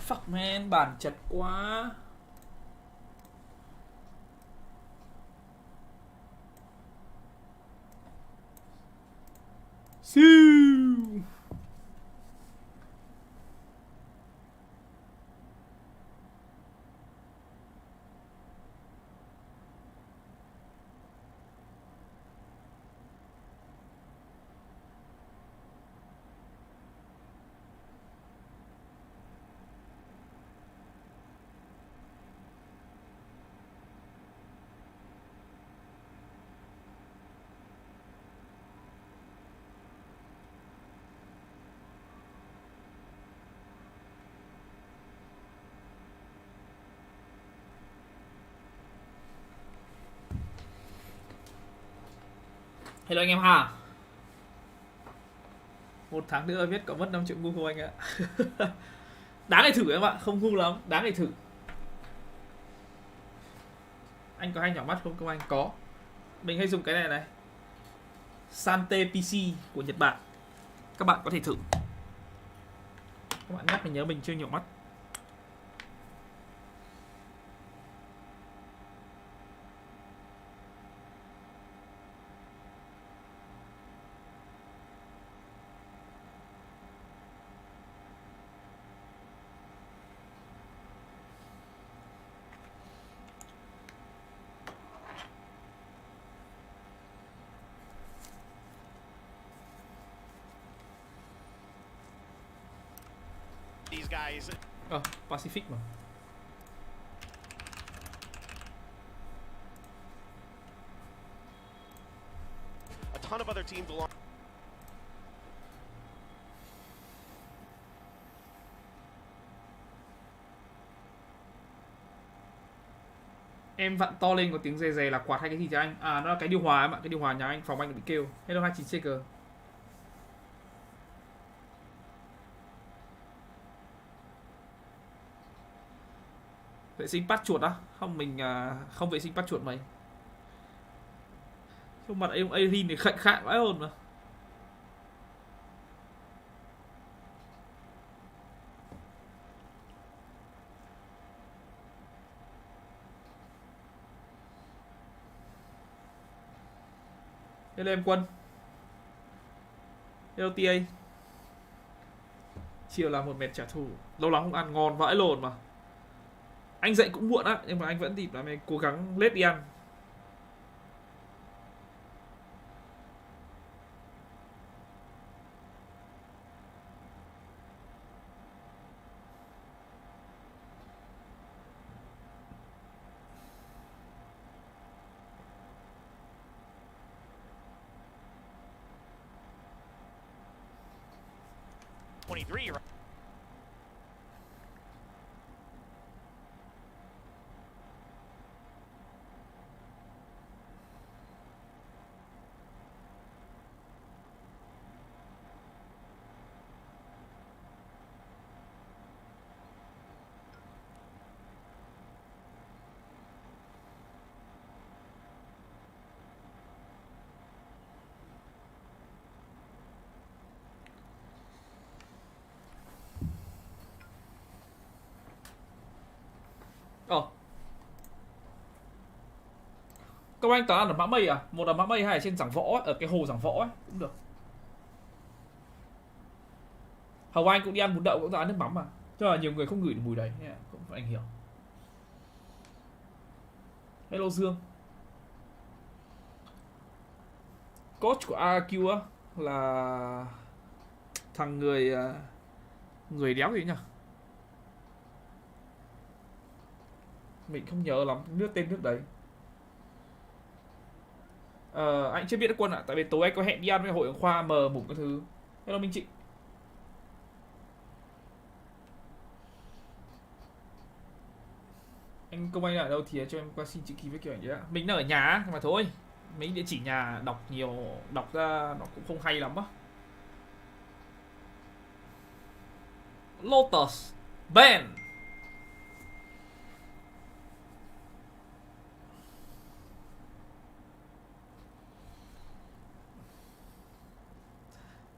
Fuck man, bản chật quá. Siêu. Hello anh em ha. 1 tháng nữa biết có mất 5 triệu ngu không anh ạ. Đáng để thử em ạ, không ngu lắm, đáng để thử. Anh có hay nhỏ mắt không Công Anh? Có. Mình hay dùng cái này này, Sante PC của Nhật Bản. Các bạn có thể thử. Các bạn nhắc mình nhớ mình chưa nhỏ mắt. Pacific mà. A ton of other teams along. Em vặn to lên có tiếng rè rè là quạt hay cái gì cho anh? À nó là cái điều hòa em ạ, cái điều hòa nhà anh, phòng anh bị kêu. Hello 29CG. Vệ sinh patch chuột á? Không, mình không vệ sinh patch chuột mày. Trong mặt ông Arin thì khạnh khạng vãi hồn mà. Hello em Quân. Hello TA. Chiều là một mệt trả thù. Lâu lắm không ăn, ngon vãi lồn mà. Anh dậy cũng muộn á, nhưng mà anh vẫn tìm là mình cố gắng lết đi ăn. Công Anh toàn ăn ở Mã Mây à? Một là Mã Mây, hai ở trên Giảng Võ ấy, ở cái hồ Giảng Võ ấy cũng được. Hồng Anh cũng đi ăn bún đậu cũng toàn ăn nước mắm mà. Cho là nhiều người không ngửi được mùi đấy, cũng phải anh hiểu. Hello Dương. Coach của AQ á là thằng người đéo gì nhỉ? Mình không nhớ lắm tên nước đấy. Anh chưa biết được Quân ạ, tại vì tối anh có hẹn đi ăn với hội ở khoa mờ mủng các thứ. Hello Minh Trịnh. Anh Công Anh ở đâu thì cho em qua xin chữ ký với kiểu như vậy. Mình đang ở nhà nhưng mà thôi. Mấy địa chỉ nhà đọc nhiều, đọc ra nó cũng không hay lắm á. Lotus Ben.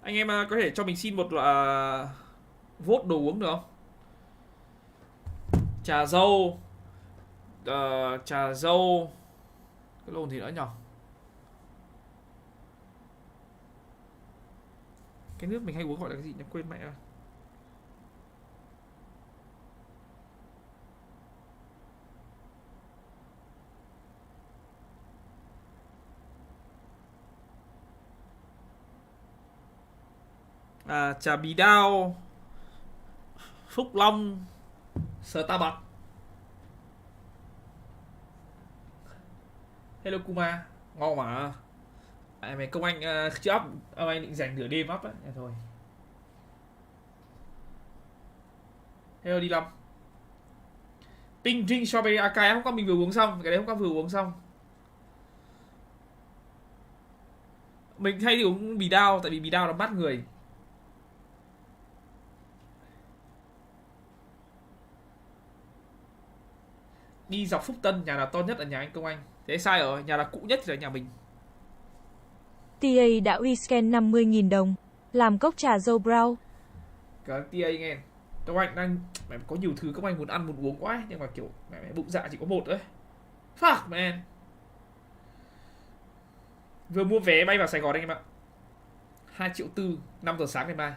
Anh em có thể cho mình xin một vote đồ uống được không? Trà dâu, trà dâu, cái lồn gì nữa nhỉ? Cái nước mình hay uống gọi là cái gì nhỉ? Quên mẹ rồi. Trà bí đao, Phúc Long, Starbucks. Hello Kuma, ngon mà. Mày Công Anh chưa up, ông anh định dành nửa đêm up á, thôi. Hello đi Lâm. Pink drink strawberry acai hôm qua mình vừa uống xong, cái đấy hôm qua vừa uống xong. Mình hay đi uống bì đao tại vì bì đao nó mát người. Đi dọc Phúc Tân, nhà nào to nhất ở nhà anh Công Anh. Thế sai rồi, nhà nào cũ nhất thì là nhà mình. TA đã uy scan 50.000 đồng. Làm cốc trà dâu brown. Cảm ơn TA nghe. Công Anh đang mẹ có nhiều thứ Công Anh muốn ăn muốn uống quá ấy, nhưng mà kiểu mẹ bụng dạ chỉ có một thôi. Fuck man. Vừa mua vé bay vào Sài Gòn anh em ạ. 2,4 triệu 5 giờ sáng ngày mai.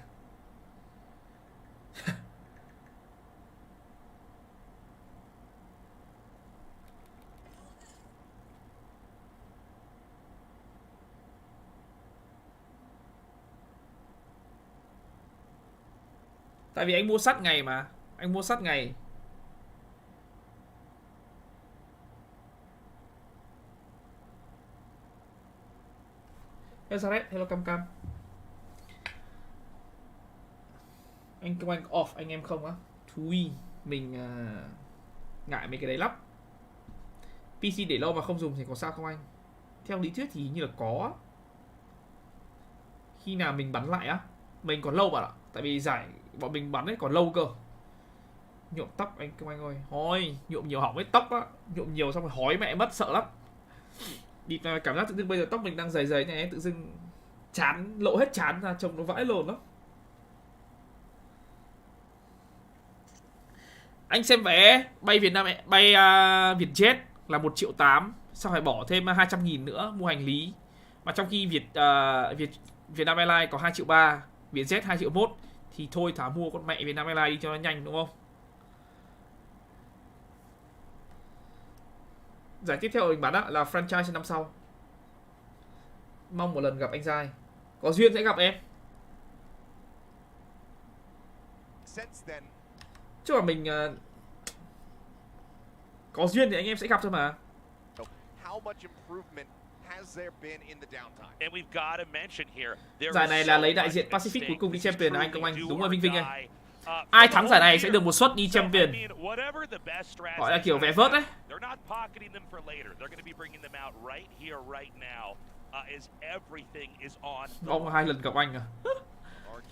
Tại vì anh mua sắt ngày mà. Anh mua sắt ngày. Hello Saret, hello Cam Cam. Anh Công Anh off anh em không á? Thui. Mình ngại mấy cái đấy lắm. PC để lâu mà không dùng thì có sao không anh? Theo lý thuyết thì như là có. Khi nào mình bắn lại á, mình còn lâu bạn ạ. Tại vì giải bọn mình bắn ấy còn lâu cơ. Nhuộm tóc anh Công Anh ơi. Thôi, nhuộm nhiều hỏng với tóc á. Nhuộm nhiều xong rồi hói mẹ mất sợ lắm. Đi cảm giác tự dưng bây giờ tóc mình đang dày dày này, tự dưng chán, lộ hết chán ra, trông nó vãi lồn lắm. Anh xem vé bay Việt Nam, bay Vietjet là 1,8 triệu, sao phải bỏ thêm 200.000 nữa mua hành lý. Mà trong khi Vietnam Airlines có 2,3 triệu, Vietjet 2,1 triệu, thì thôi thả mua con mẹ Vietnam Airlines đi cho nó nhanh đúng không? Giải tiếp theo mình bán là franchise năm sau. Mong một lần gặp anh Giai. Có duyên sẽ gặp em. Chứ mà mình có duyên thì anh em sẽ gặp thôi mà. Giải này là lấy đại diện Pacific cuối cùng đi champion là anh Công Anh. Đúng rồi Vinh Vinh ơi. Ai thắng giải này sẽ được một suất đi champion. Gọi là kiểu vé vớt đấy. Ông 2 lần gặp anh à.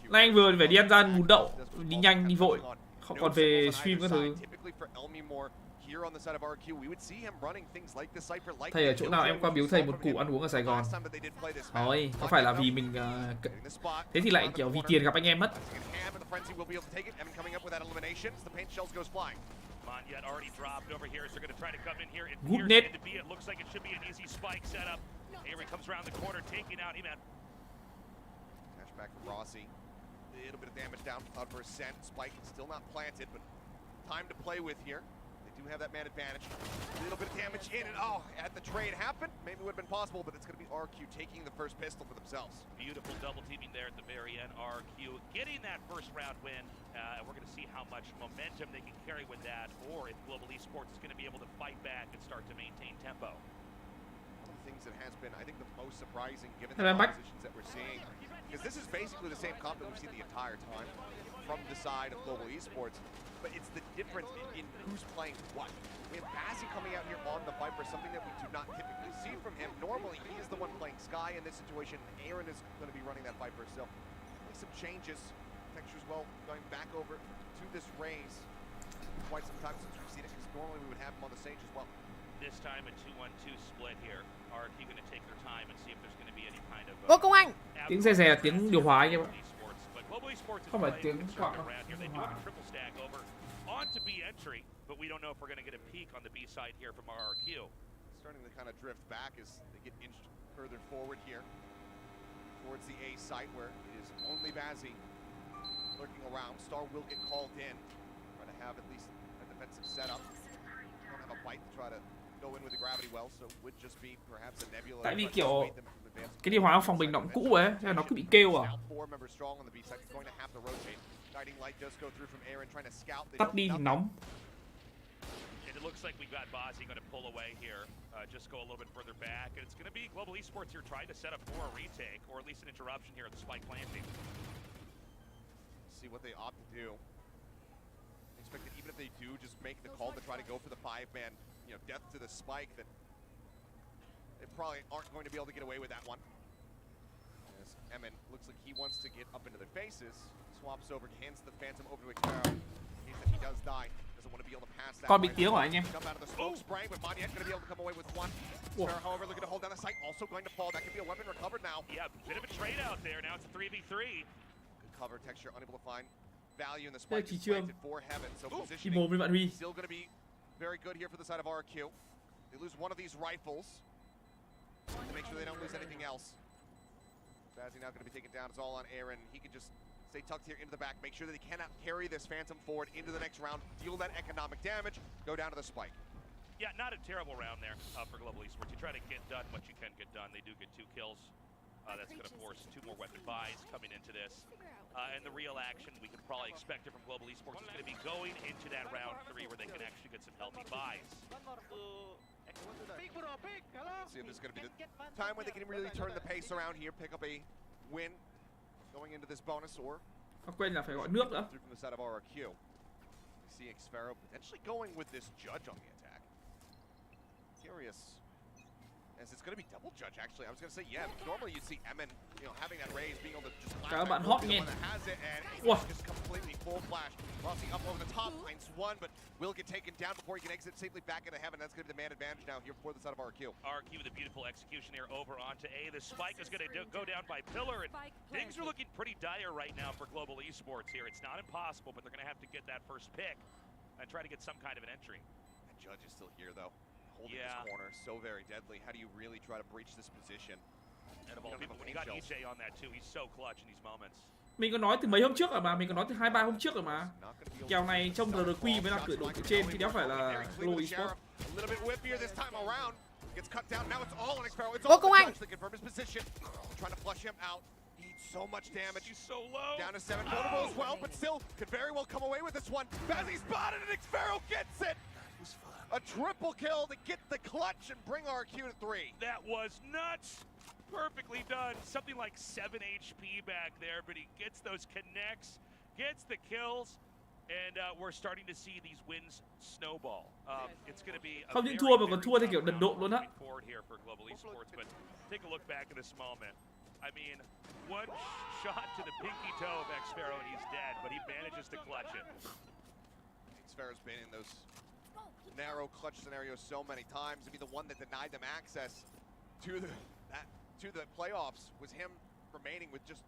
Nay anh vừa phải đi ăn gian bún đậu, đi nhanh đi vội, không còn về stream các thứ. Thầy ở chỗ nào em qua biếu thầy một củ ăn uống ở Sài Gòn. Thôi, có phải là vì mình thế thì lại kiểu vì tiền gặp anh em mất. Good net. Back from Rossi. A little bit of damage down without for a cent. Spike still not planted, but time to play with here. They do have that man advantage. A little bit of damage in and at the trade happened. Maybe it would have been possible, but it's going to be RQ taking the first pistol for themselves. Beautiful double teaming there at the very end. RQ getting that first round win. And we're going to see how much momentum they can carry with that, or if Global Esports is going to be able to fight back and start to maintain tempo. things that has been, I think, the most surprising given Hello, the Mike. compositions that we're seeing. Because this is basically the same comp that we've seen the entire time from the side of global esports, but it's the difference in who's playing what. We have BenQ coming out here on the Viper, something that we do not typically see from him. Normally, he is the one playing Sky in this situation. Aaron is going to be running that Viper, so make some changes. Textures, well, going back over to this Raze. Quite some time since we've seen it, because normally we would have him on the stage as well. This time a 2-1-2 split here. Are you going to take their time and see if there's going to be any kind of Ngô Công Anh. Tiếng xe là tiếng điều hòa anh em ạ. Không phải tiếng quạt đâu. They do have a triple stack over onto B entry, but we don't know if we're going to get a peek on the B side here from RRQ. Starting to kind of drift back as they get inched further forward here towards the A site where it is only BenQ lurking around. Star will get called in. Try to have at least a defensive setup. Don't have a bite to try to go in with the gravity well, so would just be perhaps a nebula. Tại vì kiểu cái điều hòa phòng bình nó cũng cũ ấy, nên là nó cứ bị kêu à. Tắt đi thì nóng. It looks like we've got Bozzy going to pull away here, just go a little bit further back, and it's going to be Global Esports here trying to set up for a retake, or at least an interruption here at the spike planting. See what they opt to do. Expect that even if they do just make the call to try to go for the 5-man, death to the spike, that they probably aren't going to be able to get away with that one. As Emin looks like he wants to get up into their faces, swaps over, hands the Phantom over to Xparrow. In case that he does die, doesn't want to be able to pass that. Con bị tiếng rồi anh em. Jump out of the smoke spraying, but Moniette going to be able to come away with one. Xparrow, however, looking to hold down the site, also going to fall. That could be a weapon recovered now. Yeah, bit of a trade out there. Now it's a 3v3. Good cover, Texture unable to find value in the spike. Chỉ chưa. For heaven, so Chỉ positioning mồm với bạn Huy. still going to be very good here for the side of RQ. They lose one of these rifles to make sure they don't lose anything else. BenQ now going to be taken down. It's all on Aaron. He can just stay tucked here into the back, make sure that he cannot carry this Phantom forward into the next round, deal that economic damage, go down to the spike. Yeah, not a terrible round there for Global Esports. You try to get done what you can get done. They do get 2 kills. That's going to force 2 more weapon buys coming into this. And the real action we can probably expect it from Global Esports is going to be going into that round 3 where they can actually get some healthy buys. See if this is going to be the time when they can really turn the pace around here, pick up a win going into this bonus, or Không quên là phải gọi nước nữa. through from the side of RRQ. You see Xparrow potentially going with this Judge on the attack. Curious. As it's going to be double Judge, actually. I was going to say, yeah, normally you'd see Emin, having that raise, being able to just Các bạn hot the nghe. one that has it, and Wow. just completely full flash. Rossi up over the top, finds one, but will get taken down before he can exit safely back into heaven. That's going to be the man advantage now here for the side of RQ. RQ with a beautiful execution here over onto A. The spike is going to go down by Pillar, and things are looking pretty dire right now for Global Esports here. It's not impossible, but they're going to have to get that first pick and try to get some kind of an entry. That Judge is still here, though. Holding Yeah. this corner, so very deadly. How do you really try to breach this position? And of all people, when you got EJ on that too, he's so clutch in these moments. Mình có nói từ mấy hôm trước rồi mà, mình có nói từ 2-3 hôm trước rồi mà. Kèo này trông LGG mới là cửa đội trên chứ đéo phải là Global Esports. A little bit whippier this time around. Gets cut down. Now it's all on Xparrow. It's Ngô all Công on Anh. Judge to confirm his position. Trying to flush him out. Needs so much damage. He's so low. Down to 7. Notable as well, but still could very well come away with this one. BenQ spotted and Xparrow gets it. A triple kill to get the clutch and bring RQ to 3. That was nuts. Perfectly done. Something like 7 HP back there, but he gets those connects, gets the kills, and we're starting to see these wins snowball. It's going to be a Không những very, thua mà còn very thua theo kiểu tough đần độn luôn á. round forward here for Global Esports, but take a look back at this moment. I mean, one shot to the pinky toe of Xparrow and he's dead, but he manages to clutch it. Xparrow's been in those narrow clutch scenarios so many times. To be the one that denied them access to the playoffs was him remaining with just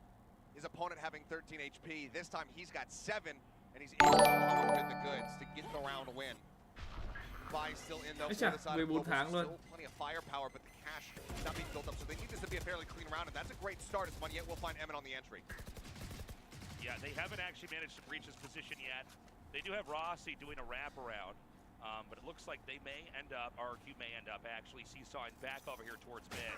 his opponent having 13 HP. This time he's got 7, and he's able to come up with the goods to get the round win. Buy still in though. Ây chà, 14 tháng luôn. Still plenty of firepower, but the cash is not being built up, so they need this to be a fairly clean round, and that's a great start as Moniette will find Emin on the entry. Yeah, they haven't actually managed to breach his position yet. They do have Rossi doing a wraparound, but it looks like they may end up, RQ may end up actually seesawing back over here towards mid.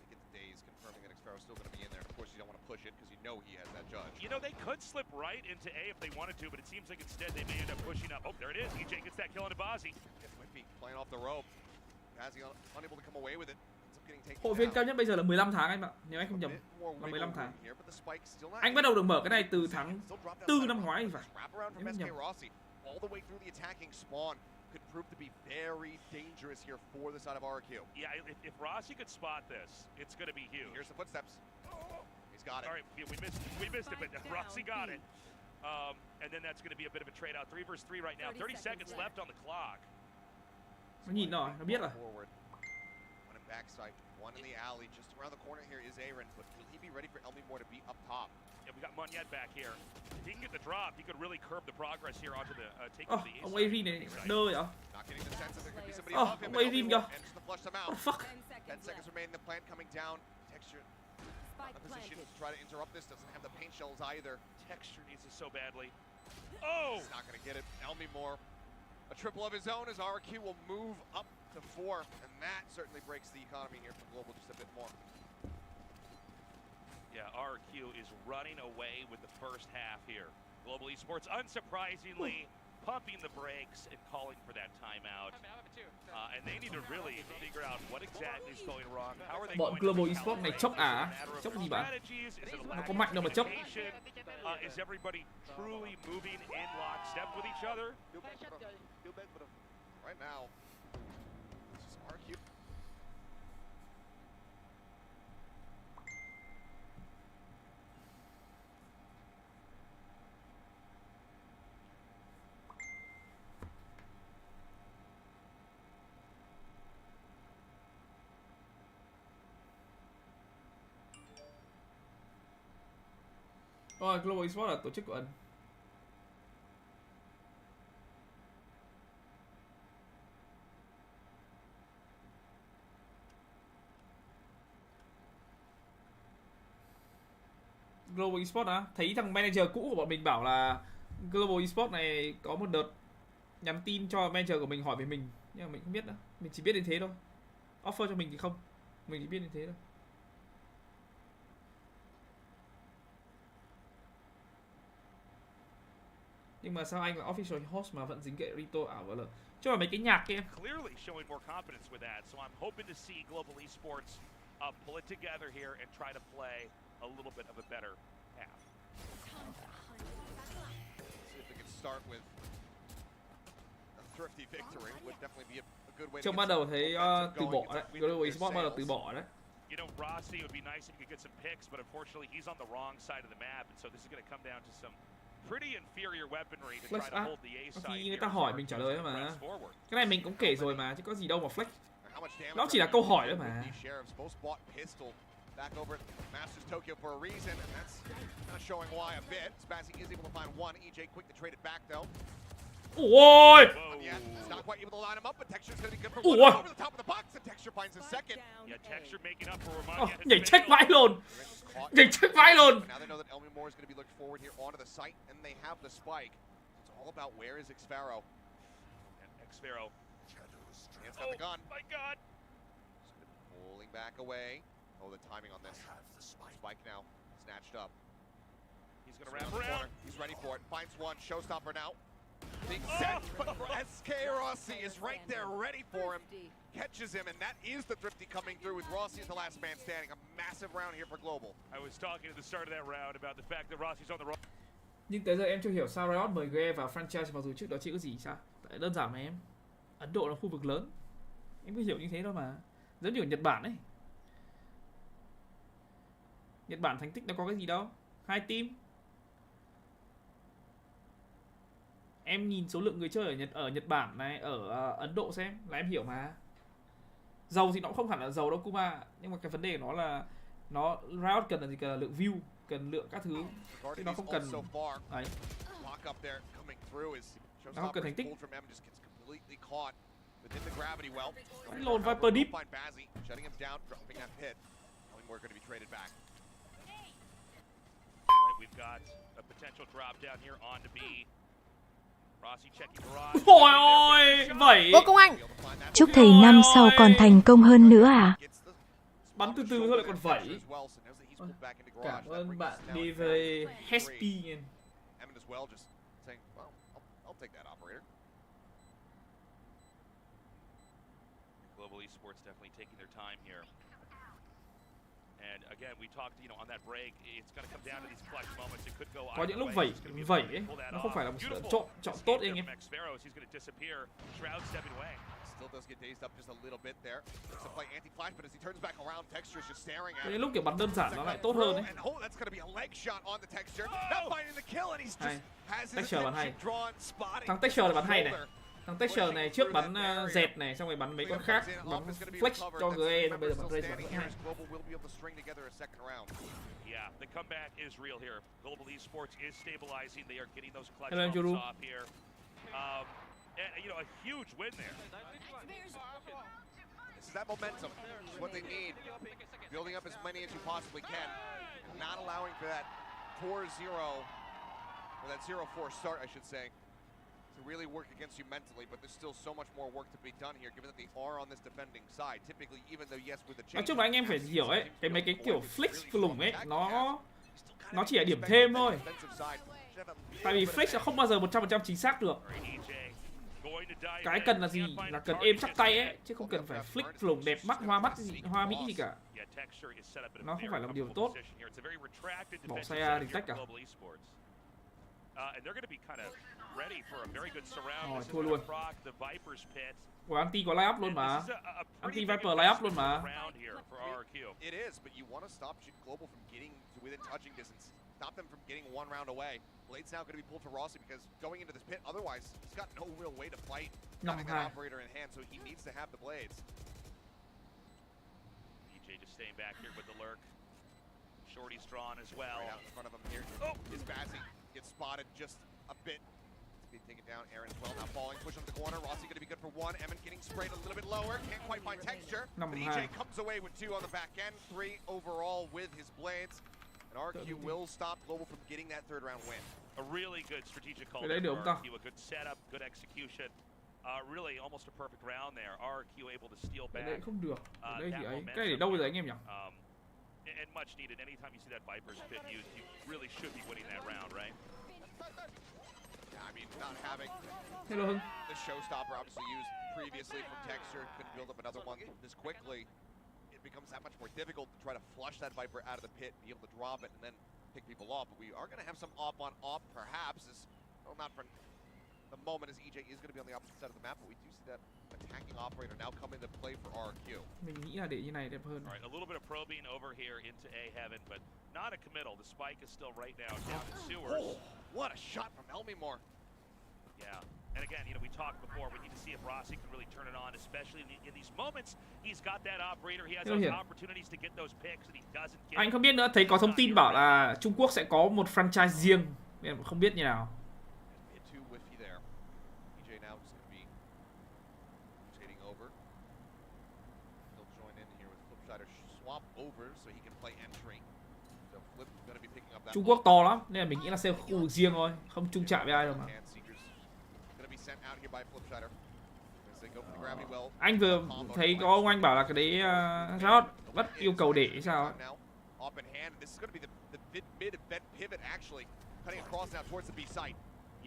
They get the days confirming that Xparrow's still going to be in there. Of course, you don't want to push it because you know he has that Judge. You know, they could slip right into A if they wanted to, but it seems like instead they may end up pushing up. Oh, there it is. EJ gets that kill on Bozzy. It might be playing off the rope. Bazzi unable to come away with it. Ends up getting taken Hội viên down. cao nhất bây giờ là 15 tháng anh ạ, nếu anh không A nhầm. bit more Là wiggle 15 tháng. room here, but the spike still not Anh bắt đầu được mở cái này able từ to tháng still drop that 4 side năm of ngoái thì the phải. wrap around from Nếu SK nhầm. Rossi all the way through the attacking spawn could prove to be very dangerous here for the side of RQ. Yeah, if Rossi could spot this, it's going to be huge. Here's the footsteps. He's got it. All right, we missed it, but Rossi got it. And then that's going to be a bit of a trade out. 3 versus 3 right now. 30 seconds left on the clock. Nó nhìn rồi, nó biết rồi. Forward. One in backside, one in the alley. Just around the corner here is Aaron, but will he be ready for Elmimore to be up top? Yeah, we got Munyet back here. If he can get the drop, he could really curb the progress here onto the taking the Ông A Arin này đơ vậy? Not getting the sense that there could be somebody Oh, above him. ông Arin kìa. Manages to flush them What out. the fuck? 10 seconds remain. The plant coming down. Texture not in a position to try to interrupt this. Doesn't have the paint shells either. Texture needs it so badly. Oh! He's not going to get it. Elmimore, a triple of his own as RQ will move up to 4, and that certainly breaks the economy here for Global just a bit more. Yeah, RQ is running away with the first half here. Global Esports, unsurprisingly, pumping the brakes and calling for that timeout. And they need to really figure out what exactly is going wrong. How are they Bọn going Global to Esports này recalibrate? chốc Is it a à? matter of Chốc gì bạn? strategies? Is it a Nó lack có of mạnh đâu mà chốc. communication? Is everybody truly moving in lockstep with each other? Right now, this is RQ. Rồi, Global Esports là tổ chức của Ấn. Global Esports á, thấy thằng manager cũ của bọn mình bảo là Global Esports này có một đợt nhắn tin cho manager của mình hỏi về mình, nhưng mà mình không biết nữa, mình chỉ biết đến thế thôi. Offer cho mình thì không, mình chỉ biết đến thế thôi. Nhưng mà sao anh là official host mà vẫn dính cái Rito ảo vỡ lở? Cho vào mấy cái nhạc kia. Clearly showing more confidence with that, so I'm hoping to see Global Esports pull it together here and try to play a little bit of a better half. See if they can start with a thrifty victory. Would definitely be a good way to Trong get ban đầu some thấy momentum từ going, bỏ get đấy, some wind Global in their Esports bắt đầu từ sails. bỏ đấy. You know, Rossi, it would be nice if you could get some picks, but unfortunately he's on the wrong side of the map, and so this is going to come down to some pretty inferior weaponry to Flex try to hold the A side khi here. người ta hỏi mình trả lời Press mà. forward. Cái này mình cũng kể rồi mà, chứ có gì đâu mà flex. How much damage Nó chỉ là are câu they hỏi doing thôi mà. with these sheriffs? Both bought pistol back over at Masters Tokyo for a reason, and that's kind of showing why a bit. Spazzy is able to find one. EJ quick to trade it back though. Ôi! And yet, he's not quite able to line him up, but Texture's going to be good for Ủa? one. Over the top of the box, and Texture finds his second. Yeah, Texture making up for Oh, Romania. nhảy check vãi luôn. Caught. Nhảy check vãi luôn. Now they know that Elmimore is going to be looked forward here onto the site, and they have the spike. It's all about where is Xfaro. Xfaro. He's got the gun. My God. Pulling back away. Oh, the timing on this. Spike now snatched up. He's going to Around wrap the around. corner. He's ready for it. Finds one. Showstopper now. Being set, but SK Rossi is right there ready for him. Catches him, and that is the thrifty coming through with Rossi as the last man standing. A massive round here for Global. I was talking at the start of that round about the fact that Rossi's on the wrong. Nhưng tới giờ em chưa hiểu sao Riot mời Gue vào franchise mặc dù trước đó chỉ có gì sao? Tại đơn giản mà em. Ấn Độ là khu vực lớn. Em cứ hiểu như thế thôi mà. Giống như ở Nhật Bản ấy. Nhật Bản thành tích nó có cái gì đâu. 2 team. Em nhìn số lượng người chơi ở Nhật Bản này, ở Ấn Độ xem là em hiểu mà. Giàu thì nó cũng không hẳn là giàu đâu Kuma, nhưng mà cái vấn đề nó là Riot cần là gì, cần là lượng view, cần lượng các thứ. Chứ nó không cần đấy. Nó không cần thành tích. Đánh lồn Viper Deep. We've got a potential drop down here on to B. Rossi checking garage. Ôi ôi, vậy. Ngô Công Anh. Chúc thầy năm sau còn thành công hơn nữa à? Bắn từ từ thôi lại còn vẩy. Cảm ơn bạn DV Headphone. Global Esports definitely taking their time here. And again, we talked, you know, on that break, it's going to come down to these clutch moments. It could go Có những lúc vẩy ấy, nó không phải là một sự chọn tốt anh em. He's going to disappear. Shroud stepping away. Still does get dazed up just a little bit there. Looks to play anti-flash, but as he turns back around, Texture is just staring at him. Cái lúc kiểu bắn đơn giản nó lại tốt hơn đấy. And oh, that's going to be a leg shot on the Texture. Not finding the kill, and he's just has his Texture bắn hay. attention drawn, spotting. Thằng Texture là bắn hay này. Thằng Texture này trước bắn dẹt này, xong rồi bắn mấy con khác, bắn flex cho GE, xong bây giờ bắn Razor bắn hay. Yeah, the comeback is real here. Global Esports is stabilizing. They are getting those clutch Hello, moments Juru. off here. And, you know, a huge win there. This is that momentum. This is what they need. Building up as many as you possibly can. Not allowing for that 4-0, or that 0-4 start, I should say, to really work against you mentally, but there's still so much more work to be done here, given that they are on this defending side. Typically, even though yes, with the change. Nói chung là anh em phải hiểu ấy, cái mấy cái kiểu flick lủng ấy, nó chỉ là điểm thêm thôi. Tại vì flick sẽ không bao giờ 100% chính xác được. Cái cần là gì? Là cần êm chắc tay ấy, chứ không cần phải flick lủng đẹp mắt, hoa mỹ gì cả. Nó không phải là một điều tốt. Bỏ xe thì tách cả. Rồi, thua luôn. Ủa, Anti có line up luôn mà. Anti Viper line up luôn mà. It is, but you want to stop Global from getting to within touching distance. Stop them from getting one round away. Blade's now going to be pulled to Rossi because going into this pit, otherwise he's got no real way to fight having that operator in hand, so he needs to have the blades. EJ just staying back here with the lurk. Shorty's drawn as well. Right out in front of him here is Bazzi. Gets spotted just a bit. Being taken down, Aaron as well, now falling, push on the corner. Rossi going to be good for one. Emin getting sprayed a little bit lower, can't quite find Texture. But EJ comes away with 2 on the back end, 3 overall with his blades. And RQ will stop Global from getting that 3rd round win. A really good strategic call for RQ, a good setup, good execution. Really almost a perfect round there. RQ able to steal back. Đây không được. Đây thì ấy. Cái này để đâu bây giờ anh em nhỉ? And much needed. Anytime you see that Viper's pit used, you really should be winning that round, right? I mean, not having the showstopper obviously used previously from Texture, couldn't build up another one this quickly. It becomes that much more difficult to try to flush that Viper out of the pit, be able to drop it, and then pick people off. But we are going to have some op-on-op, perhaps, as well, not for the moment, as EJ is going to be on the opposite side of the map, but we do see that attacking operator now come into play for RQ. Mình nghĩ là để như này đẹp hơn. Alright, a little bit of probing over here into A heaven, but not a committal. The spike is still right now down in sewers. Oh, what a shot from Elmimore. Yeah, and again, you know, we talked before, we need to see if Rossi can really turn it on, especially in these moments. He's got that operator, he has those opportunities to get those picks, and he doesn't get. Anh không biết nữa, thấy có thông tin bảo là Trung Quốc sẽ có một franchise riêng, em không biết như nào. Trung Quốc to lắm, nên là mình nghĩ là sẽ khu vực riêng thôi, không chung chạm với ai đâu mà. Anh vừa thấy có ông anh bảo là cái đấy Rod bắt yêu cầu để sao ấy.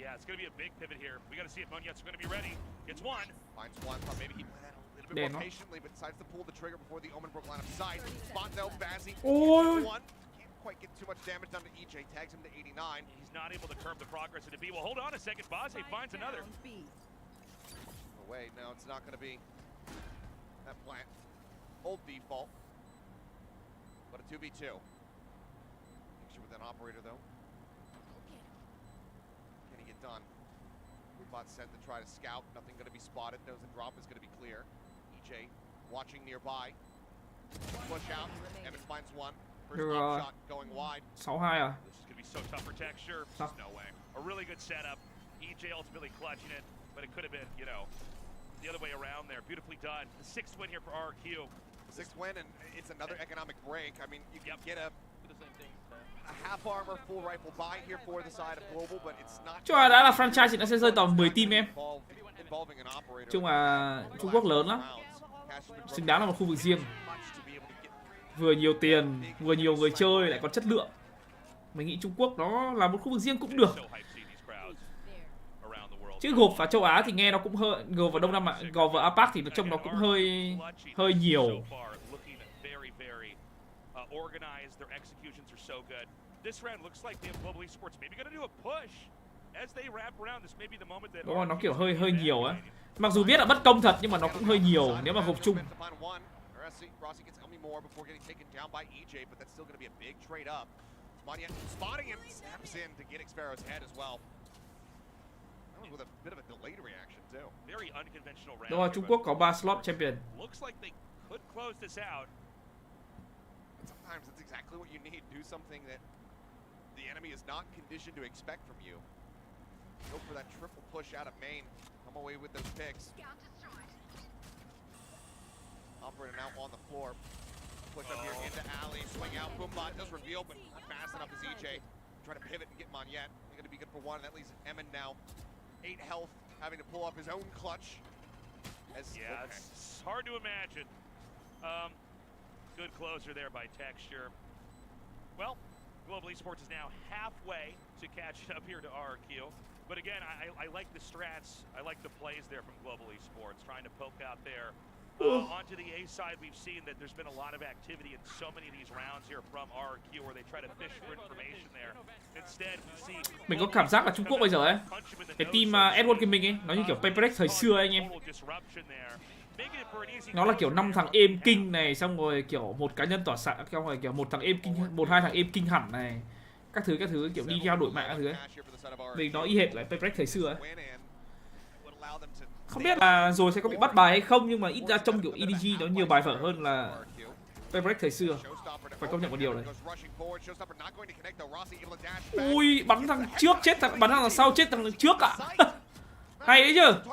Yeah, it's going to be a big pivot here. We got to see if Monyet's going to be ready. Gets one. Finds one, but maybe he planned a little bit more patiently, but decides to pull the trigger before the Omen broke line of sight. Spot though, Bazzi. One. Can't quite get too much damage done to EJ. Tags him to 89. He's not able to curb the progress into B. Well, hold on a second. Bazzi finds another. Away. No, it's not going to be that plant. Old default. But a 2v2. Mixture with that operator though. Done. Bot sent to try to scout. Nothing going to be spotted. Knows the drop is going to be clear. EJ watching nearby. Push out. Evans finds one. First shot going wide. 6-2 à? This is going to be so tough for Texture. There's no way. A really good setup. EJ ultimately clutching it, but it could have been, you know, the other way around there. Beautifully done. The 6th win here for RQ. 6th win, and it's another economic break. I mean, you can get a half armor full rifle buy here for the side of Global, but it's not. Chung là đã là franchise thì nó sẽ rơi tầm 10 team em. Chung là Trung Quốc lớn lắm. Xứng đáng là một khu vực riêng. Vừa nhiều tiền, vừa nhiều người chơi, lại còn chất lượng. Mình nghĩ Trung Quốc nó là một khu vực riêng cũng được. Chứ gộp vào châu Á thì nghe nó cũng hơi, gộp vào Đông Nam Á, gộp vào APAC thì trông nó cũng hơi nhiều. Organized, their executions are so good. This round looks like they have Global Esports maybe going to do a push as they wrap around. This may be the moment that đúng rồi, nó kiểu hơi nhiều á. Mặc dù biết là bất công thật nhưng mà nó cũng hơi nhiều nếu mà gộp chung. Rossi gets Elmi more before getting taken down by EJ, but that's still going to be a big trade up. Monia spotting him, snaps in to get Xvero's head as well. That was with a bit of a delayed reaction too. Very unconventional round. Đúng rồi, Trung Quốc có 3 slot champion. Looks like they could close this out. Sometimes that's exactly what you need. Do something that the enemy is not conditioned to expect from you. Go for that triple push out of main. Come away with those picks. Operator now on the floor. Push up here into alley, swing out. Boombot does reveal, but not fast enough as EJ. Trying to pivot and get Monyet. They're going to be good for one, and that leaves Emin now. 8 health, having to pull off his own clutch. Yeah, it's hard to imagine. Good closer there by Texture. Well, Global Esports is now halfway to catch up here to RRQ. But again, I like the strats. I like the plays there from Global Esports, trying to poke out there. Onto the A side, we've seen that there's been a lot of activity in so many of these rounds here from RRQ where they try to fish for information there. Instead, we see Mình có cảm giác là Trung Quốc bây giờ ấy, cái team Edward Gaming ấy, nó như kiểu HyperX thời xưa ấy, anh em. Nó là kiểu 5 thằng êm kinh này, xong rồi kiểu một cá nhân tỏa sáng, xong rồi kiểu một thằng êm kinh, 1-2 thằng êm kinh hẳn này, các thứ kiểu đi giao đổi mạng các thứ ấy. Mình nó y hệt là HyperX thời xưa ấy. Không biết là rồi sẽ có bị bắt bài hay không, nhưng mà ít ra trong kiểu EDG nó nhiều bài vở hơn là HyperX thời xưa. Phải công nhận một điều đấy. Ui, bắn thằng trước chết thằng, bắn thằng sau chết thằng trước ạ. Hay đấy chứ.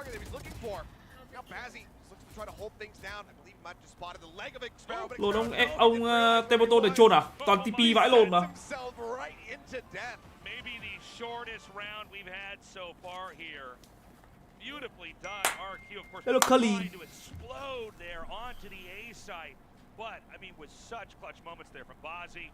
Lồn ông Temoto để chôn à? Toàn TP vãi lồn mà. Beautifully done. RQ, of course, Hello, Cully. trying to explode there onto the A site. But, I mean, with such clutch moments there from Bazzi,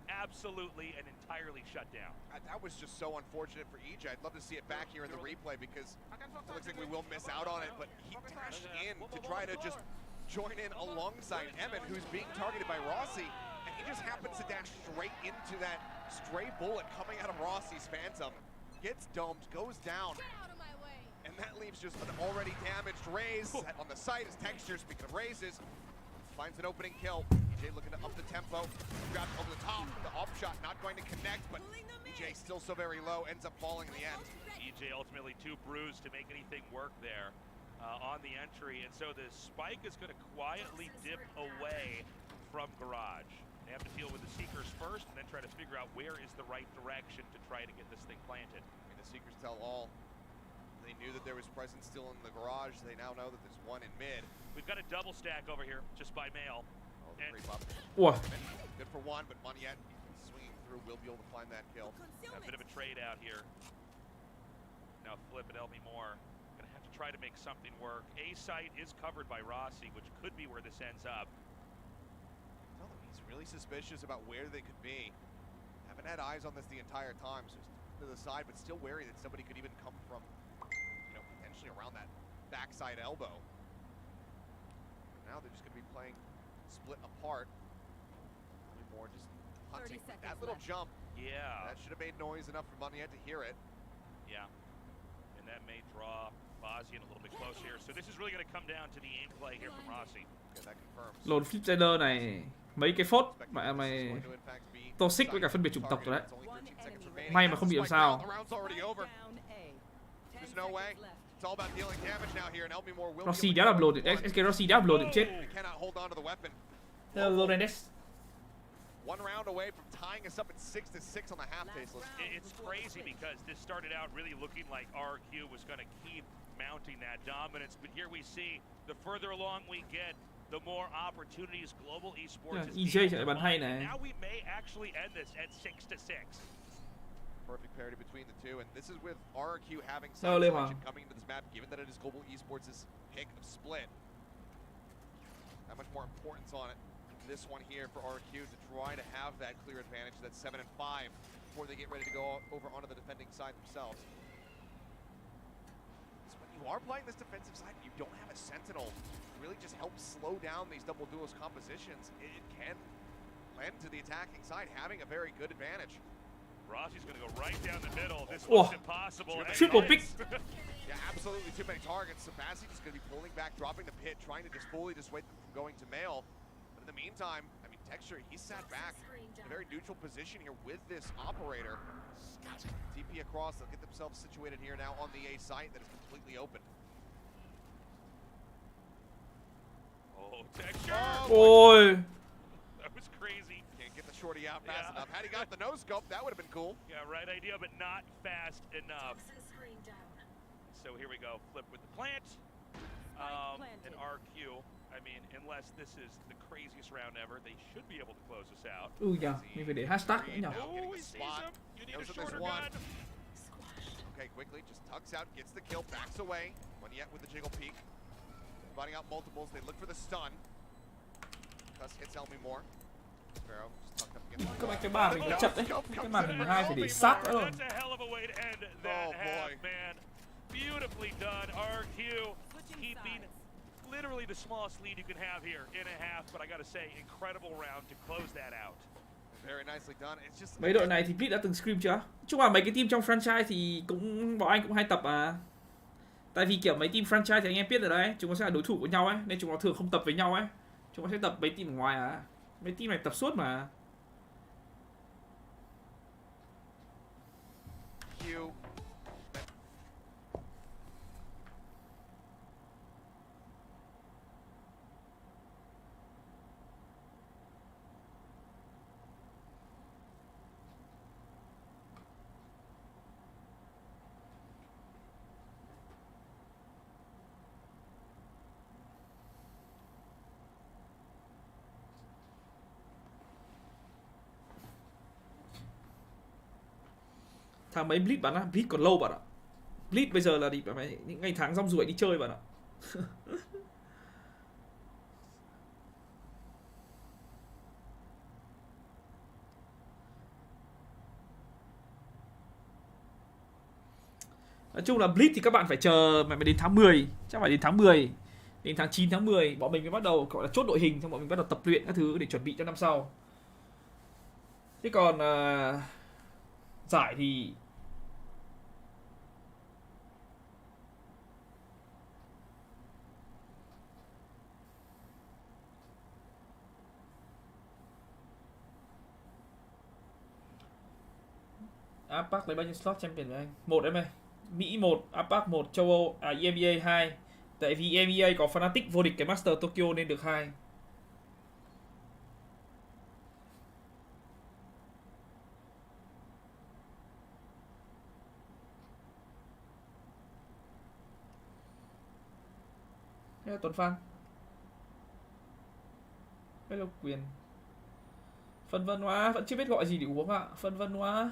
absolutely and entirely shut down. That was just so unfortunate for EJ. I'd love to see it back here in the replay because it looks like we will miss out on it. But he dashed in to try to just join in alongside Emin, who's being targeted by Rossi. And he just happens to dash straight into that stray bullet coming out of Rossi's Phantom. Gets domed, goes down. And that leaves just an already damaged Raze on the site as Texture, speaking of Razes, finds an opening kill. EJ looking to up the tempo, grab over the top, the off shot not going to connect, but EJ still so very low, ends up falling in the end. EJ ultimately too bruised to make anything work there on the entry, and so the spike is going to quietly dip away from Garage. They have to deal with the Seekers first, and then try to figure out where is the right direction to try to get this thing planted. I mean, the Seekers tell all. They knew that there was presence still in the garage. They now know that there's one in mid. We've got a double stack over here, just by mail. Oh, the creep up. Ủa. Good for one, but Monyet swinging through will be able to find that kill. A bit of a trade out here. Now flip it, Elmi Moore. Gonna have to try to make something work. A site is covered by Rossi, which could be where this ends up. Tell them he's really suspicious about where they could be. Haven't had eyes on this the entire time, so to the side, but still wary that somebody could even come from, potentially around that backside elbow. But now they're just going to be playing split apart. More just hunting that little jump. Yeah. That should have made noise enough for Monyet to hear it. Yeah. And that may draw Bazian a little bit close here. So this is really going to come down to the aim play here from Rossi. Yeah, that confirms. Lồn flip rider này mấy cái phốt mày toxic với cả phân biệt chủng tộc rồi đấy. May mà không bị làm sao. Rossi đã upload được, SK Rossi đã upload được chết. Hello Rendes. One round away from tying us up at 6-6 on the half tasteless. It's crazy because this started out really looking like RQ was going to keep mounting that dominance, but here we see the further along we get, the more opportunities Global Esports is EJ chạy bắn hay này. Now we may actually end this at 6-6. Perfect parity between the two, and this is with RQ having some selection coming into this map, given that it is Global Esports' pick of split. That much more importance on it. This one here for RQ to try to have that clear advantage, that 7-5, before they get ready to go over onto the defending side themselves. you are playing this defensive side, you don't have a sentinel to really just help slow down these double duelist compositions. It can lend to the attacking side having a very good advantage. Rossi's going to go right down the middle. This Whoa. was impossible. and Triple it pick. is. Yeah, absolutely too many targets. Sabasi just going to be pulling back, dropping the pit, trying to just fully dissuade them from going to mail. But in the meantime, I mean, Texture, he sat back in a very neutral position here with this operator. TP across, they'll get themselves situated here now on the A site that is completely open. Oh, Texture. Ôi. That was crazy. Can't get the shorty out fast Yeah. enough. Had he got the no scope, that would have been cool. Yeah, right idea, but not fast enough. So here we go. Flip with the plant. And RQ. I mean, unless this is the craziest round ever, they should be able to close us out. Nhờ, mình phải để hashtag nữa nhờ. Oh, he sees him. You need a Knows that there's shorter one. gun. Okay, quickly, just tucks out, gets the kill, backs away. One yet with the jiggle peek. Butting out multiples, they look for the stun. Thus hits Elmi more. Pharaoh just tucked up against Các bạn cái màn mình phải chậm đấy. Cái màn hình 12 phải để sát nữa rồi. That's a hell of a way to end that Oh, half, boy. man. Beautifully done, RQ. Keeping literally the smallest lead you can have here in a half, but I gotta say, incredible round to close that out. Very nicely done. It's just Mấy đội này thì Blitz đã từng scrim chưa? Chung là mấy cái team trong franchise thì cũng bọn anh cũng hay tập à. Tại vì kiểu mấy team franchise thì anh em biết rồi đấy, chúng nó sẽ là đối thủ của nhau ấy, nên chúng nó thường không tập với nhau ấy. Chúng nó sẽ tập mấy team ở ngoài à. Mấy team này tập suốt mà. Q. Thằng mấy Blitz bạn ạ, Blitz còn lâu bạn ạ. Blitz bây giờ là đi phải những ngày tháng rong ruổi đi chơi bạn ạ. Nói chung là Blitz thì các bạn phải chờ mà đến tháng 10, chắc phải đến tháng 10, đến tháng 9 tháng 10 bọn mình mới bắt đầu gọi là chốt đội hình, xong bọn mình bắt đầu tập luyện các thứ để chuẩn bị cho năm sau. Thế còn giải thì APAC lấy bao nhiêu slot champion với anh? 1 em ơi. Mỹ 1, APAC 1, châu Âu EMEA 2. Tại vì EMEA có Fnatic vô địch cái Master Tokyo nên được 2. Hello Tuấn Phan. Hello Quyền. Phân vân quá, vẫn chưa biết gọi gì để uống ạ. Phân vân quá.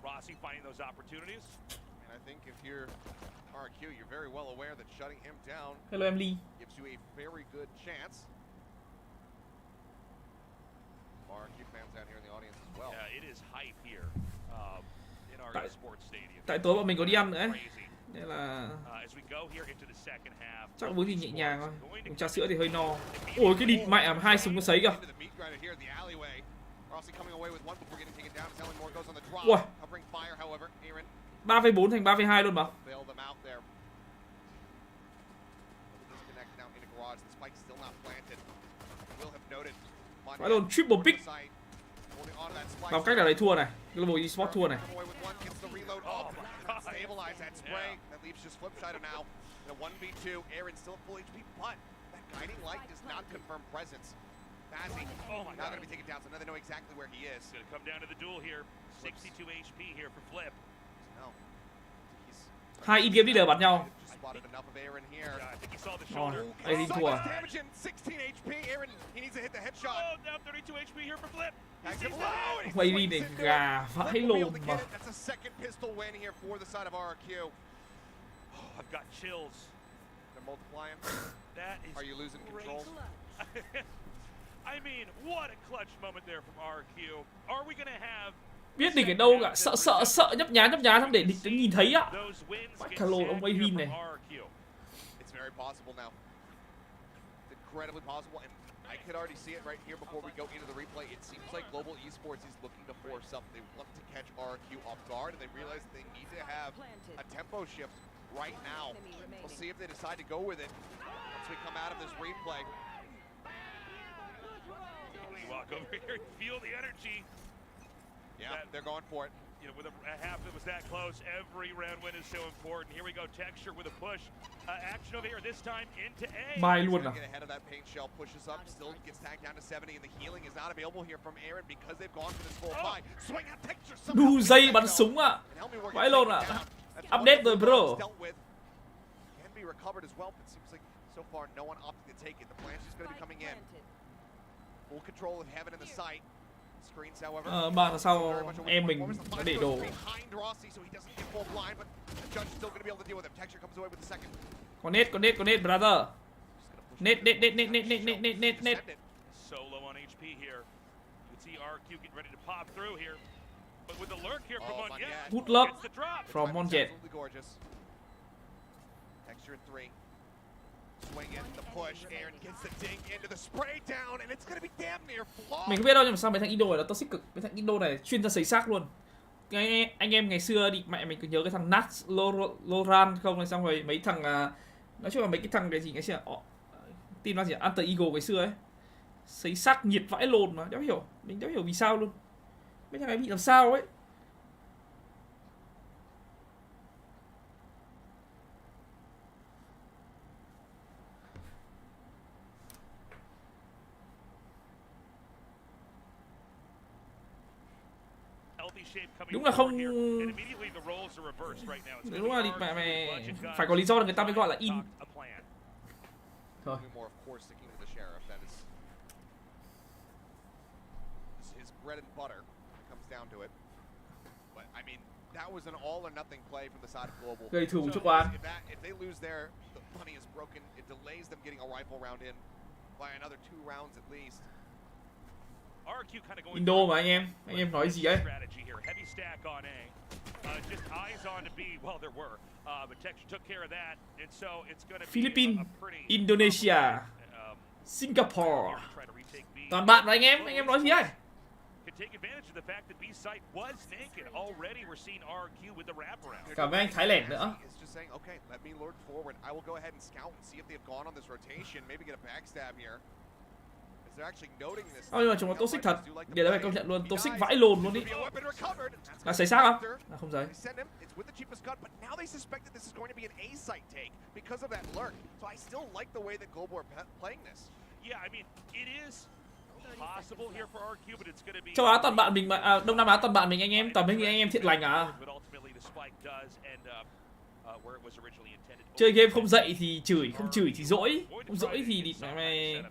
Rossi finding those opportunities. And I think if you're RQ, you're very well aware that shutting him down Hello em Ly. gives you a very good chance. RQ fans down here in the audience as well. Yeah, it is hype here in our Esports stadium. Tại tối bọn mình có đi ăn nữa ấy. Crazy. Nên là As we go here into the second half. chắc uống gì nhẹ nhàng thôi. Uống trà sữa thì hơi no. Ôi cái địt mẹ hai súng nó sấy kìa. Ui. 3v4 thành 3v2 luôn mà. Phải luôn triple pick. Bằng cách nào đấy thua này. Global Esports thua này. Stabilize that spray. That leaves just flip shadow now. In a 1v2, Aaron still full HP, but that guiding light does not confirm presence. Bazzi, not going to be taken down, so now they know exactly where he is. It's going to come down to the duel here. 62 HP here for Flip. No. Hai in-game leader bắn nhau. Just spotted enough of Aaron here. Yeah, I think he saw the shoulder. Đây đi thua. Damage in 16 HP. Aaron, he needs to hit the headshot. Oh, down 32 HP here for Flip. Quay đi để gà vãi lồn mà. That's a second pistol win here for the side of RQ. Oh, I've got chills. They're multiplying. That is Are you losing control? I mean, what a clutch moment there from RQ. Are we gonna have Biết địch ở đâu cả, sợ nhấp nhá xong để địch nhìn thấy ạ. Bách Calo ông Wayvin này. It's very possible now. It's incredibly possible, and I could already see it right here before we go into the replay. It seems like Global Esports is looking to force something. They want to catch RQ off guard, and they realize they need to have a tempo shift right now. We'll see if they decide to go with it once we come out of this replay. You walk over here and feel the energy. Yeah, they're going for it. You know, with a half that was that close, every round win is so important. Here we go, Texture with a push. Action over here, this time into A. Bay luôn à. Get ahead of that paint shell, pushes up, still gets tagged down to 70, and the healing is not available here from Aaron because they've gone for this full buy. Swing out Texture. Đu dây bắn súng ạ. Vãi lồn ạ. Update rồi bro. Can be recovered as well, but seems like so far no one opted to take it. The plan's just going to be coming in. Full control of Heaven in the site. Bạn là sao em mình đã để đồ. Có nết brother. Nết. Solo on HP here. You see RQ get ready to pop through here. But with the lurk here from Monjet. Good luck from Monjet. Texture 3. Swing in the push, Aaron gets the ding into the spray down, and it's gonna be damn near flawed. Mình không biết đâu, nhưng mà sao mấy thằng Indo này nó toxic cực. Mấy thằng Indo này chuyên ra sấy xác luôn. Anh em ngày xưa đi mẹ mình cứ nhớ cái thằng Nats LoRaNT không này, xong rồi mấy thằng nói chung là mấy cái thằng cái gì ngày xưa team nó gì Alter Ego ngày xưa ấy, sấy xác nhiệt vãi lồn mà, đéo hiểu, mình đéo hiểu vì sao luôn. Mấy thằng ấy bị làm sao ấy. Đúng là không, đúng là mày phải có lý do là người ta mới gọi là in. Thôi. Gây thù cho quán. Indo mà anh em nói gì ấy? Philippines, Indonesia, Singapore. Toàn bạn và anh em nói gì ấy? Cảm ơn anh Thái Lẻn nữa. Nhưng mà chúng nó toxic thật. Điều đấy phải công nhận luôn, toxic vãi lồn luôn đi. Là sấy xác không? À không sấy. Châu Á toàn bạn mình mà, Đông Nam Á toàn bạn mình anh em, toàn mấy anh em thiện lành à. Chơi game không dậy thì chửi, không chửi thì dỗi, không dỗi thì mày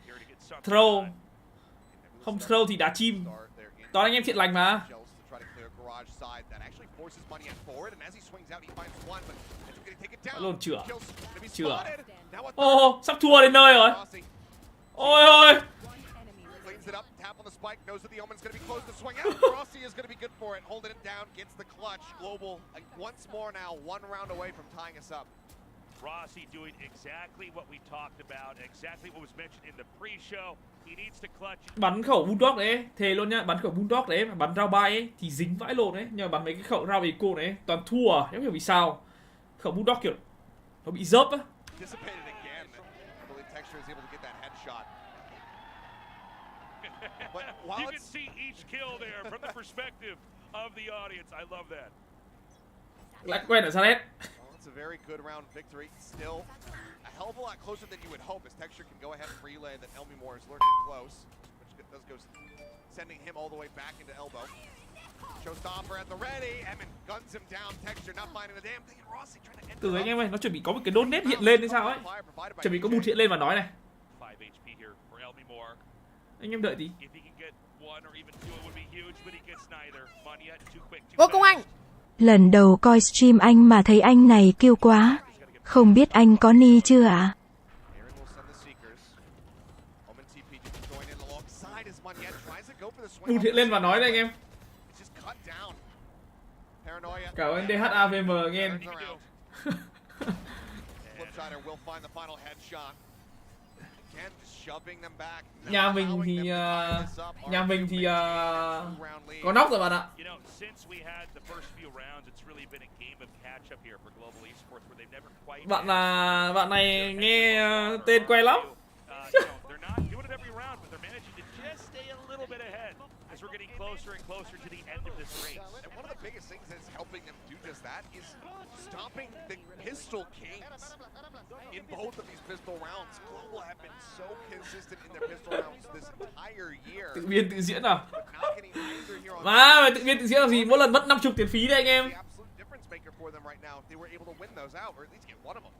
throw, không throw thì đá chim. Toàn anh em thiện lành mà. Luôn chửa. Ô, sắp thua đến nơi rồi. Ôi ôi. It up, tap on the spike, knows that the Omen's going to be close to swing out. Rossi is going to be good for it, holding it down, gets the clutch. Global, once more now, one round away from tying us up. Rossi doing exactly what we talked about, exactly what was mentioned in the pre-show. He needs to clutch. Bắn khẩu bulldog đấy, thề luôn nhá, bắn khẩu bulldog đấy mà bắn rao bay ấy thì dính vãi lồn đấy, nhưng mà bắn mấy cái khẩu rao eco đấy toàn thua, không hiểu vì sao. Khẩu bulldog kiểu nó bị dớp á. You can see each kill there from the perspective of the audience. I love that. Lại quen ở Sanet. It's a very good round victory. Still a hell of a lot closer than you would hope, as Texture can go ahead and relay that Elmimore is lurking close, which does go sending him all the way back into elbow. Showstopper at the ready. Emin guns him down. Texture not finding the damn thing. And Rossi trying to end. Từ anh em ơi, nó chuẩn bị có một cái donate hiện lên hay sao ấy. Chuẩn bị có bút hiện lên và nói này. Anh em đợi tí. Ngô Công Anh. Lần đầu coi stream anh mà thấy anh này kêu quá. Không biết anh có ni chưa ạ? Bụt hiện lên và nói đây anh em. It's just cut down. Paranoia. Cảm ơn DHAVM nghe. Turns around. Flipsider will find the final headshot. Again, just shoving them back. Nhà mình thì có nóc rồi bạn ạ. You know, since we had the first few rounds, it's really been a game of catch up here for global esports where they've never quite. Bạn này nghe tên quen lắm. You know, they're not doing it every round, but they're managing to just stay a little bit ahead as we're getting closer and closer to the end of this race. And one of the biggest things that's helping them do just that is stopping the pistol kings in both of these pistol rounds. Global have been so consistent in their pistol rounds this entire year. Tự biên tự diễn nào. But not getting either here on Mà tự biên tự diễn là gì? Mỗi lần mất 50 tiền phí đấy anh em. the absolute difference maker for them right now if they were able to win those out, or at least get one of them.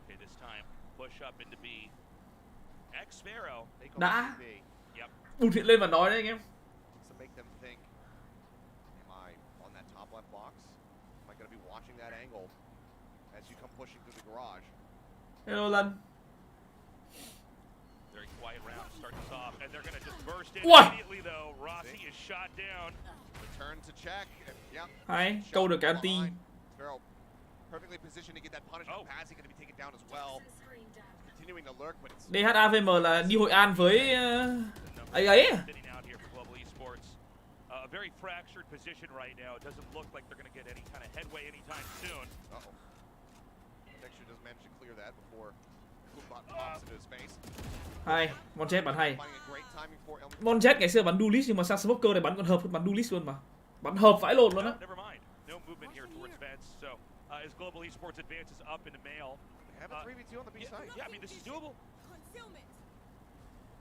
Okay, this time push up into B. X Sparrow. They go Đã. to B. Yep. Bụt hiện lên và nói đấy anh em. To make them think, am I on that top left box? Am I going to be watching that angle as you come pushing through the garage? Hello Lân. Very quiet round to start this off, and they're going to just burst in What? immediately though. Rossi is shot down. Return to check. And, yeah. Hay, câu được cái anti. Sparrow perfectly positioned to get that punishment Oh. pass. He's going to be taken down as well. Continuing to lurk, but it's DHAVM là đi Hội An với ấy. Sitting out here for global esports. A very fractured position right now. It doesn't look like they're going to get any kind of headway anytime soon. uh-oh. Texture does manage to clear that before Kumbot pops into his face. Hay, Monjet bắn hay. Finding a great timing for Elmi. Monjet ngày xưa bắn duelist nhưng mà sang smoker này bắn còn hợp hơn bắn duelist luôn mà. Bắn hợp vãi lồn luôn á. Never mind. No movement here towards vents. So as global esports advances up into male. They have a 3v2 on the B side. Yeah, I mean this is doable.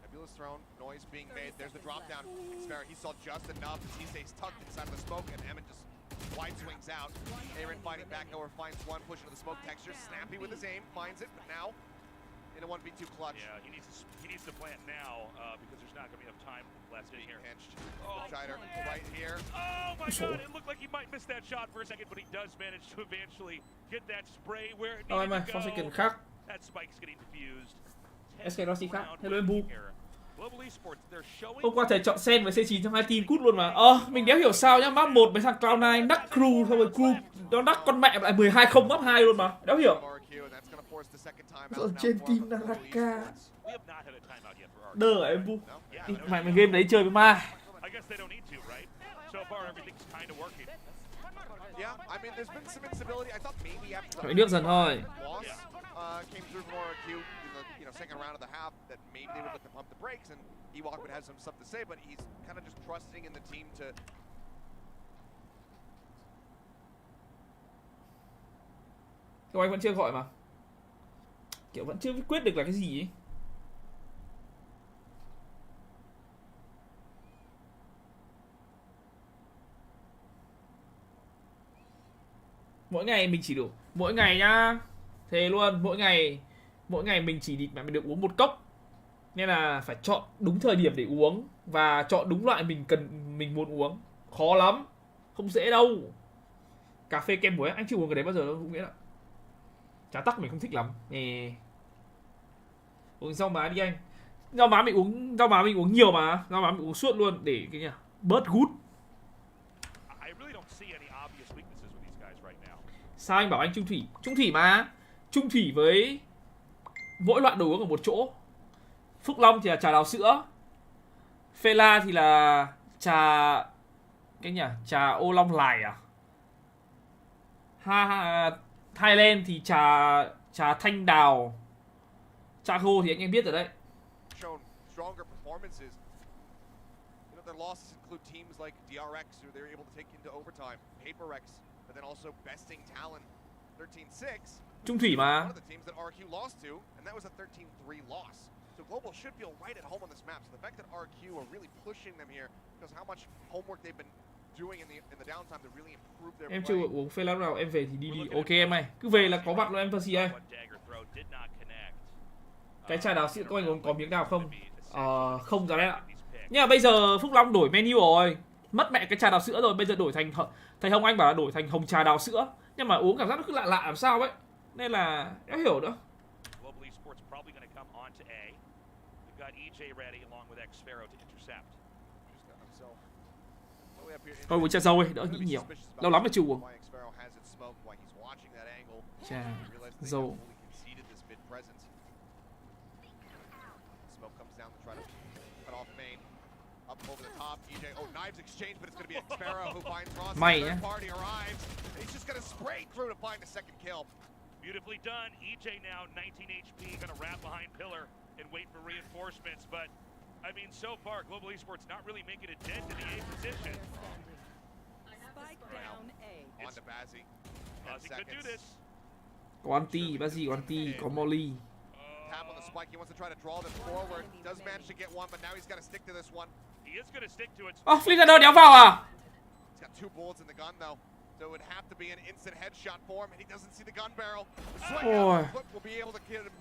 Nebula's thrown, noise being made. There's the drop down. Sparrow, he saw just enough as he stays tucked inside of the smoke, and Emmett just wide swings out. Aaron fighting back, however, finds one, push into the smoke texture. Snappy with his aim, finds it, but now in a 1v2 clutch. Yeah, he needs to plant now because there's not going to be enough time left in here. Pinched. Shider right here. Oh my God! It looked like he might miss that shot for a second, but he does manage to eventually get that spray where it Rồi needed mà, to second go. khác. That spike's getting defused. SK Rossi khác. Round Hello em Bu. here. Global Esports, they're showing. Hôm qua thầy chọn sen với C9 trong hai team cút luôn mà. Mình đéo hiểu sao nhá, map 1 với thằng Cloud9 đắc crew xong rồi crew nó đắc con mẹ lại 12-0 map 2 luôn mà. Đéo hiểu. RQ, and that's gonna force the second time Ở out now trên for team Global Naraka. Esports. We have not had a timeout yet for our. Đơ à em Bu. No? Yeah, Đi mày game đấy chơi với ma. I guess they don't need to, right? So far, everything's kind of working. Yeah, I mean, there's been some instability. I thought maybe after Phải nước dần thôi. loss came through from RQ in the second round of the half that maybe they would look to pump the brakes and Ewok would have some stuff to say, but he's kind of just trusting in the team to. Các anh vẫn chưa gọi mà. Kiểu vẫn chưa quyết được là cái gì ấy. Mỗi ngày mình chỉ đủ, mỗi ngày nhá, thề luôn, mỗi ngày mình chỉ mình được uống một cốc, nên là phải chọn đúng thời điểm để uống và chọn đúng loại mình muốn uống. Khó lắm, không dễ đâu. Cà phê kem muối anh chưa uống cái đấy bao giờ đâu, cũng nghĩa là trà tắc mình không thích lắm. Uống rau má đi anh. Rau má mình uống nhiều mà, rau má mình uống suốt luôn để cái nhỉ bớt gút. I really don't see any obvious weaknesses with these guys right now. Sao anh bảo anh trung thủy mà. Trung thủy với mỗi loại đồ uống ở một chỗ. Phúc Long thì là trà đào sữa. Phê La thì là trà ô long lài à. Thailand thì trà thanh đào. Chaco thì anh em biết rồi đấy. Shown stronger performances. You know, their losses include teams like DRX, who they're able to take into overtime, HyperX, but then also besting Talon 13-6. Trung thủy One mà. of the teams that RQ lost to, and that was a 13-3 loss. So Global should feel right at home on this map. So the fact that RQ are really pushing them here because how much homework they've been doing in the downtime to really improve their Em play. chưa uống phê nào, em về thì đi. Ok em ơi, cứ về là có mặt luôn em Percy ơi. Cái trà đào sữa của anh có miếng nào không? Không ra đấy ạ. Nhưng mà bây giờ Phúc Long đổi menu rồi, mất mẹ cái trà đào sữa rồi, bây giờ đổi thành thầy Hồng Anh bảo là đổi thành hồng trà đào sữa, nhưng mà uống cảm giác nó cứ lạ lạ làm sao ấy, nên là em hiểu nữa. They've got EJ ready along with Xpharaoh to intercept. Thôi buổi cha dâu ấy, đỡ nghĩ nhiều. Lâu lắm mới chưa uống. Cha dâu. Mày nhá. Beautifully done. EJ now 19 HP, gonna wrap behind pillar and wait for reinforcements. But I mean, so far, Global Esports not really making a dent in the A position. Spike down A. On to Bazzi. Bazzi could do this. Có anti, Bazzi có anti, có Molly. Tap on the spike. He wants to try to draw this forward. Does manage to get one, but now he's got to stick to this one. He is gonna stick to it. Flicker đéo vào à? He's got 2 bullets in the gun though, so it would have to be an instant headshot for him, and he doesn't see the gun barrel. The swing out the foot will be able to get him.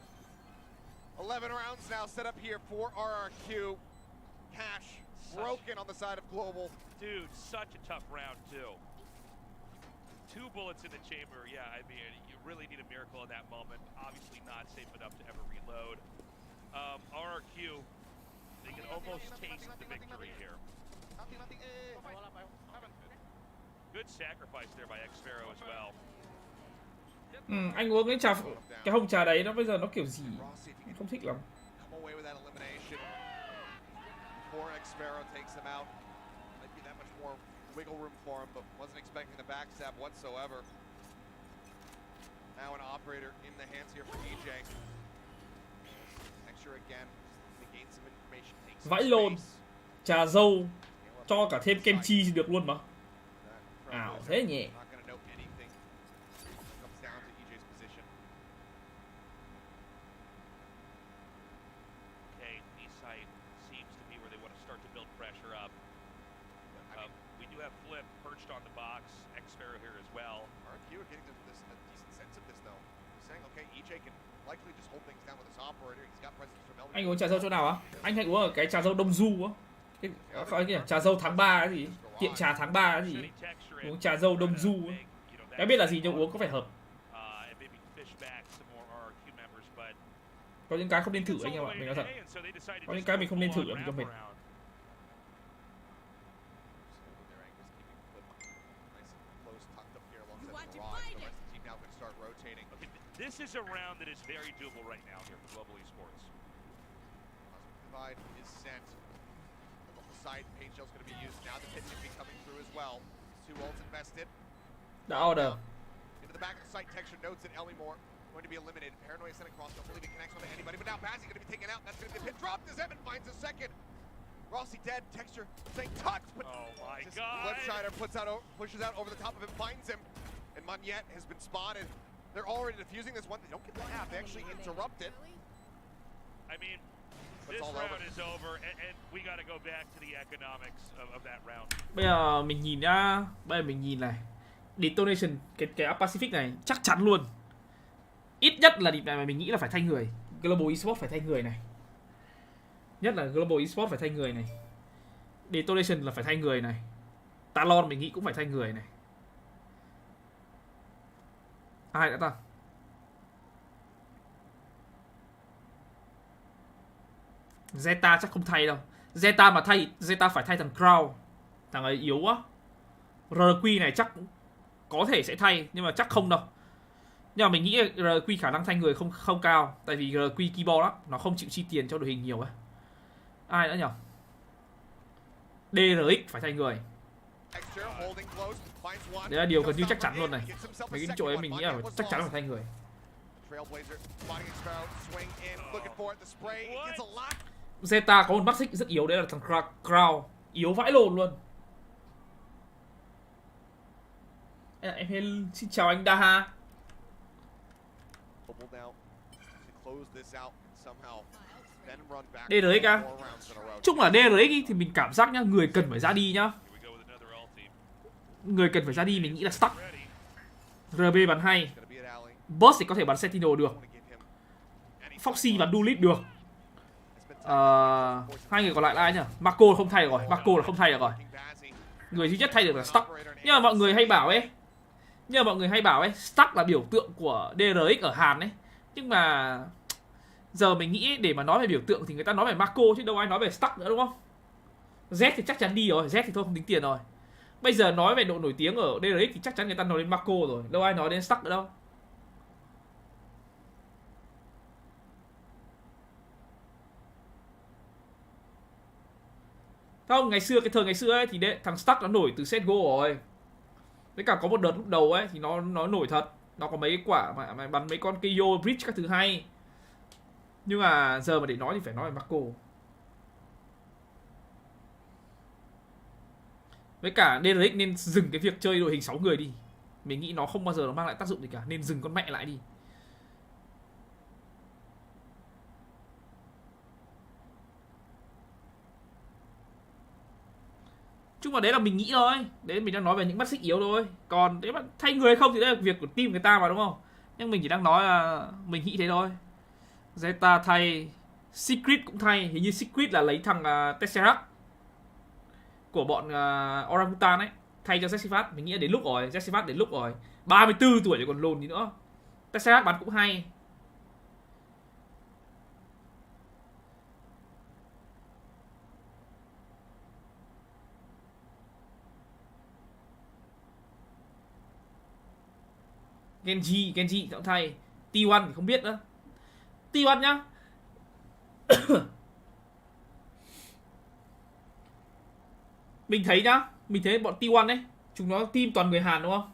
11 rounds now set up here for RRQ. Cash broken on the side of Global. Dude, such a tough round too. 2 bullets in the chamber. Yeah, I mean, you really need a miracle in that moment. Obviously not safe enough to ever reload. RRQ, they can almost taste the victory here. Good sacrifice there by Xpharaoh as well. Anh uống cái hồng trà đấy nó bây giờ nó kiểu gì? Không thích lắm. Wiggle room for him, but wasn't expecting the backstab whatsoever. Now an operator in the hands here for EJ. Texture again. He gained some information. Vãi lồn. Trà dâu cho cả thêm kem chi được luôn mà. Ảo thế nhỉ. On the box, Xpharaoh here as well. RQ are getting this a decent sense of this though. They're saying, okay, EJ can likely just hold things down with his operator. He's got presence from LGG. Anh uống trà dâu chỗ nào á? Anh hãy uống ở cái trà dâu Đông Du á. Cái gì? Trà dâu tháng 3 cái gì? Tiệm trà tháng 3 cái gì? Uống trà dâu Đông Du á. Em biết là gì nhưng uống có phải hợp. Có những cái không nên thử anh em ạ, mình nói thật. Có những cái mình không nên thử ở mình cho mình. This is a round that is very doable right now here for Global Esports. Divide is sent. The side page shell's going to be used now. The pit should be coming through as well. 2 ults invested. The order. Into the back of the site, texture notes that Ellymore going to be eliminated. Paranoia sent across. Don't believe he connects onto anybody. But now Bazzi going to be taken out. That's going to be the pit drop. As Evan finds a second. Rossi dead. Texture saying touch. But oh my god. Flipshider pushes out over the top of him, finds him. And Magnet has been spotted. They're already defusing this one. They don't get the half. They actually interrupt it. I mean, this round is over, and we got to go back to the economics of that round. Bây giờ mình nhìn nhá. Bây giờ mình nhìn này. Detonation, cái Pacific này chắc chắn luôn. Ít nhất là địch này mà mình nghĩ là phải thay người. Global Esports phải thay người này. Nhất là Global Esports phải thay người này. Detonation là phải thay người này. Talon mình nghĩ cũng phải thay người này. Ai đã ta? Zeta chắc không thay đâu. Zeta mà thay, Zeta phải thay thằng Crown. Thằng ấy yếu quá. RQ này chắc có thể sẽ thay, nhưng mà chắc không đâu. Nhưng mà mình nghĩ RQ khả năng thay người không cao. Tại vì RQ keyboard đó, nó không chịu chi tiền cho đội hình nhiều ấy. Ai nữa nhỉ? DRX phải thay người. Đấy là điều gần như chắc chắn luôn này. Mấy cái chỗ ấy mình nghĩ là chắc chắn là phải thay người. Zeta có một mắt xích rất yếu, đấy là thằng Crown. Yếu vãi lồn luôn. Em xin chào anh Daha. DRX á? Chung là DRX thì mình cảm giác nhá, người cần phải ra đi nhá. Người cần phải ra đi mình nghĩ là Stuck. RB bắn hay. Boss thì có thể bắn Sentinel được. Foxy bắn Duelist được. Hai người còn lại là ai nhỉ? Marco không thay được rồi. Marco là không thay được rồi. Người duy nhất thay được là Stuck. Nhưng mà mọi người hay bảo ấy, Stuck là biểu tượng của DRX ở Hàn ấy. Nhưng mà Giờ mình nghĩ để mà nói về biểu tượng thì người ta nói về Marco chứ đâu ai nói về Stuck nữa đúng không? Z thì chắc chắn đi rồi, Z thì thôi không tính tiền rồi. Bây giờ nói về độ nổi tiếng ở DRX thì chắc chắn người ta nói đến Marco rồi, đâu ai nói đến Stuck nữa đâu. Không, ngày xưa cái thời ngày xưa ấy thì đấy, thằng Stuck nó nổi từ CSGO rồi. Với cả có một đợt lúc đầu ấy thì nó nổi thật, nó có mấy cái quả mà bắn mấy con KO bridge các thứ hay. Nhưng mà giờ mà để nói thì phải nói về Marco. Với cả DRX nên dừng cái việc chơi đội hình 6 người đi. Mình nghĩ nó không bao giờ nó mang lại tác dụng gì cả, nên dừng con mẹ lại đi. Chung mà đấy là mình nghĩ thôi. Đấy mình đang nói về những mắt xích yếu thôi. Còn nếu mà thay người hay không thì đấy là việc của team người ta mà đúng không? Nhưng mình chỉ đang nói là mình nghĩ thế thôi. Zeta thay, Secret cũng thay. Hình như Secret là lấy thằng Tesseract của bọn Orangutan ấy thay cho Zexifat. Mình nghĩ là đến lúc rồi, Zexifat đến lúc rồi. 34 tuổi rồi còn lồn gì nữa. Tesseract bắn cũng hay. Genji cũng thay. T1 thì không biết nữa. T1 nhá. Mình thấy nhá, mình thấy bọn T1 ấy, chúng nó team toàn người Hàn đúng không?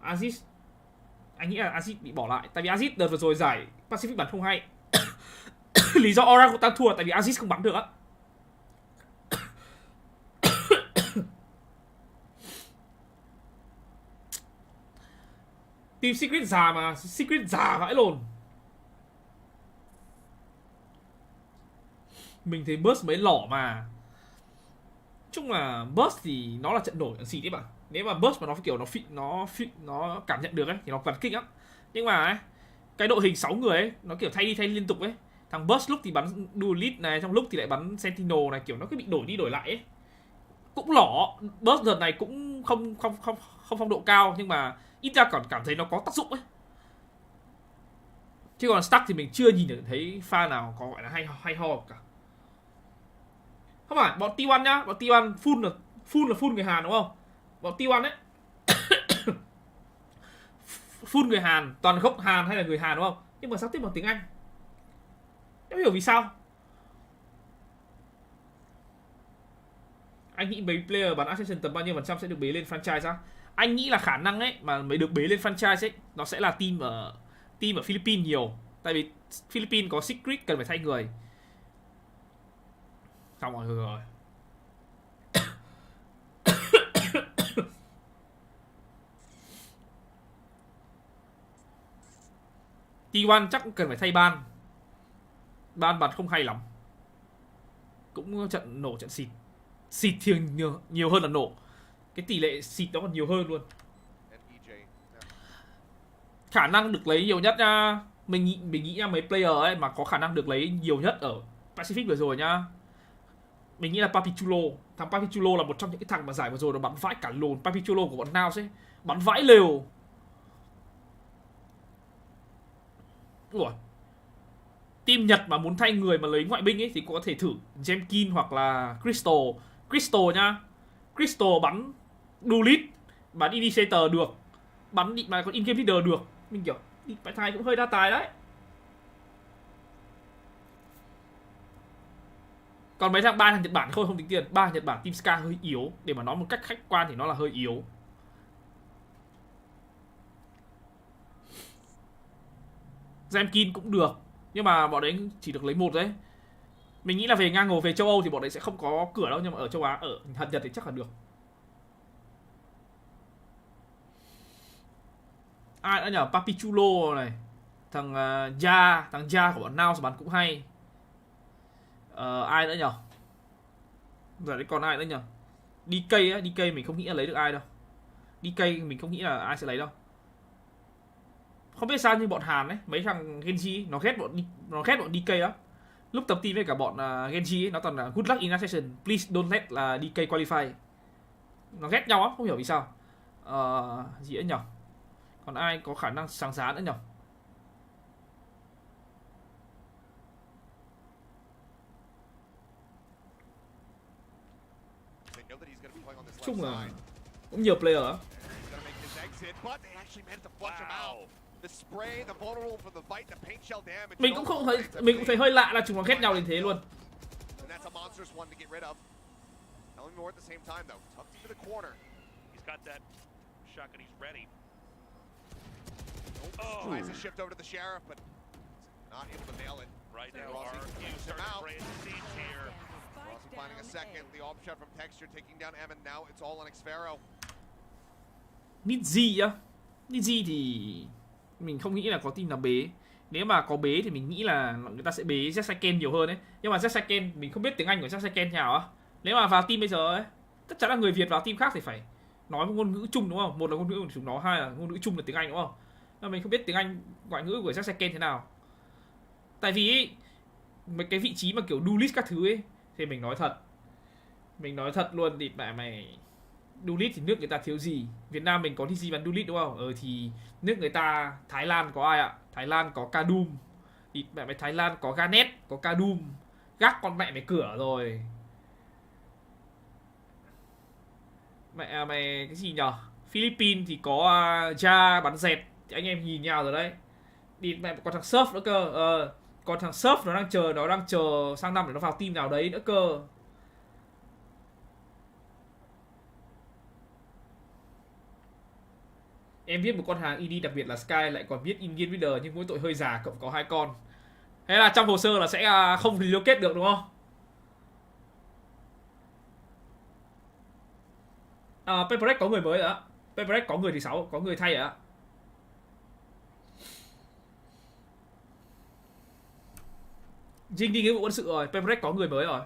Aziz, anh nghĩ là Aziz bị bỏ lại. Tại vì Aziz đợt vừa rồi giải Pacific bắn không hay. Lý do Orangutan thua là tại vì Aziz không bắn được á. Team Secret già mà, Secret già vãi lồn. Mình thấy Burst mới lỏ mà. Chung là Burst thì nó là trận nổi ở xịt đấy bạn. Nếu mà Burst mà nó kiểu nó cảm nhận được ấy thì nó bắn kinh lắm. Nhưng mà ấy, cái đội hình 6 người ấy nó kiểu thay đi thay liên tục ấy. Thằng Burst lúc thì bắn Duelist này, trong lúc thì lại bắn Sentinel này, kiểu nó cứ bị đổi đi đổi lại ấy. Cũng lỏ, Burst đợt này cũng không phong độ cao nhưng mà ít ra còn cảm thấy nó có tác dụng ấy. Chứ còn Stuck thì mình chưa nhìn được thấy pha nào có gọi là hay ho cả. Không phải, bọn T1 nhá, bọn T1 full là full người Hàn đúng không? Bọn T1 ấy full người Hàn, toàn gốc Hàn hay là người Hàn đúng không? Nhưng mà sao tiếp bằng tiếng Anh? Em hiểu vì sao? Anh nghĩ mấy player bắn Ascension tầm bao nhiêu % sẽ được bế lên franchise á? Anh nghĩ là khả năng ấy mà mới được bế lên franchise ấy, nó sẽ là team ở Philippines nhiều. Tại vì Philippines có Secret cần phải thay người. Xong rồi. T1 chắc cũng cần phải thay ban. Ban bắn không hay lắm. Cũng trận nổ trận xịt. Xịt thì nhiều hơn là nổ. Cái tỷ lệ xịt đó còn nhiều hơn luôn. Khả năng được lấy nhiều nhất nha. Mình nghĩ nha, mấy player ấy mà có khả năng được lấy nhiều nhất ở Pacific vừa rồi nhá. Mình nghĩ là Papichulo. Thằng Papichulo là một trong những cái thằng mà giải vừa rồi nó bắn vãi cả lồn. Papichulo của bọn Naus ấy bắn vãi lều. Ủa, team Nhật mà muốn thay người mà lấy ngoại binh ấy thì có thể thử Jemkin hoặc là Crystal nhá. Crystal bắn Duelist, bắn Initiator được, bắn định mà còn in-game leader được. Mình kiểu đi phải thay cũng hơi đa tài đấy. Còn mấy thằng ba thằng Nhật Bản thôi không tính tiền. Ba Nhật Bản Team Ska hơi yếu. Để mà nói một cách khách quan thì nó là hơi yếu. Jemkin cũng được, nhưng mà bọn đấy chỉ được lấy một đấy. Mình nghĩ là về ngang ngồi về châu Âu thì bọn đấy sẽ không có cửa đâu. Nhưng mà ở châu Á, ở Nhật thì chắc là được. Ai nữa nhở? Papichulo này, thằng Ja của bọn Naus bắn cũng hay. Ai nữa nhở? Giờ đấy còn ai nữa nhở? DK á, DK mình không nghĩ là lấy được ai đâu. DK mình không nghĩ là ai sẽ lấy đâu. Không biết sao nhưng bọn Hàn ấy, mấy thằng Genji nó ghét bọn DK lắm. Lúc tập team với cả bọn Genji ấy, nó toàn là good luck in that session, please don't let là DK qualify. Nó ghét nhau á, không hiểu vì sao. Gì nữa nhở? Còn ai có khả năng sáng giá nữa nhở? chung là cũng nhiều player á. He's gonna make his exit, but they actually managed to flush him out. The spray, the vulnerable for the bite, the paint shell damage. Mình cũng thấy hơi lạ là chúng nó ghét nhau đến thế luôn. And that's a monstrous one to get rid of. Telling more at the same time though. Tucked into the corner. He's got that shotgun, he's ready. Tries to shift over to the sheriff, but not able to nail it. Right now, Rossi RQ him starting to out. spray the siege here. Rossi finding a second. The op shot from Texture taking down Evan. Now it's all on Xfero. Nidji á. Nidji thì mình không nghĩ là có team nào bế. Nếu mà có bế thì mình nghĩ là người ta sẽ bế ZOWIE nhiều hơn ấy. Nhưng mà ZOWIE mình không biết tiếng Anh của ZOWIE nào á. Nếu mà vào team bây giờ ấy, chắc chắn là người Việt vào team khác thì phải nói một ngôn ngữ chung đúng không? Một là ngôn ngữ của chúng nó, hai là ngôn ngữ chung là tiếng Anh đúng không? Nhưng mà mình không biết tiếng Anh ngoại ngữ của ZOWIE thế nào. Tại vì ấy, mấy cái vị trí mà kiểu duelist các thứ ấy thì mình nói thật luôn thì mày duelist thì nước người ta thiếu gì? Việt Nam mình có gì bắn duelist đúng không? Thì nước người ta, Thái Lan có ai ạ? Thái Lan có Kadum. Thì mẹ mày Thái Lan có Garnet, có Kadum. Gác con mẹ mày cửa rồi. Mẹ mày cái gì nhở? Philippines thì có Ja bắn dẹt. Thì anh em nhìn nhau rồi đấy. Đi mẹ còn thằng Surf nữa cơ. Còn thằng Surf nó đang chờ sang năm để nó vào team nào đấy nữa cơ. Em viết một con hàng ID đặc biệt là Sky, lại còn viết in-game leader nhưng mỗi tội hơi già, cộng có 2 con. Thế là trong hồ sơ là sẽ không relocate được đúng không? HyperX có người mới rồi á. HyperX có người thứ 6, có người thay rồi á. Jing đi nghĩa vụ quân sự rồi, HyperX có người mới rồi.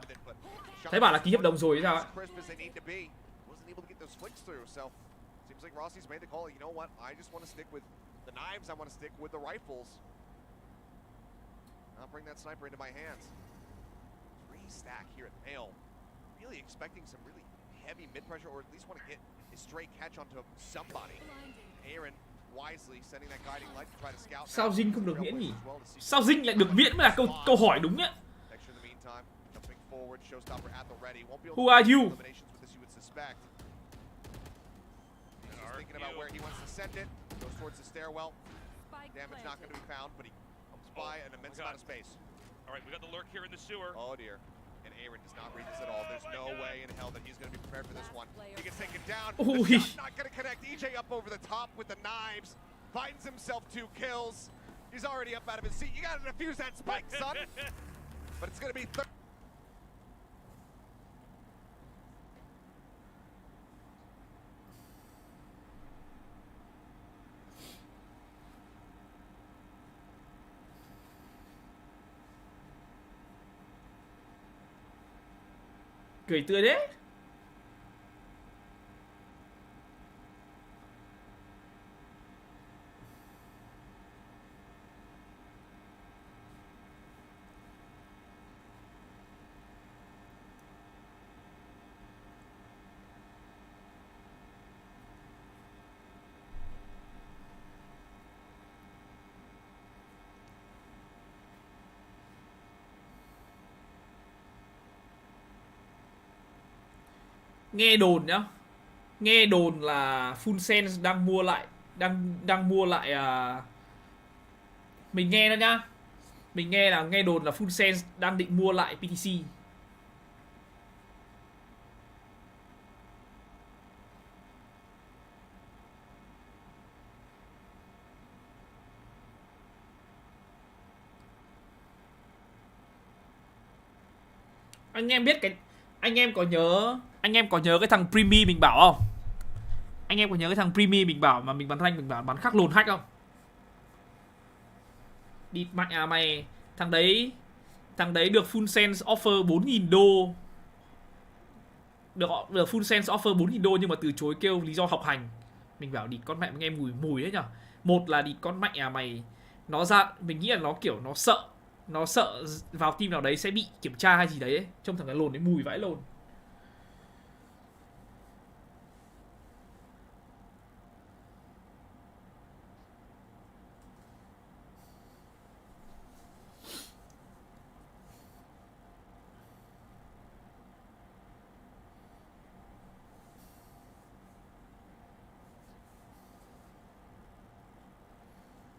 Thấy bảo là ký hợp đồng rồi hay sao ấy. Seems like Rossi's made the call. You know what? I just want to stick with the knives. I want to stick with the rifles. I'll bring that sniper into my hands. 3 stack here at Mail. Really expecting some really heavy mid-pressure, or at least want to get a straight catch onto somebody. Aaron wisely sending that guiding light to try to scout. Sao Jing không được miễn nhỉ? Sao Jing lại được miễn mới là câu hỏi đúng nhá. Who are you? Thinking about where he wants to send it. Goes towards the stairwell. Damage not going to be found, but he comes by an immense amount of space. All right, we got the lurk here in the sewer. Oh dear. And Aaron does not read this at all. There's no way in hell that he's going to be prepared for this one. He gets taken down. The shot not going to connect. EJ up over the top with the knives. Finds himself 2 kills. He's already up out of his seat. You got to defuse that spike, son. But it's going to be cười tươi đấy. Nghe đồn nhá. Nghe đồn là Full Sense đang mua lại mình nghe đó nhá. Mình nghe đồn là Full Sense đang định mua lại PTC. Anh em biết cái anh em có nhớ cái thằng Primi mình bảo không? Anh em có nhớ cái thằng Primi mình bảo mà mình bắn thanh mình bảo bắn khắc lồn hack không? Địt mạnh à mày. Thằng đấy được Full Sense offer 4.000 đô. Được Full Sense offer 4.000 đô nhưng mà từ chối kêu lý do học hành. Mình bảo địt con mẹ nghe mùi đấy nhở. Một là địt con mẹ à mày. Nó ra mình nghĩ là nó kiểu nó sợ vào team nào đấy sẽ bị kiểm tra hay gì đấy ấy. Trông thằng cái lồn đấy mùi vãi lồn.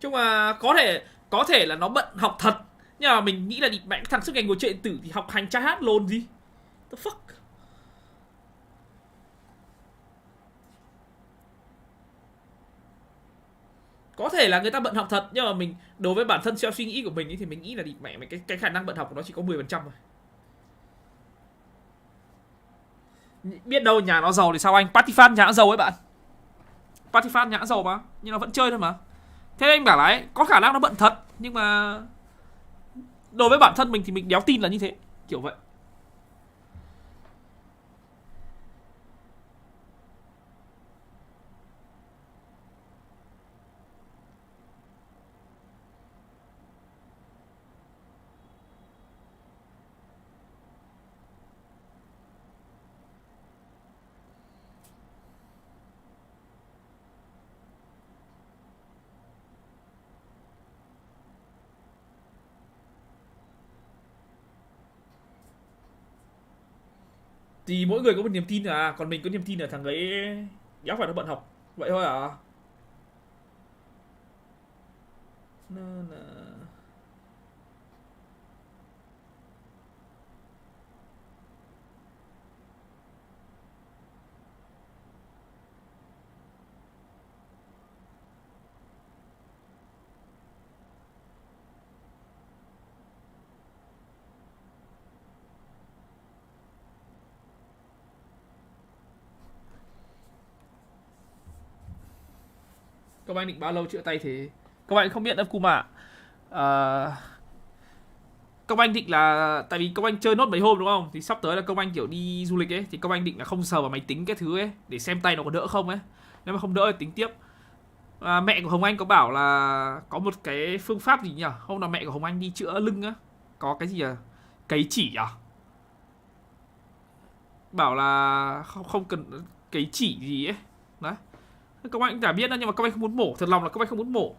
chung là có thể là nó bận học thật, nhưng mà mình nghĩ là địt mẹ thằng suốt ngày ngồi chơi điện tử thì học hành tra hát lồn gì. The fuck. Có thể là người ta bận học thật, nhưng mà mình đối với bản thân theo suy nghĩ của mình ý, thì mình nghĩ là địt mẹ cái khả năng bận học của nó chỉ có 10% thôi. Biết đâu nhà nó giàu thì sao anh? Party fan nhà nó giàu ấy bạn. Party fan nhà nó giàu mà, nhưng nó vẫn chơi thôi mà. Thế anh bảo là ấy, có khả năng nó bận thật, nhưng mà đối với bản thân mình thì mình đéo tin là như thế, kiểu vậy. Thì mỗi người có một niềm tin à, còn mình có niềm tin là thằng ấy đéo phải nó bận học, vậy thôi à. Công anh định bao lâu chữa tay thế? Công anh không biết đâu Cum ạ. Công anh định là tại vì công anh chơi nốt mấy hôm đúng không? Thì sắp tới là công anh kiểu đi du lịch ấy, thì công anh định là không sờ vào máy tính cái thứ ấy để xem tay nó có đỡ không ấy. Nếu mà không đỡ thì tính tiếp. Mẹ của Hồng Anh có bảo là có một cái phương pháp gì nhỉ? Hôm nào mẹ của Hồng Anh đi chữa lưng á, có cái gì à? Cấy chỉ à? Bảo là không cần cấy chỉ gì ấy. Đấy. Công anh cũng chả biết đâu, nhưng mà công anh không muốn mổ, thật lòng là công anh không muốn mổ.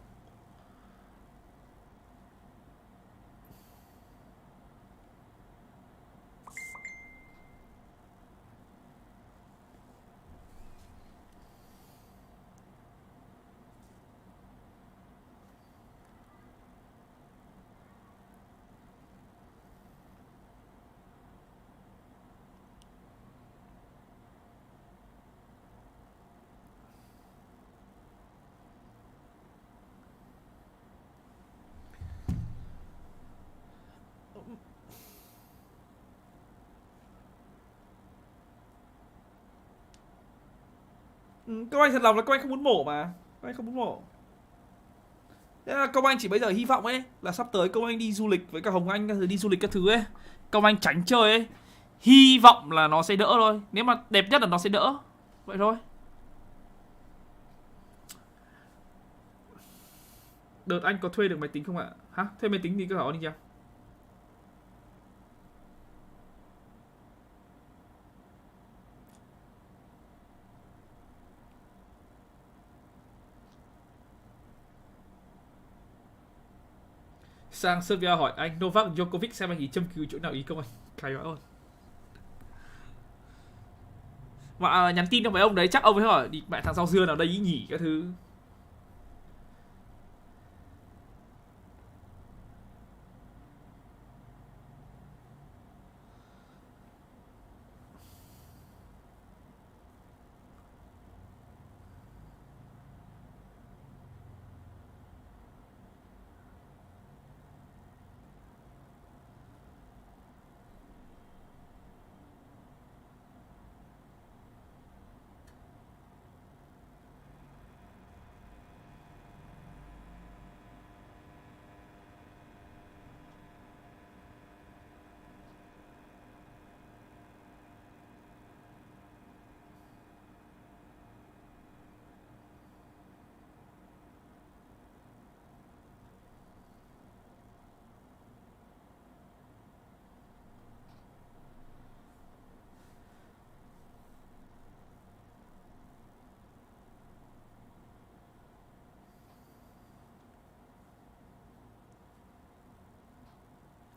Công anh thật lòng là công anh không muốn mổ mà. Công anh không muốn mổ. Thế là công anh chỉ bây giờ hy vọng ấy là sắp tới công anh đi du lịch với cả Hồng Anh các thứ, đi du lịch các thứ ấy, công anh tránh chơi ấy, hy vọng là nó sẽ đỡ thôi. Nếu mà đẹp nhất là nó sẽ đỡ. Vậy thôi. Đợt anh có thuê được máy tính không ạ? Hả? Thuê máy tính thì cứ hỏi đi nhá. Sang Serbia hỏi anh Novak Djokovic xem anh ý châm cứu chỗ nào ý công anh. Cay quá ơn. Mà nhắn tin cho mấy ông đấy chắc ông ấy hỏi đi mẹ thằng rau dưa nào đây ý nhỉ các thứ.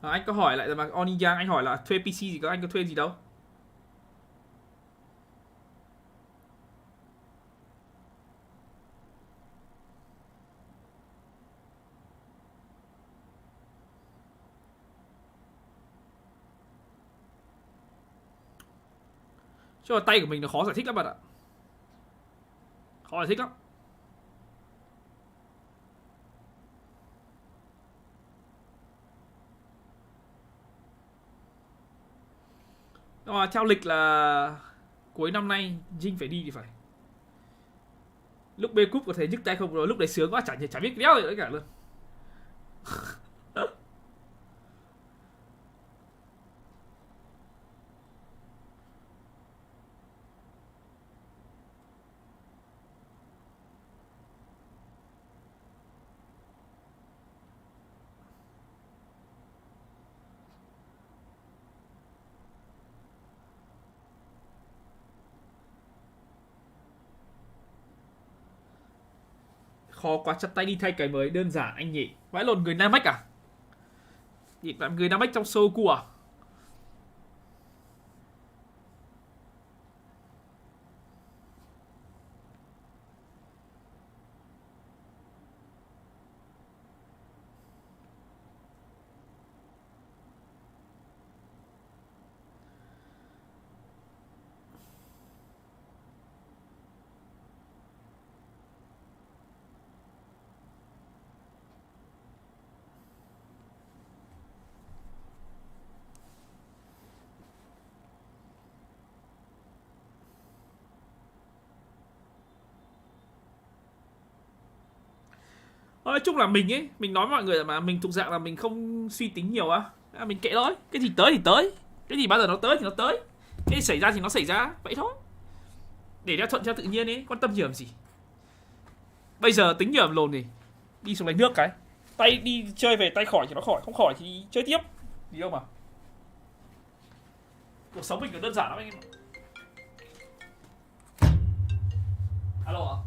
Anh có hỏi lại mà Oniya anh hỏi là thuê PC gì có, anh có thuê gì đâu. Chứ mà tay của mình nó khó giải thích lắm bạn ạ. Khó giải thích lắm. Nhưng mà theo lịch là cuối năm nay Jin phải đi thì phải. Lúc BenQ có thể nhức tay không, rồi lúc đấy sướng quá chả biết đéo gì nữa cả luôn. Khó quá, chặt tay đi thay cái mới đơn giản anh nhỉ. Vãi lồn, người Nam Ách à? Nhìn bạn người Nam Ách trong show của à? Nói chung là mình ấy, mình nói với mọi người mà mình thuộc dạng là mình không suy tính nhiều á. Mình kệ thôi, cái gì tới thì tới. Cái gì bao giờ nó tới thì nó tới. Cái gì xảy ra thì nó xảy ra, vậy thôi. Để cho thuận theo tự nhiên ấy, quan tâm nhiều làm gì. Bây giờ tính nhiều làm lồn thì đi xuống lấy nước cái. Tay đi chơi về tay khỏi thì nó khỏi, không khỏi thì chơi tiếp. Gì đâu mà. Cuộc sống mình đơn giản lắm anh em. Alo ạ?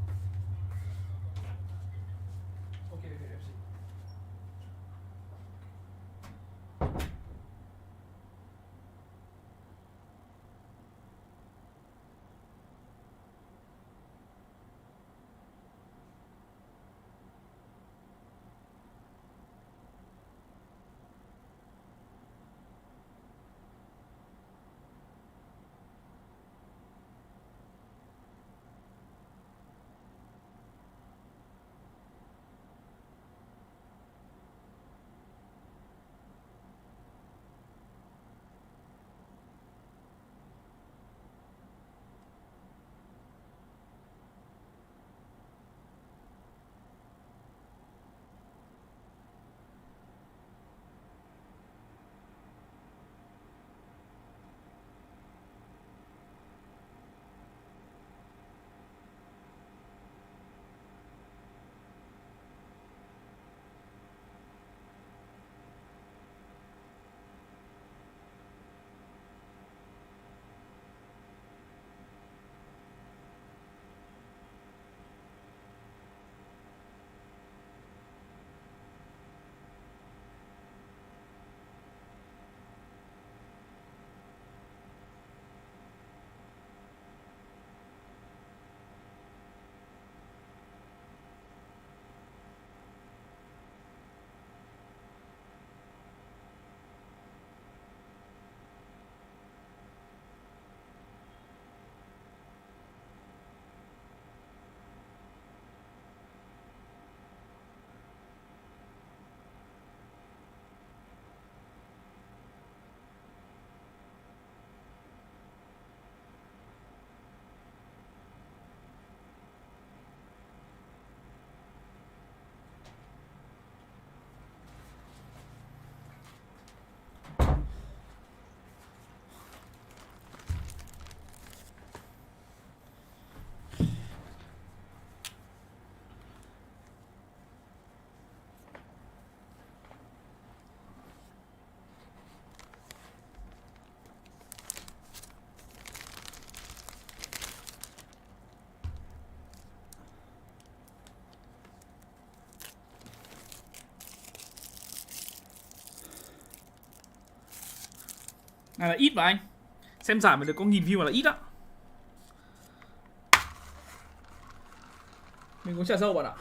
Này là ít mà anh. Xem giải mà được có 1000 view là ít á. Mình muốn trà dâu bạn ạ.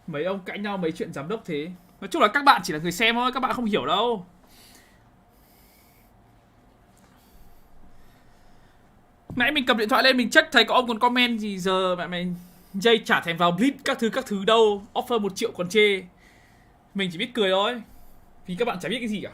Mấy ông cãi nhau mấy chuyện giám đốc thế. Nói chung là các bạn chỉ là người xem thôi, các bạn không hiểu đâu. Nãy mình cầm điện thoại lên mình check thấy có ông còn comment gì giờ mày dây chả thèm vào blitz các thứ đâu, offer 1 triệu còn chê. Mình chỉ biết cười thôi, vì các bạn chả biết cái gì cả.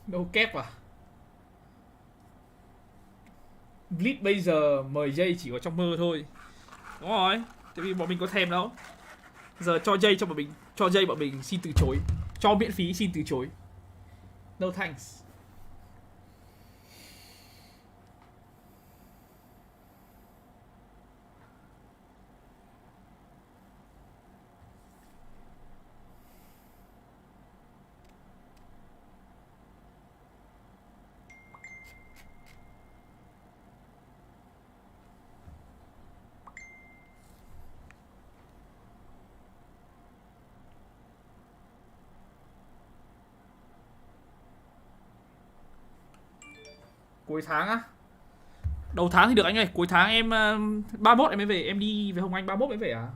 Đâu kép à? Blitz bây giờ mời dây chỉ có trong mơ thôi. Đúng rồi, tại vì bọn mình có thèm đâu. Giờ cho dây cho bọn mình, cho dây bọn mình xin từ chối. Cho miễn phí xin từ chối. No thanks. Cuối tháng á? Đầu tháng thì được anh ơi, cuối tháng em 31 em mới về, em đi về Hồng Anh 31 mới về à?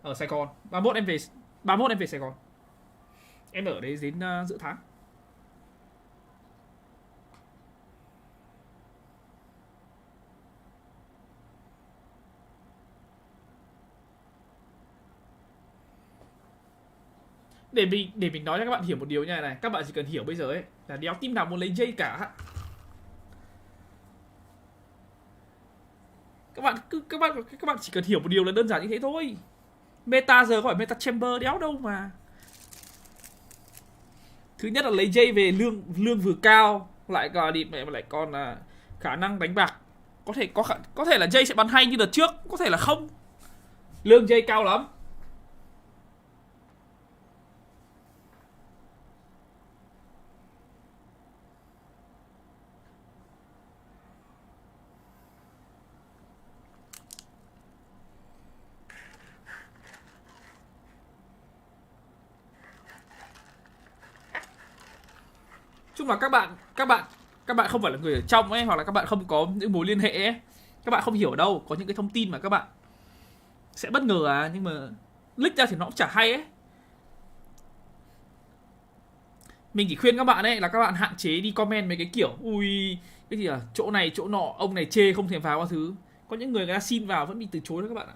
Ở Sài Gòn, 31 em về, 31 em về Sài Gòn. Em ở đấy đến giữa tháng. Để mình nói cho các bạn hiểu một điều như này, các bạn chỉ cần hiểu bây giờ ấy là đéo team nào muốn lấy dây cả. Các bạn chỉ cần hiểu một điều là đơn giản như thế thôi. Meta giờ có phải meta chamber đéo đâu mà. Thứ nhất là lấy dây về lương vừa cao, lại còn khả năng đánh bạc. Có thể là dây sẽ bắn hay như đợt trước, có thể là không. Lương dây cao lắm. Chung là các bạn không phải là người ở trong ấy, hoặc là các bạn không có những mối liên hệ ấy, các bạn không hiểu đâu. Có những cái thông tin mà các bạn sẽ bất ngờ à, nhưng mà leak ra thì nó cũng chả hay ấy. Mình chỉ khuyên các bạn ấy là các bạn hạn chế đi comment mấy cái kiểu ui cái gì à, chỗ này chỗ nọ ông này chê không thèm vào các thứ. Có những người ta xin vào vẫn bị từ chối đó các bạn ạ.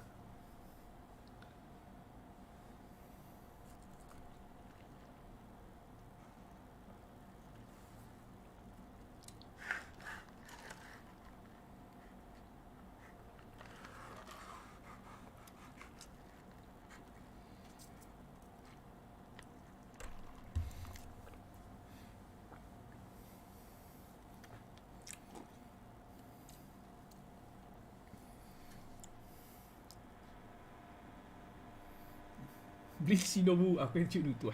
Shinobu à, quên chịu đủ tuổi.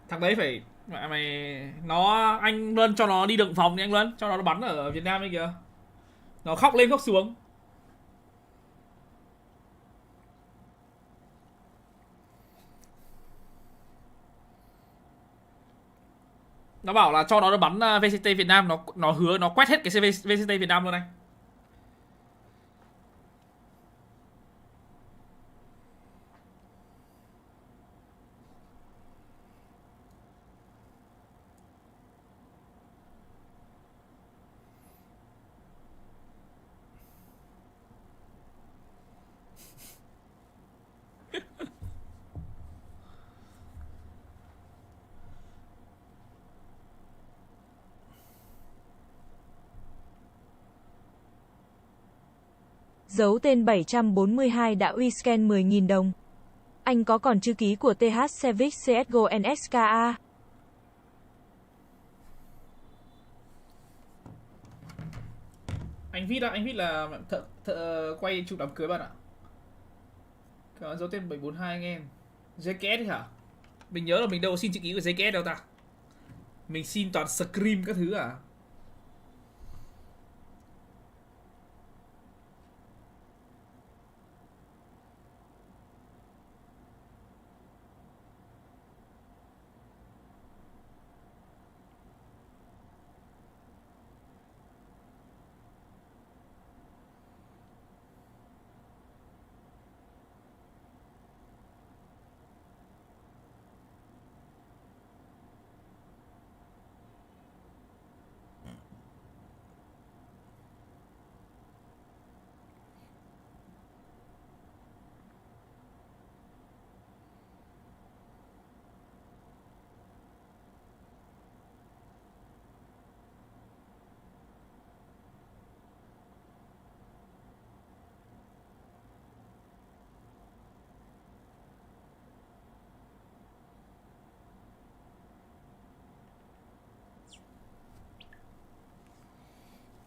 Thằng đấy phải mày nó anh Luân cho nó đi đựng phòng đi anh Luân, cho nó bắn ở Việt Nam ấy kìa. Nó khóc lên khóc xuống. Nó bảo là cho nó bắn VCT Việt Nam, nó hứa nó quét hết cái VCT Việt Nam luôn anh. Giấu tên 742 đã uy scan 10.000 đồng. Anh có còn chữ ký của TH Civic CSGO NSKA? Anh viết là thợ quay chụp đám cưới bạn ạ. Cảm ơn dấu tên 742 anh em. JKS đi hả? Mình nhớ là mình đâu xin chữ ký của JKS đâu ta. Mình xin toàn scream các thứ à.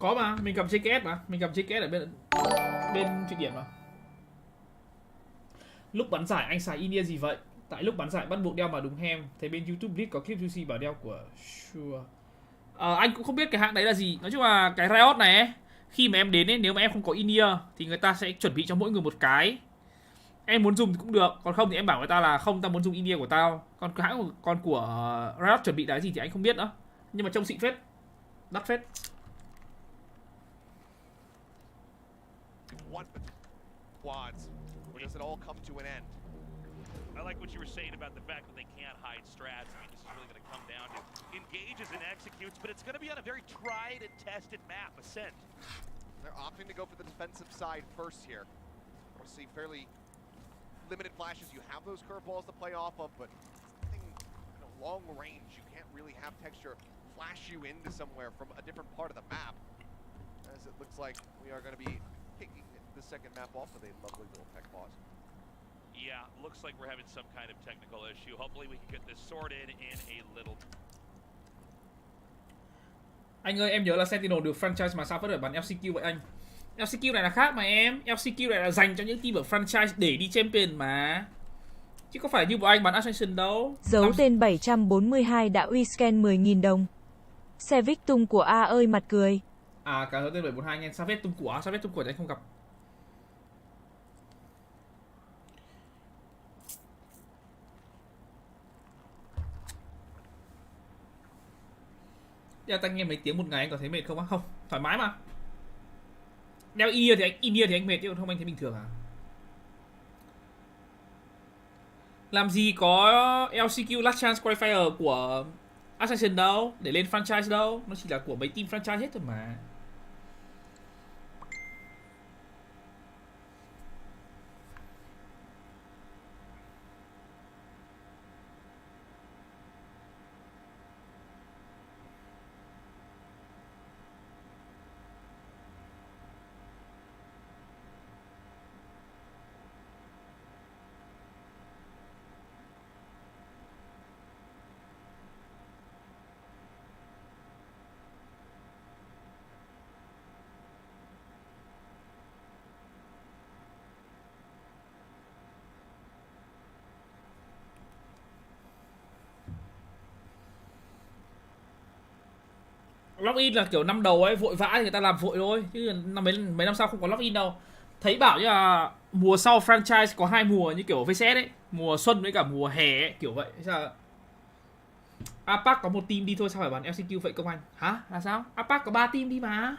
Có mà, mình cầm JKS mà, mình cầm JKS ở bên Thụy Điển mà. Lúc bắn giải anh xài in-ear gì vậy? Tại lúc bắn giải bắt buộc đeo mà đúng hem. Thấy bên YouTube clip có clip Juicy bảo đeo của Sure. Anh cũng không biết cái hãng đấy là gì. Nói chung là cái Riot này ấy, khi mà em đến ấy, nếu mà em không có in-ear thì người ta sẽ chuẩn bị cho mỗi người một cái. Em muốn dùng thì cũng được, còn không thì em bảo người ta là không, tao muốn dùng in-ear của tao. Còn cái hãng của Riot chuẩn bị là cái gì thì anh không biết nữa. Nhưng mà trông xịn phết, đắt phết. Quads. Where does it all come to an end? I like what you were saying about the fact that they can't hide strats. I mean, this is really going to come down to engages and executes, but it's going to be on a very tried and tested map, Ascent. They're opting to go for the defensive side first here. We'll see fairly limited flashes. You have those curveballs to play off of, but nothing long range. You can't really have texture flash you into somewhere from a different part of the map. As it looks like we are going to be picking the second map off with a lovely little tech pause. Yeah, looks like we're having some kind of technical issue. Hopefully we can get this sorted in a little. Anh ơi, em nhớ là Sentinel được franchise mà sao vẫn phải bắn LCQ vậy anh? LCQ này là khác mà em. LCQ này là dành cho những team ở franchise để đi champion mà. Chứ có phải như bọn anh bắn Ascension đâu. Giấu tên 742 đã uy scan 10.000 đồng. Civic tung của A ơi mặt cười. À, cả tên 742 anh em. Savage tung của thì anh không gặp. Đeo tai nghe mấy tiếng một ngày anh có thấy mệt không á? Không, thoải mái mà. Đeo in-ear thì anh mệt chứ không, anh thấy bình thường à? Làm gì có LCQ Last Chance Qualifier của Ascension đâu, để lên franchise đâu, nó chỉ là của mấy team franchise hết thôi mà. Login là kiểu năm đầu ấy, vội vã thì người ta làm vội thôi, chứ mấy năm sau không có login đâu. Thấy bảo như là mùa sau franchise có 2 mùa như kiểu VCS ấy, mùa xuân với cả mùa hè ấy, kiểu vậy. APAC có một team đi thôi sao phải bắn LCQ vậy Công Anh? Hả? Là sao? APAC có 3 team đi mà.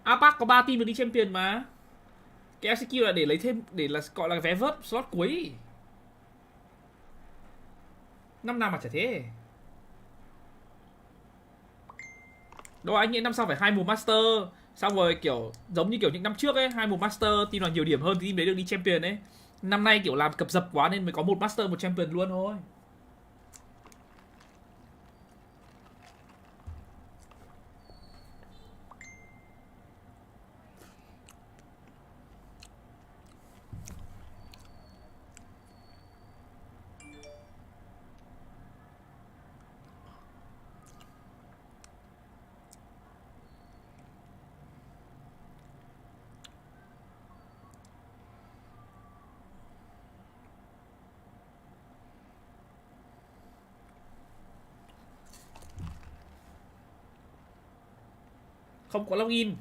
APAC có 3 team được đi champion mà. Cái LCQ là để lấy thêm, để là gọi là vé vớt slot cuối. Năm nào mà chả thế. Đâu anh nghĩ năm sau phải 2 mùa master, xong rồi kiểu giống như kiểu những năm trước ấy, 2 mùa master team nào nhiều điểm hơn thì team đấy được đi champion ấy. Năm nay kiểu làm cập dập quá nên mới có một master một champion luôn thôi. Không có login.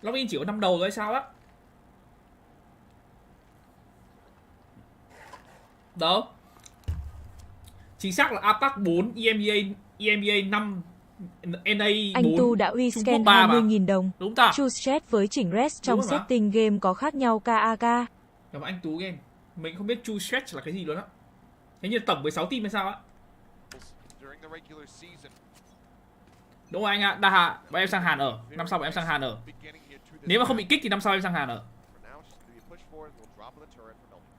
Login chỉ có năm đầu thôi hay sao á? Đâu? Chính xác là APAC 4, EMEA 5, NA 4. Anh Tu đã uy Trung scan Quốc 3 mà. 20.000 đồng. Đúng ta? Choose set với chỉnh res trong Đúng rồi mà. setting game có khác nhau KAK. Nhưng mà anh Tú game, mình không biết true stretch là cái gì luôn á. Thế như tổng 16 team hay sao á? During the regular season. Đúng rồi anh ạ, đa hạ, bọn em sang Hàn ở. Năm sau bọn em sang Hàn ở. Nếu mà không bị kích thì năm sau em sang Hàn ở. For now, it's just gonna be a push forward. We'll drop on the turret for Melbourne.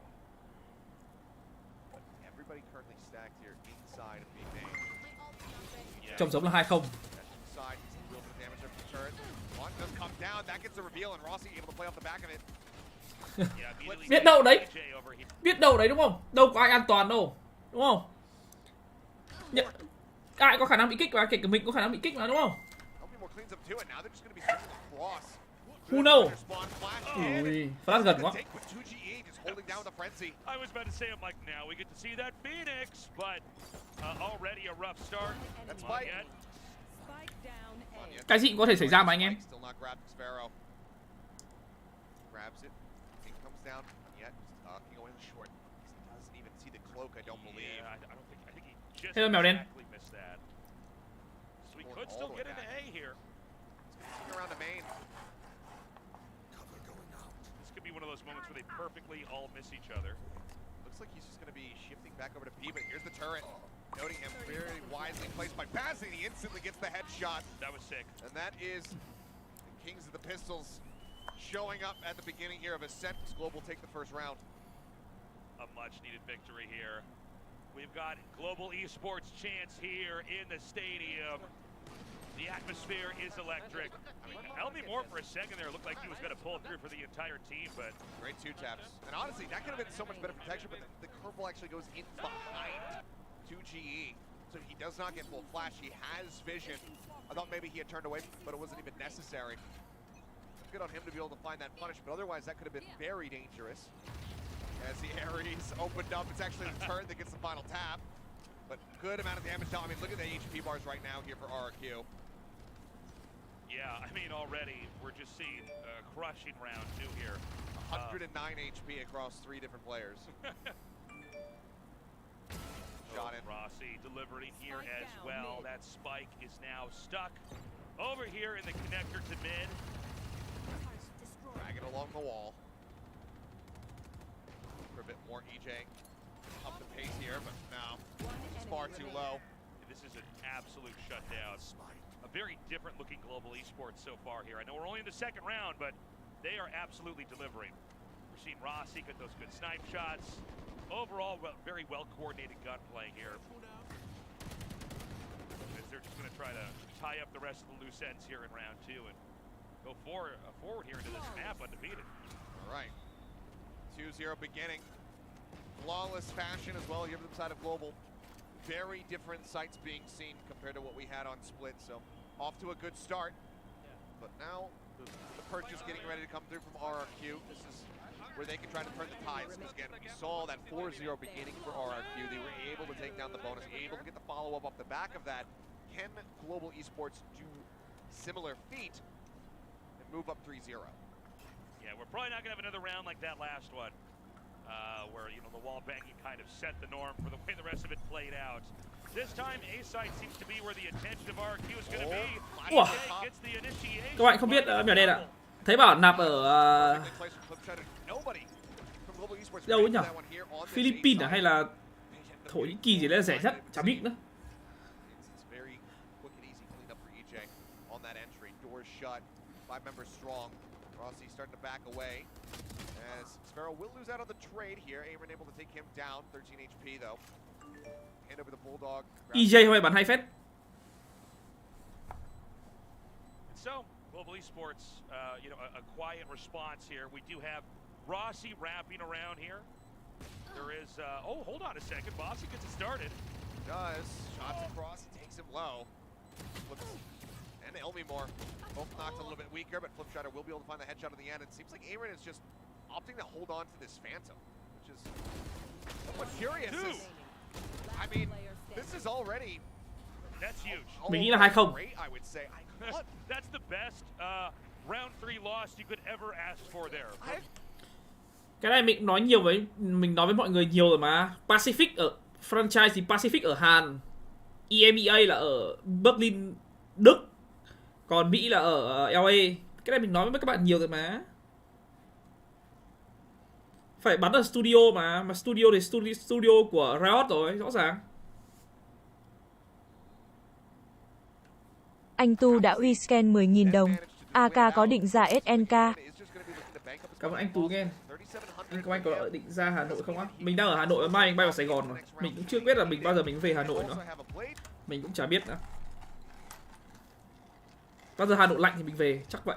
But everybody currently stacked here inside of B main. Trông giống là 2-0. Inside, he's a real bit of damage there from the turret. One does come down. That gets a reveal, and Rossi able to play off the back of it. Biết đâu đấy. Biết đâu đấy đúng không? Đâu có ai an toàn đâu. Đúng không? Ai có khả năng bị kích mà, kể cả mình có khả năng bị kích mà đúng không? Who know? Ui, flash gần quá. I was about to say, I'm like, now we get to see that Phoenix, but already a rough start. That's Spike. Spike down A. Cái gì cũng có thể xảy ra mà anh em. Still not grabbed Sparrow. Grabs it. King comes down. Yet going short. Doesn't even see the cloak, I don't believe. Yeah, I don't think. I think he just Hello, Melvin. exactly missed that. So we could still get into A here. It's around the main. This could be one of those moments where they perfectly all miss each other. Looks like he's just going to be shifting back over to B, but here's the turret. Noting him very wisely placed by passing. He instantly gets the headshot. That was sick. And that is the Kings of the Pistols showing up at the beginning here of Ascent. Global take the first round. A much-needed victory here. We've got global esports chance here in the stadium. The atmosphere is electric. I mean, LB Moore for a second there looked like he was going to pull through for the entire team, but Great two taps. And honestly, that could have been so much better protection, but the curveball actually goes in behind 2GE. So he does not get full flash. He has vision. I thought maybe he had turned away, but it wasn't even necessary. Good on him to be able to find that punish, but otherwise that could have been very dangerous. As the Ares opened up, it's actually the turret that gets the final tap. But good amount of damage now. I mean, look at the HP bars right now here for RRQ. yeah, I mean, already we're just seeing a crushing round two here. 109 HP across 3 different players. Shot in. Rossi delivering here as well. That spike is now stuck over here in the connector to mid. Dragging along the wall. For a bit more, EJ up the pace here, but no, it's far too low. This is an absolute shutdown. A very different looking global esports so far here. I know we're only in the second round, but they are absolutely delivering. We're seeing Rossi get those good snipe shots. Overall, very well coordinated gunplay here. They're just going to try to tie up the rest of the loose ends here in round two and go forward here into this map undefeated. All right, 2-0 beginning. Flawless fashion as well here to the side of Global. Very different sights being seen compared to what we had on Split, so off to a good start. But now the purchase getting ready to come through from RRQ. This is where they can try to turn the tides, because again, we saw that 4-0 beginning for RRQ. They were able to take down the bonus, able to get the follow-up off the back of that. Can Global Esports do similar feat and move up 3-0? Yeah, we're probably not going to have another round like that last one. where the wall banging kind of set the norm for the way the rest of it played out. This time, A side seems to be where the attention of RQ is going to be. Wow. EJ gets the initiation. Các bạn không biết mèo đen ạ. Thấy bảo nạp ở đâu ấy nhỉ? Philippines à hay là Thổ Nhĩ Kỳ gì đấy, rẻ nhất, chả biết nữa. Sparrow will lose out on the trade here. Aimern able to take him down, 13 HP though. Hand over the Bulldog. EJ hôm nay bắn hay phết. So, Global Esports, a quiet response here. We do have Rossi wrapping around here. There is, oh, hold on a second. Bossy gets it started. He does. Shots across, takes him low. Flips. And Elmimore, both knocked a little bit weaker, but Flipshider will be able to find the headshot at the end. It seems like Aimern is just opting to hold on to this Phantom, which is somewhat curious. I mean, this is already... That's huge. Mình nghĩ là 2-0. Great, I would say. That's the best round 3 loss you could ever ask for there. Cái này mình nói với mọi người nhiều rồi mà. Pacific ở franchise thì Pacific ở Hàn, EMEA là ở Berlin, Đức, còn Mỹ là ở LA. Cái này mình nói với các bạn nhiều rồi mà. Phải bắn ở studio mà studio thì studio của Riot rồi, rõ ràng. Anh Tu đã uy scan 10.000 đồng. AK có định ra SNK. Cảm ơn anh Tú nghe. Anh Công Anh có định ra Hà Nội không á? Mình đang ở Hà Nội, mai anh bay vào Sài Gòn rồi. Mình cũng chưa biết là bao giờ mình về Hà Nội nữa. Mình cũng chả biết nữa. Bao giờ Hà Nội lạnh thì mình về, chắc vậy.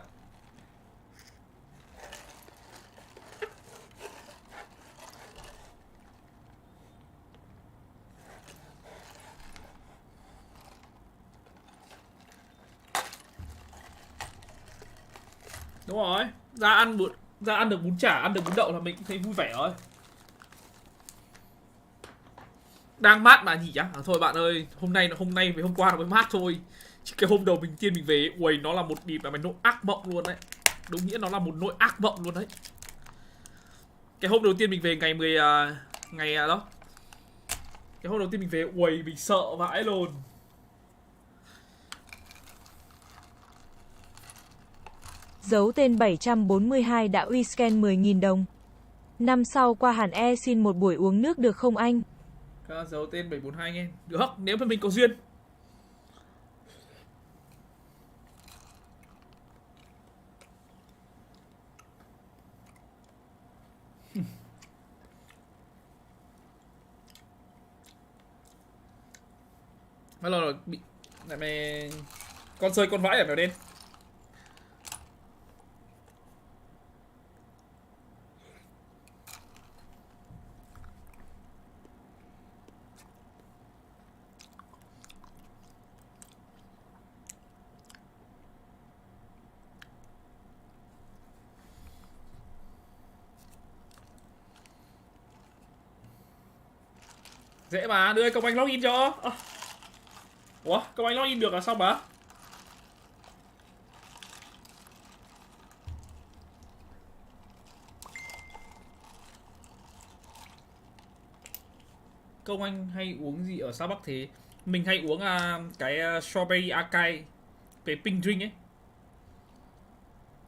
Đúng rồi, ra ăn được bún chả, ăn được bún đậu là mình cũng thấy vui vẻ rồi. Đang mát mà nhỉ? Thôi bạn ơi, hôm nay với hôm qua nó mới mát thôi. Chứ cái hôm đầu mình tiên mình về, uầy, nó là một điểm mà nỗi ác mộng luôn đấy. Đúng nghĩa nó là một nỗi ác mộng luôn đấy. Cái hôm đầu tiên mình về ngày đó. Cái hôm đầu tiên mình về, uầy, mình sợ vãi luôn. Giấu tên 742 đã uy scan 10.000 đồng. Năm sau qua Hàn E xin một buổi uống nước được không anh? Các giấu tên 742 nghe. Được, nếu mà mình có duyên. Bao giờ bị lại mày con rơi con vãi ở mèo đen. Dễ mà, đưa Công Anh login cho. Ủa, Công Anh login được là xong mà. Công Anh hay uống gì ở Starbucks thế? Mình hay uống cái strawberry acai, cái pink drink ấy.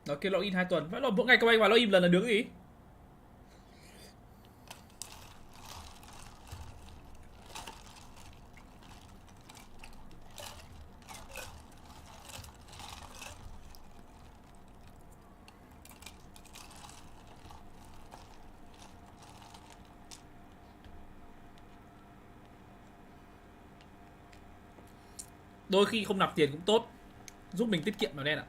Nó kêu login 2 tuần. Vẫn là mỗi ngày Công Anh vào login lần là được gì? Đôi khi không nạp tiền cũng tốt, giúp mình tiết kiệm vào đen ạ.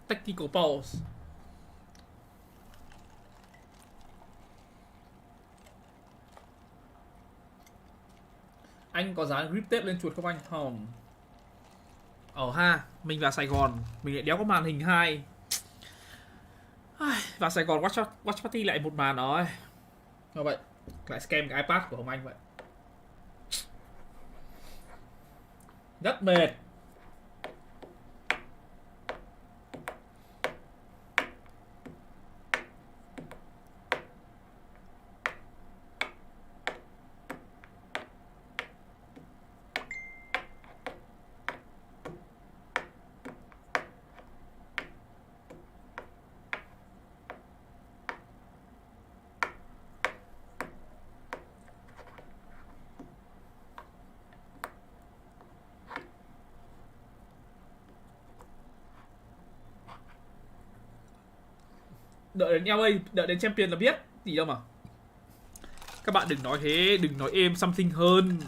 Tactical Pulse. Anh có dán grip tape lên chuột không anh? Không. Ha, mình vào Sài Gòn, mình lại đéo có màn hình 2. Vào Sài Gòn Watchparty lại một màn rồi. Như vậy, lại scam cái iPad của Hồng Anh vậy. Rất mệt. Đợi đến LA, đợi đến Champion là biết. Gì đâu mà. Các bạn đừng nói thế, đừng nói êm something hơn.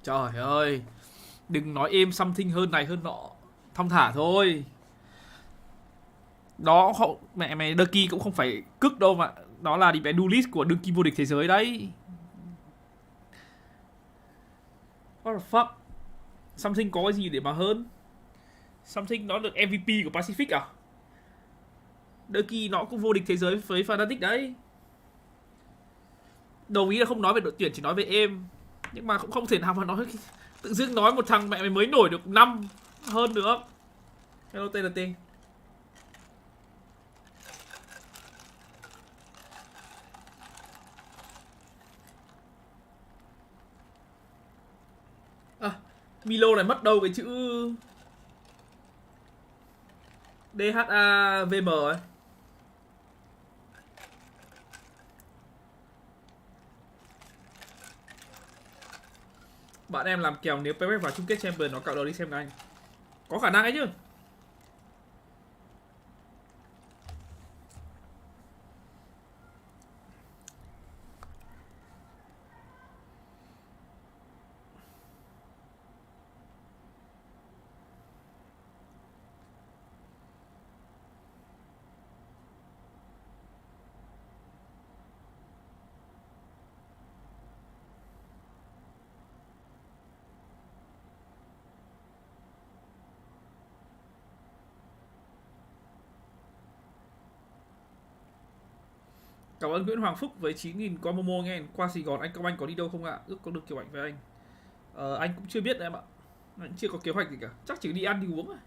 Trời ơi. Đừng nói êm something hơn này hơn nọ. Thong thả thôi. Đó không, mẹ Ducky cũng không phải cức đâu mà. Đó là đi bé duelist của đương kim vô địch thế giới đấy. What the fuck. Something có cái gì để mà hơn. Something nó được MVP của Pacific à? Ducky nó cũng vô địch thế giới với Fnatic đấy. Đồng ý là không nói về đội tuyển, chỉ nói về em. Nhưng mà cũng không thể nào mà nói tự dưng nói một thằng mẹ mày mới nổi được 5 hơn nữa. Hello TNT. Milo này mất đâu cái chữ DHAVM ấy. Bạn em làm kèo nếu PPF vào chung kết Champion nó cạo đầu đi xem anh. Có khả năng ấy chứ. Cảm ơn Nguyễn Hoàng Phúc với 9.000 qua MoMo nghe. Qua Sài Gòn anh Công Anh có đi đâu không ạ? Ước có được kiểu ảnh với anh. Anh cũng chưa biết em ạ. Anh chưa có kế hoạch gì cả. Chắc chỉ đi ăn đi uống thôi.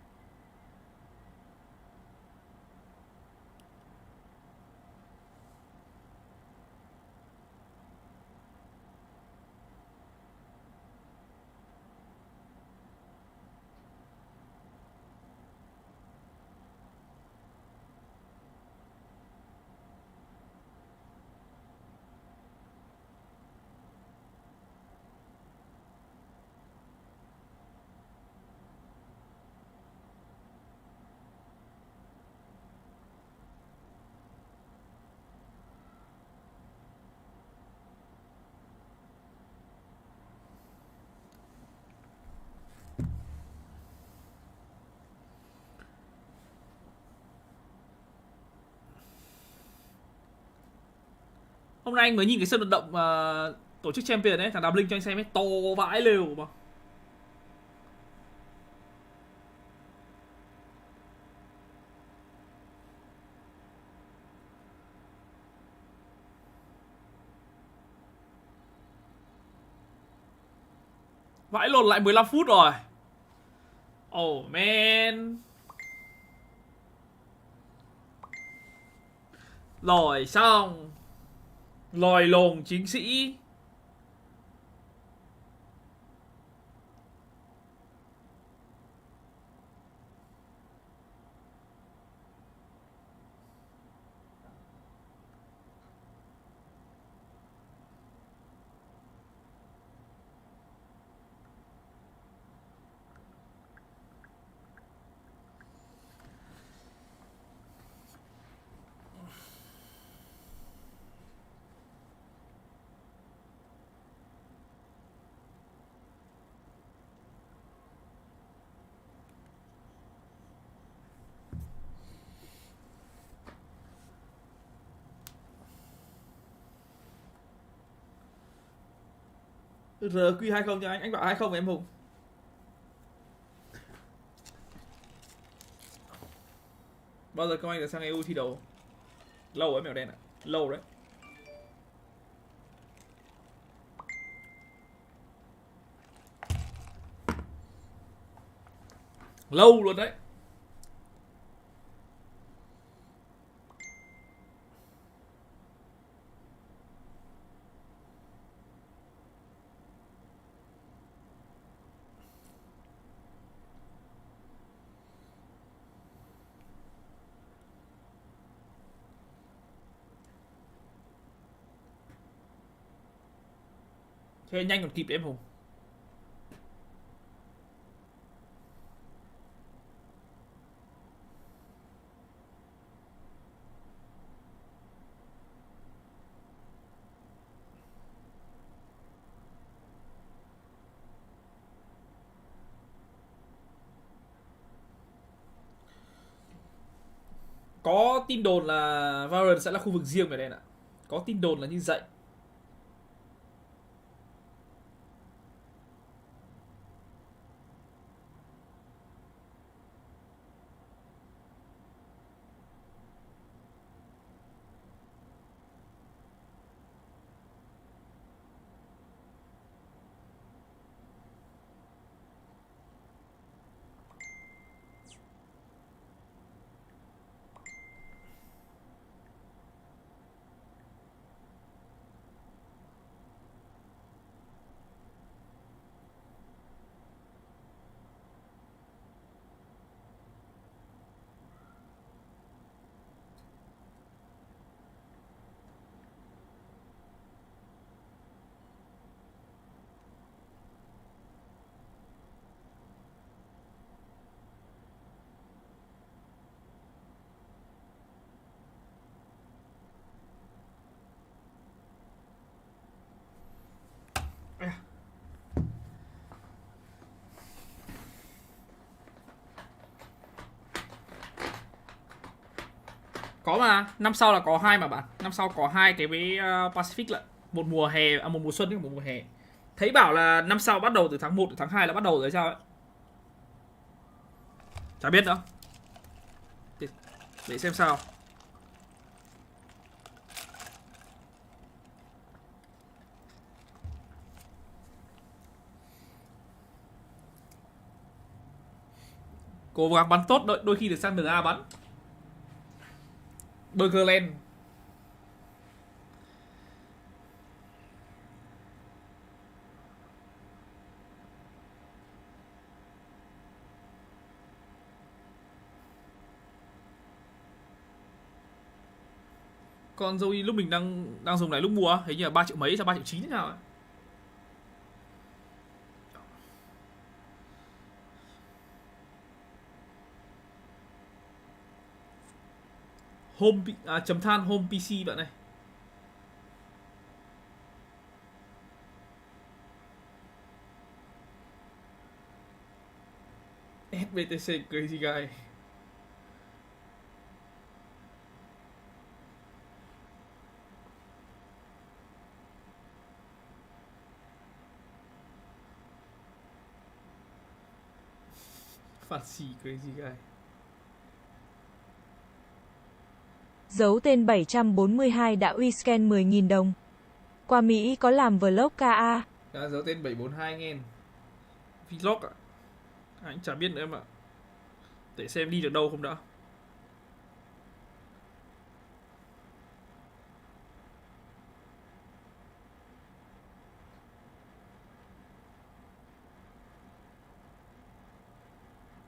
Hôm nay anh mới nhìn cái sân vận động tổ chức Champion ấy, thằng Đàm Linh cho anh xem ấy, to vãi lều mà. Vãi lồn lại 15 phút rồi. Oh man. Rồi xong. Lòi lồng chính sĩ. RQ20 cho anh bảo 20 em Hùng. Bao giờ Công Anh được sang EU thi đấu? Lâu ấy mèo đen ạ, lâu đấy. Lâu luôn đấy. Chơi nhanh còn kịp em Hùng. Có tin đồn là Valorant sẽ là khu vực riêng về đây ạ. Có tin đồn là như vậy. Có mà, năm sau là có 2 mà bạn. Năm sau có 2 cái với Pacific lận. Một mùa hè, một mùa xuân với một mùa hè. Thấy bảo là năm sau bắt đầu từ tháng 1 đến tháng 2 là bắt đầu rồi sao ấy. Chả biết nữa. Để xem sao. Cố gắng bắn tốt, đôi khi được sang NA bắn. Burgerland. Con ZOWIE lúc mình đang dùng này lúc mua hình như là 3 triệu mấy sao 3 triệu 9 thế nào ấy. Home chấm than home PC bạn này. SBTC crazyguy. Fancy crazyguy. Giấu tên 742 đã uy scan 10.000 đồng. Qua Mỹ có làm vlog KA. Đã giấu tên 742 nghìn. Vlog ạ. Anh chả biết nữa em ạ. Để xem đi được đâu không đã.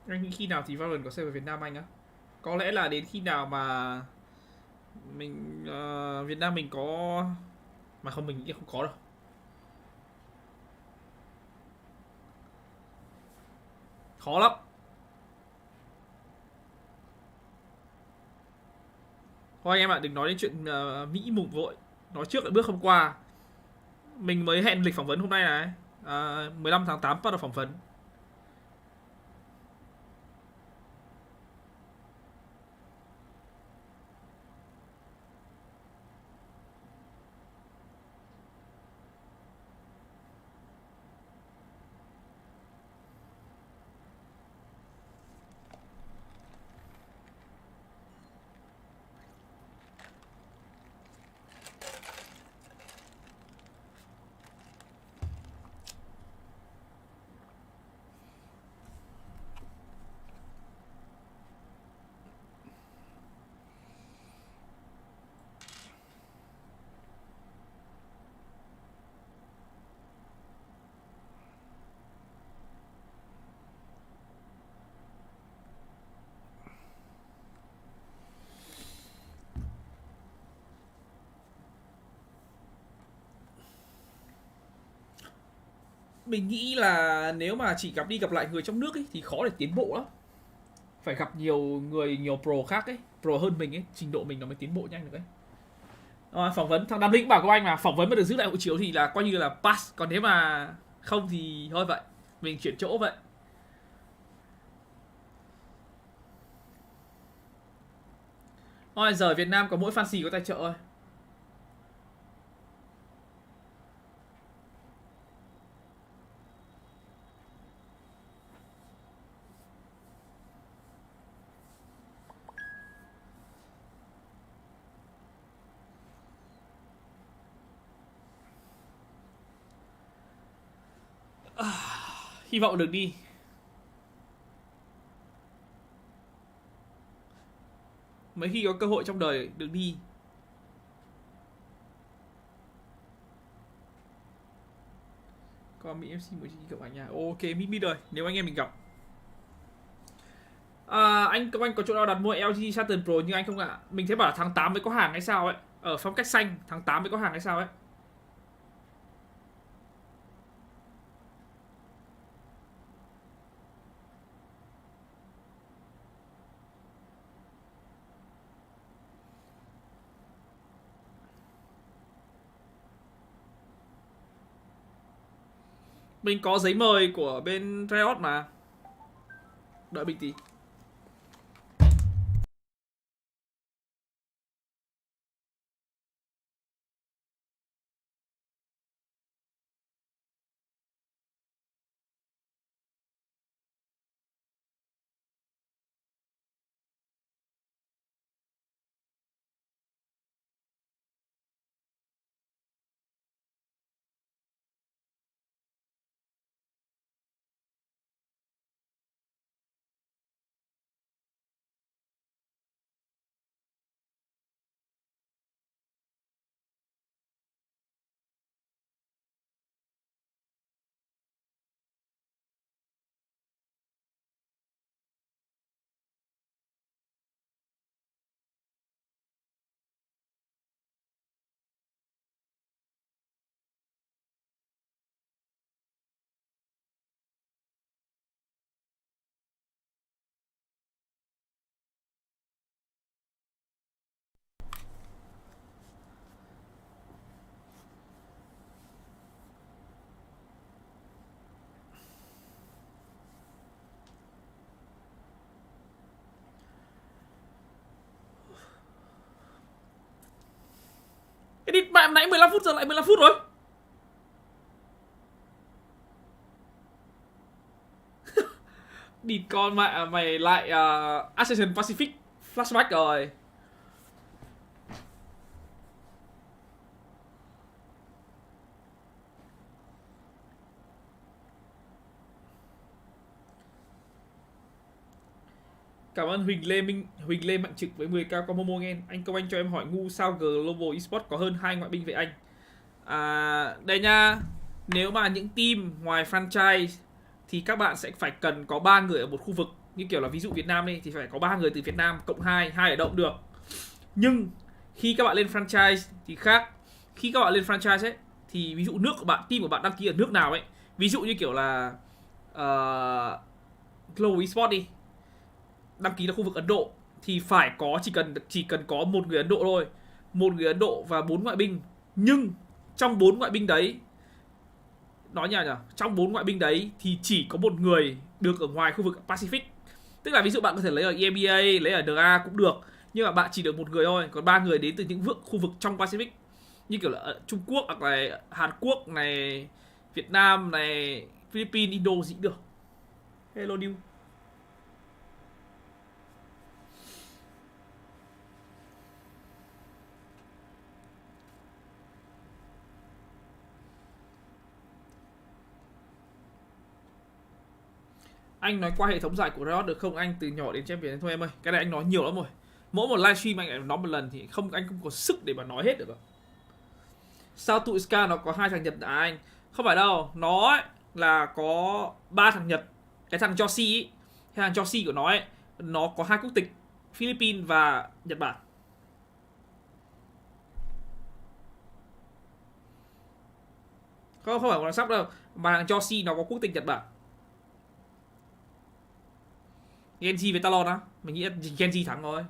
Anh nghĩ khi nào thì Valorant có server Việt Nam anh á? Có lẽ là đến khi nào mà mình Việt Nam mình có, mà không, mình nghĩ không có đâu. Khó lắm. Thôi anh em ạ, đừng nói đến chuyện Mỹ mùng vội. Nói trước là bước hôm qua. Mình mới hẹn lịch phỏng vấn hôm nay này. 15 tháng 8 bắt đầu phỏng vấn. Mình nghĩ là nếu mà chỉ gặp đi gặp lại người trong nước ấy thì khó để tiến bộ lắm. Phải gặp nhiều người, nhiều pro khác ấy, pro hơn mình ấy, trình độ mình nó mới tiến bộ nhanh được ấy. Phỏng vấn thằng Đàm Linh bảo của anh mà phỏng vấn mà được giữ lại hộ chiếu thì là coi như là pass, còn nếu mà không thì thôi vậy, mình chuyển chỗ vậy. Thôi giờ Việt Nam có mỗi fancy có tài trợ thôi. Hy vọng được đi. Mấy khi có cơ hội trong đời được đi. Còn Mỹ MC 19 cộng ảnh nha. Ok, Mỹ rồi, nếu anh em mình gặp. Anh có chỗ nào đặt mua LGG Saturn Pro như anh không ạ? Mình thấy bảo là tháng 8 mới có hàng hay sao ấy. Ở phong cách xanh tháng 8 mới có hàng hay sao ấy. Mình có giấy mời của bên Riot mà. Đợi mình tí. Edit bạn nãy 15 phút giờ lại 15 phút rồi. Địt con mẹ mày lại Ascension Pacific flashback rồi. Cảm ơn Huỳnh Lê Mạnh Trực với 10k qua MoMo nghe. Anh Công Anh cho em hỏi ngu sao Global Esports có hơn 2 ngoại binh vậy anh? Đây nha, nếu mà những team ngoài franchise thì các bạn sẽ phải cần có 3 người ở một khu vực. Như kiểu là ví dụ Việt Nam đi thì phải có 3 người từ Việt Nam cộng 2 ở đâu cũng được. Nhưng khi các bạn lên franchise thì khác. Khi các bạn lên franchise ấy thì ví dụ nước của bạn, team của bạn đăng ký ở nước nào ấy. Ví dụ như kiểu là Global Esports đi, đăng ký là khu vực Ấn Độ thì phải có chỉ cần có một người Ấn Độ thôi, một người Ấn Độ và 4 ngoại binh. Nhưng trong 4 ngoại binh đấy, nói nhỉ, trong 4 ngoại binh đấy thì chỉ có một người được ở ngoài khu vực Pacific. Tức là ví dụ bạn có thể lấy ở EMEA, lấy ở DA cũng được, nhưng mà bạn chỉ được một người thôi, còn 3 người đến từ những khu vực trong Pacific, như kiểu là ở Trung Quốc hoặc là Hàn Quốc này, Việt Nam này, Philippines, Indo gì cũng được. Hello New. Anh nói qua hệ thống giải của Riot được không anh, từ nhỏ đến champion thôi em ơi. Cái này anh nói nhiều lắm rồi. Mỗi một livestream anh lại nói một lần thì anh không có sức để mà nói hết được. Sao tụi Ska nó có 2 thằng Nhật à anh? Không phải đâu, nó ấy, là có 3 thằng Nhật. Cái thằng Joshi ấy, cái thằng Joshi của nó ấy, nó có 2 quốc tịch, Philippines và Nhật Bản. Không phải thằng sắp đâu, mà thằng Joshi nó có quốc tịch Nhật Bản. Genji với Talon á, mình nghĩ Genji thắng rồi.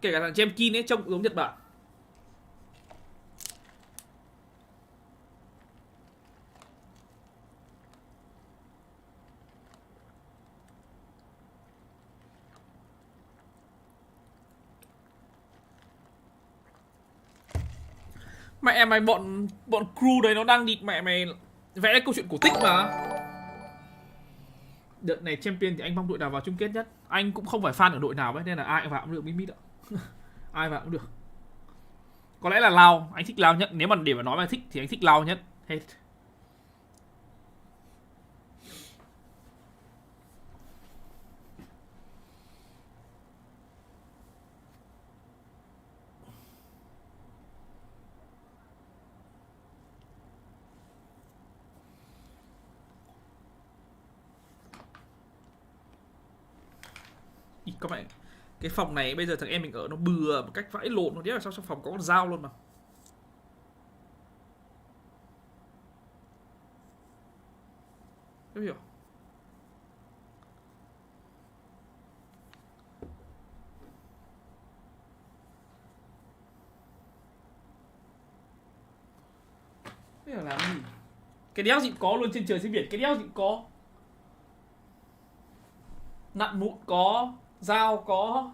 Kể cả thằng Jemkin ấy trông giống Nhật Bản. Mẹ mày, bọn crew đấy nó đang đi mẹ mày vẽ câu chuyện cổ tích mà. Đợt này champion thì anh mong đội nào vào chung kết nhất. Anh cũng không phải fan ở đội nào ấy, nên là ai vào cũng được, mít ạ. Ai vào cũng được. Có lẽ là Lao, anh thích Lao nhất. Nếu mà để mà nói mà thích thì anh thích Lao nhất. Hết. Các bạn, cái phòng này bây giờ thằng em mình ở nó bừa một cách vãi lộn, nó biết là sao trong phòng có con dao luôn mà. Không hiểu. Bây giờ làm gì? Cái đéo gì có luôn, trên trời dưới biển cái đéo gì có. Nặn mụn có, dao có.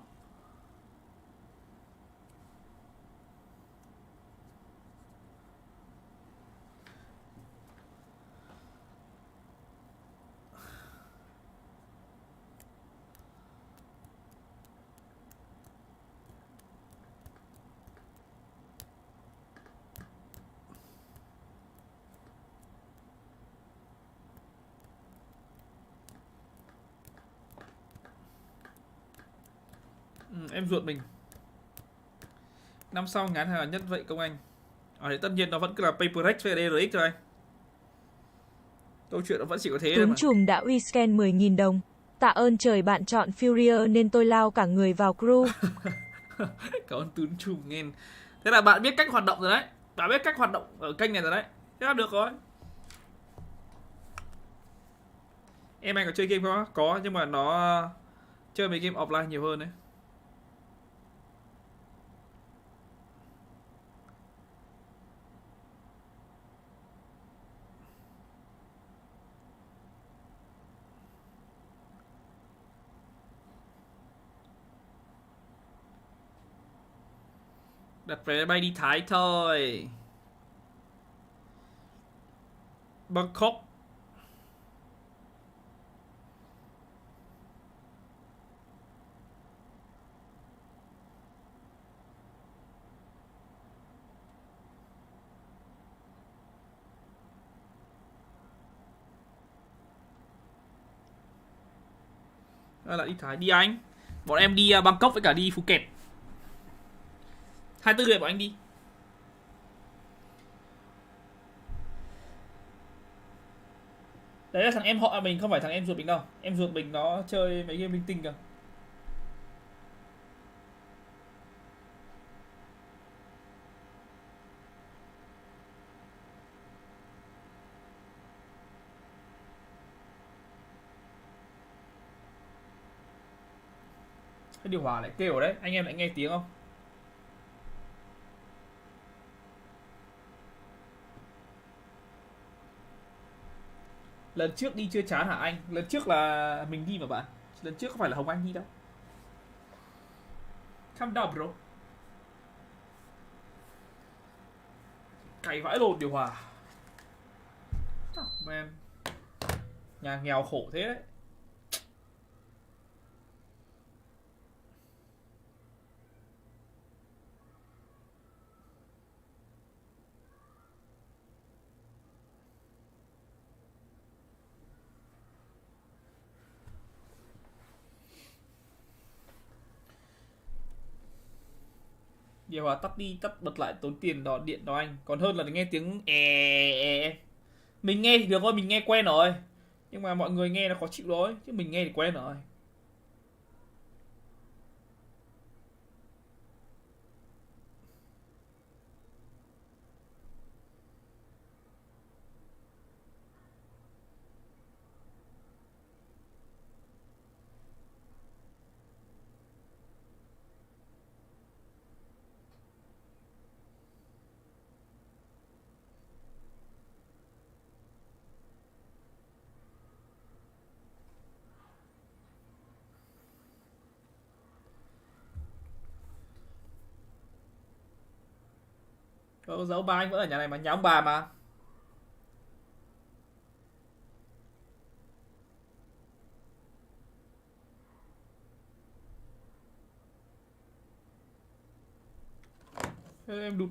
Em ruột mình. Năm sau ngán hàng nhất vậy Công Anh. Thì tất nhiên nó vẫn cứ là HyperX với DRX thôi anh. Câu chuyện nó vẫn chỉ có thế thôi mà. Tuấn Trùm đã uy scan 10.000 đồng. Tạ ơn trời bạn chọn Furier nên tôi lao cả người vào crew. Cảm ơn Tuấn Trùm nghe. Thế là bạn biết cách hoạt động rồi đấy. Bạn biết cách hoạt động ở kênh này rồi đấy. Thế là được rồi. Em anh có chơi game không? Có, nhưng mà nó chơi mấy game offline nhiều hơn đấy. Đặt vé bay đi Thái thôi. Bangkok. Lại đi Thái. Đi anh. Bọn em đi Bangkok với cả đi Phuket. 24 người bọn anh đi. Đấy là thằng em họ mình, không phải thằng em ruột mình đâu. Em ruột mình nó chơi mấy game linh tinh kìa. Cái điều hòa lại kêu đấy, anh em lại nghe tiếng không? Lần trước đi chưa chán hả anh? Lần trước là mình đi mà bạn. Lần trước không phải là Hồng Anh đi đâu. Calm down bro. Cày vãi lồn điều hòa. Oh, man. Nhà nghèo khổ thế đấy. Điều hòa tắt đi, tắt bật lại tốn tiền đỏ điện đó anh. Còn hơn là nghe tiếng Mình nghe thì được thôi, mình nghe quen rồi. Nhưng mà mọi người nghe nó khó chịu thôi, chứ mình nghe thì quen rồi. Dấu ba anh vẫn ở nhà này mà, nhà ông bà mà. Thế em đụt.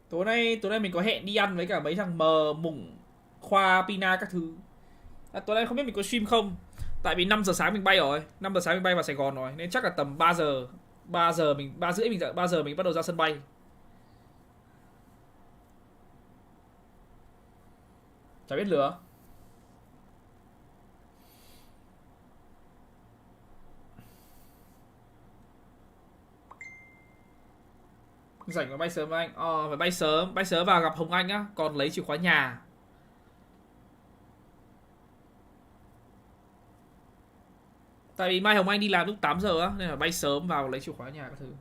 Tối nay mình có hẹn đi ăn với cả mấy thằng mờ mủng khoa pina các thứ. Tối nay không biết mình có stream không. Tại vì 5 giờ sáng mình bay rồi, 5 giờ sáng mình bay vào Sài Gòn rồi, nên chắc là tầm 3 giờ 3 rưỡi mình 3 giờ mình bắt đầu ra sân bay. Chả biết lửa. Rảnh phải bay sớm anh. Phải bay sớm vào gặp Hồng Anh á, còn lấy chìa khóa nhà. Tại vì mai Hồng Anh đi làm lúc 8 giờ á, nên là bay sớm vào lấy chìa khóa nhà các thứ.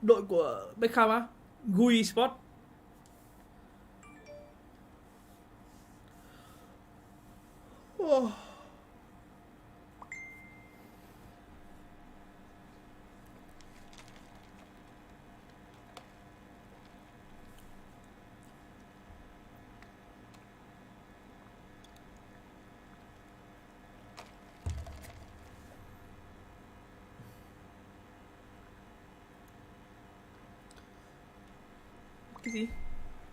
Đội của Beckham á, GUI Esports. Cái gì?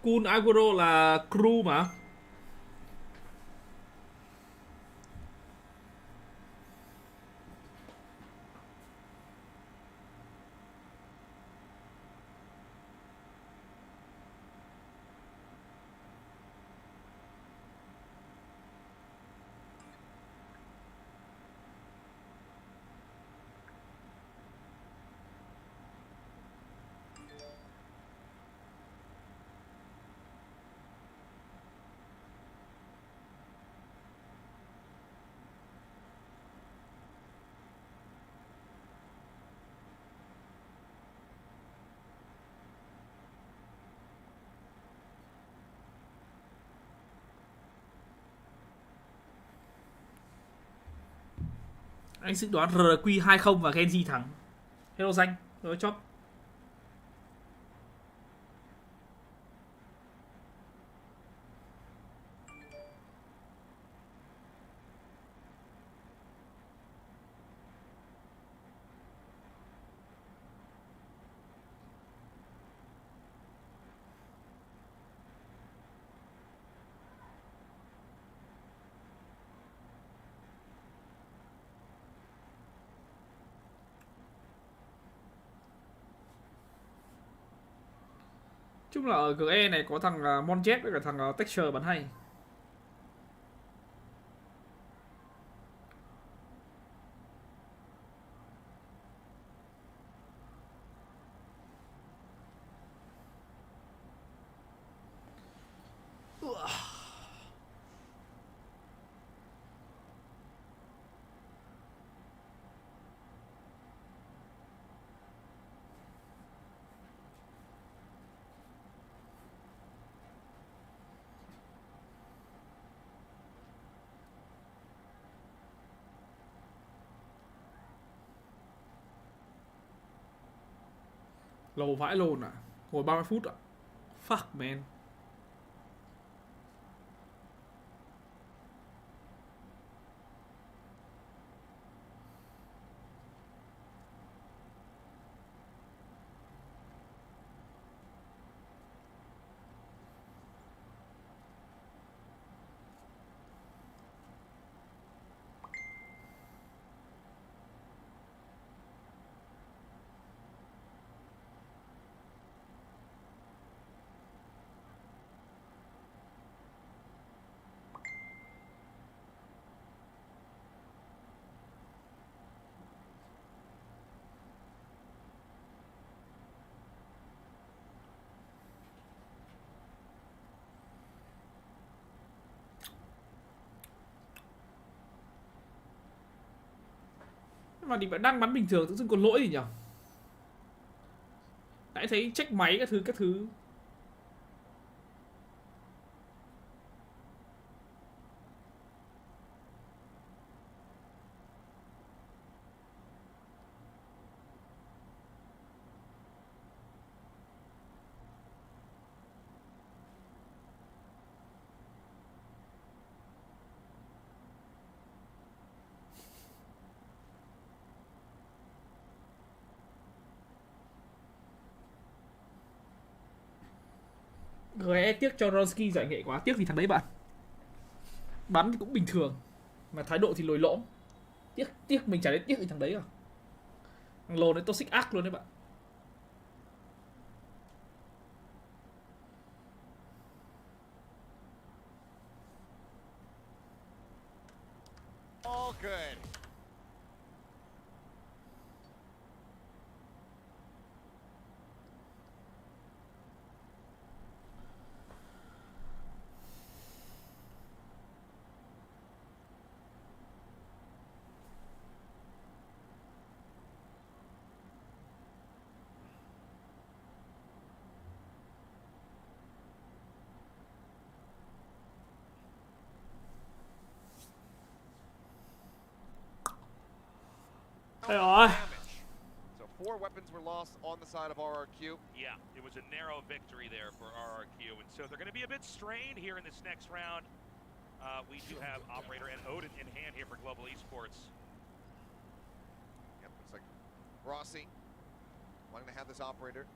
Kun Aguro là crew mà. Anh dự đoán RQ20 và Genji thắng. Hello danh, rồi chóp. Chung là ở GE này có thằng Monjet với cả thằng Texture bắn hay. Lâu vãi lồn à. Ngồi 30 phút ạ. Fuck man. Mà thì vẫn đang bắn bình thường, tự dưng còn lỗi gì nhỉ? Nãy thấy check máy các thứ. GE tiếc cho Ronski giải nghệ quá. Tiếc vì thằng đấy bạn bắn thì cũng bình thường mà thái độ thì lồi lõm. Tiếc mình chả đến tiếc vì thằng đấy à. Thằng lồn đấy toxic ác luôn đấy bạn. All good. Ôi ơi. So 4 weapons were lost on the side of RRQ. Yeah, it was a narrow victory there for RRQ, and so they're going to be a bit strained here in this next round. We do have Operator and Odin in hand here for Global Esports. Yep, looks like Rossi wanting to have this Operator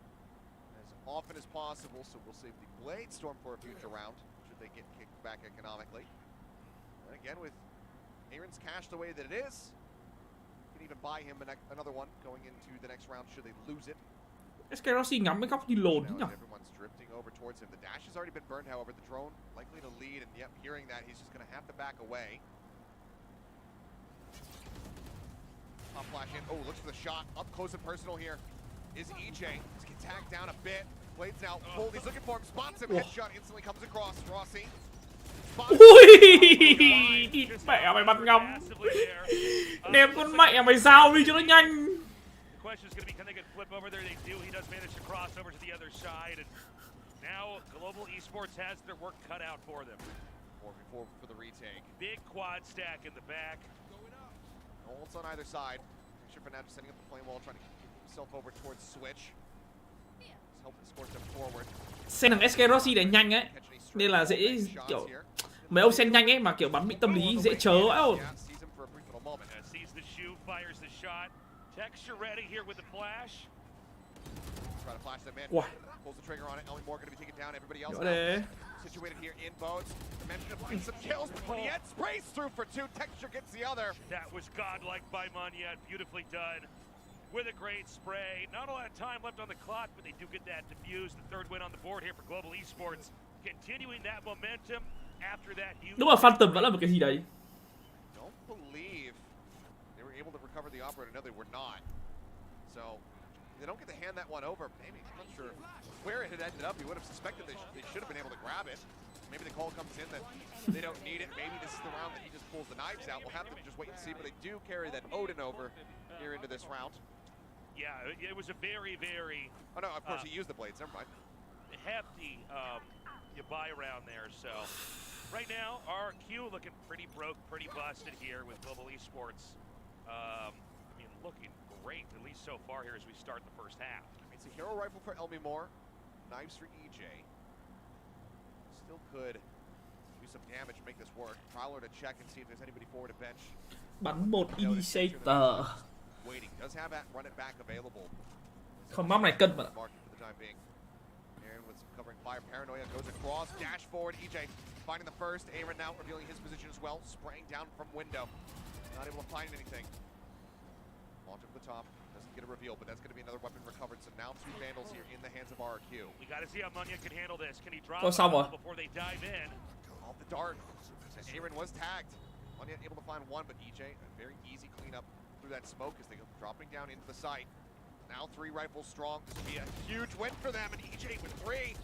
as often as possible, so we'll save the Blade Storm for a future round, should they get kicked back economically. And again, with Aaron's cash the way that it is, can even buy him another one going into the next round should they lose it. Eskerosi ngắm cái góc như lồn thế nhỉ? Everyone's drifting over towards him. The dash has already been burned, however, the drone likely to lead, and yep, hearing that, he's just going to have to back away. Pop flash in. Oh, looks for the shot. Up close and personal here is EJ. He's getting tagged down a bit. Blades now pulled. He's looking for him. Spots him. Headshot instantly comes across. Rossi. Ui, mẹ mày bắn ngắm. Đem con mẹ mày sao đi cho nó nhanh. The question is going to be, can they get flip over there? They do. He does manage to cross over to the other side, and now Global Esports has their work cut out for them. 4v4 for the retake. Big quad stack in the back. Ults on either side. Sure for now just setting up the flame wall, trying to get himself over towards Switch. Just helping escort them forward. Sen thằng Eskerosi để nhanh ấy, nên là dễ kiểu mấy ông sen nhanh ấy mà kiểu bắn bị tâm lý dễ chớ ấy. Sees the shoe, fires the shot. Texture ready here with the flash. Try to flash them in. Wow. Pulls the trigger on it. Ellie Moore going to be taken down. Everybody else Đấy. situated here in boats. Mention to find some kills, but yet sprays through for 2. Texture gets the other. That was godlike by Monyet. Beautifully done. with a great spray. Not a lot of time left on the clock, but they do get that defused. The third win on the board here for Global Esports. Continuing that momentum after that huge... Đúng là Phantom vẫn là một cái gì đấy. Don't believe they were able to recover the operator. No, they were not. So they don't get to hand that one over. Maybe, I'm not sure where it had ended up. You would have suspected they should have been able to grab it. Maybe the call comes in that they don't need it. Maybe this is the round that he just pulls the knives out. We'll have to just wait and see. But they do carry that Odin over here into this round. Yeah, it was a very, very... Oh no, of course he used the blades. Never mind. Hefty you buy around there. So right now, RRQ looking pretty broke, pretty busted here with Global Esports. I mean, looking great, at least so far here as we start the first half. It's a hero rifle for Elmi Moore. Knives for EJ. Still could do some damage to make this work. Prowler to check and see if there's anybody forward to bench. Bắn một initiator. Waiting. Does have that run it back available. Con map này cân mà. Marking for the time being. Aaron with some covering fire. Paranoia goes across. Dash forward. EJ finding the first. Aaron now revealing his position as well. Spraying down from window. Not able to find anything. Launch up the top. Doesn't get a reveal, but that's going to be another weapon recovered. So now 2 Vandals here in the hands of RRQ. We got to see how Munya can handle this. Can he drop before they dive in? Off the dart. Aaron was tagged. Munya able to find one, but EJ, a very easy cleanup through that smoke as they go dropping down into the site. Now 3 rifles strong. This will be a huge win for them, and EJ with 3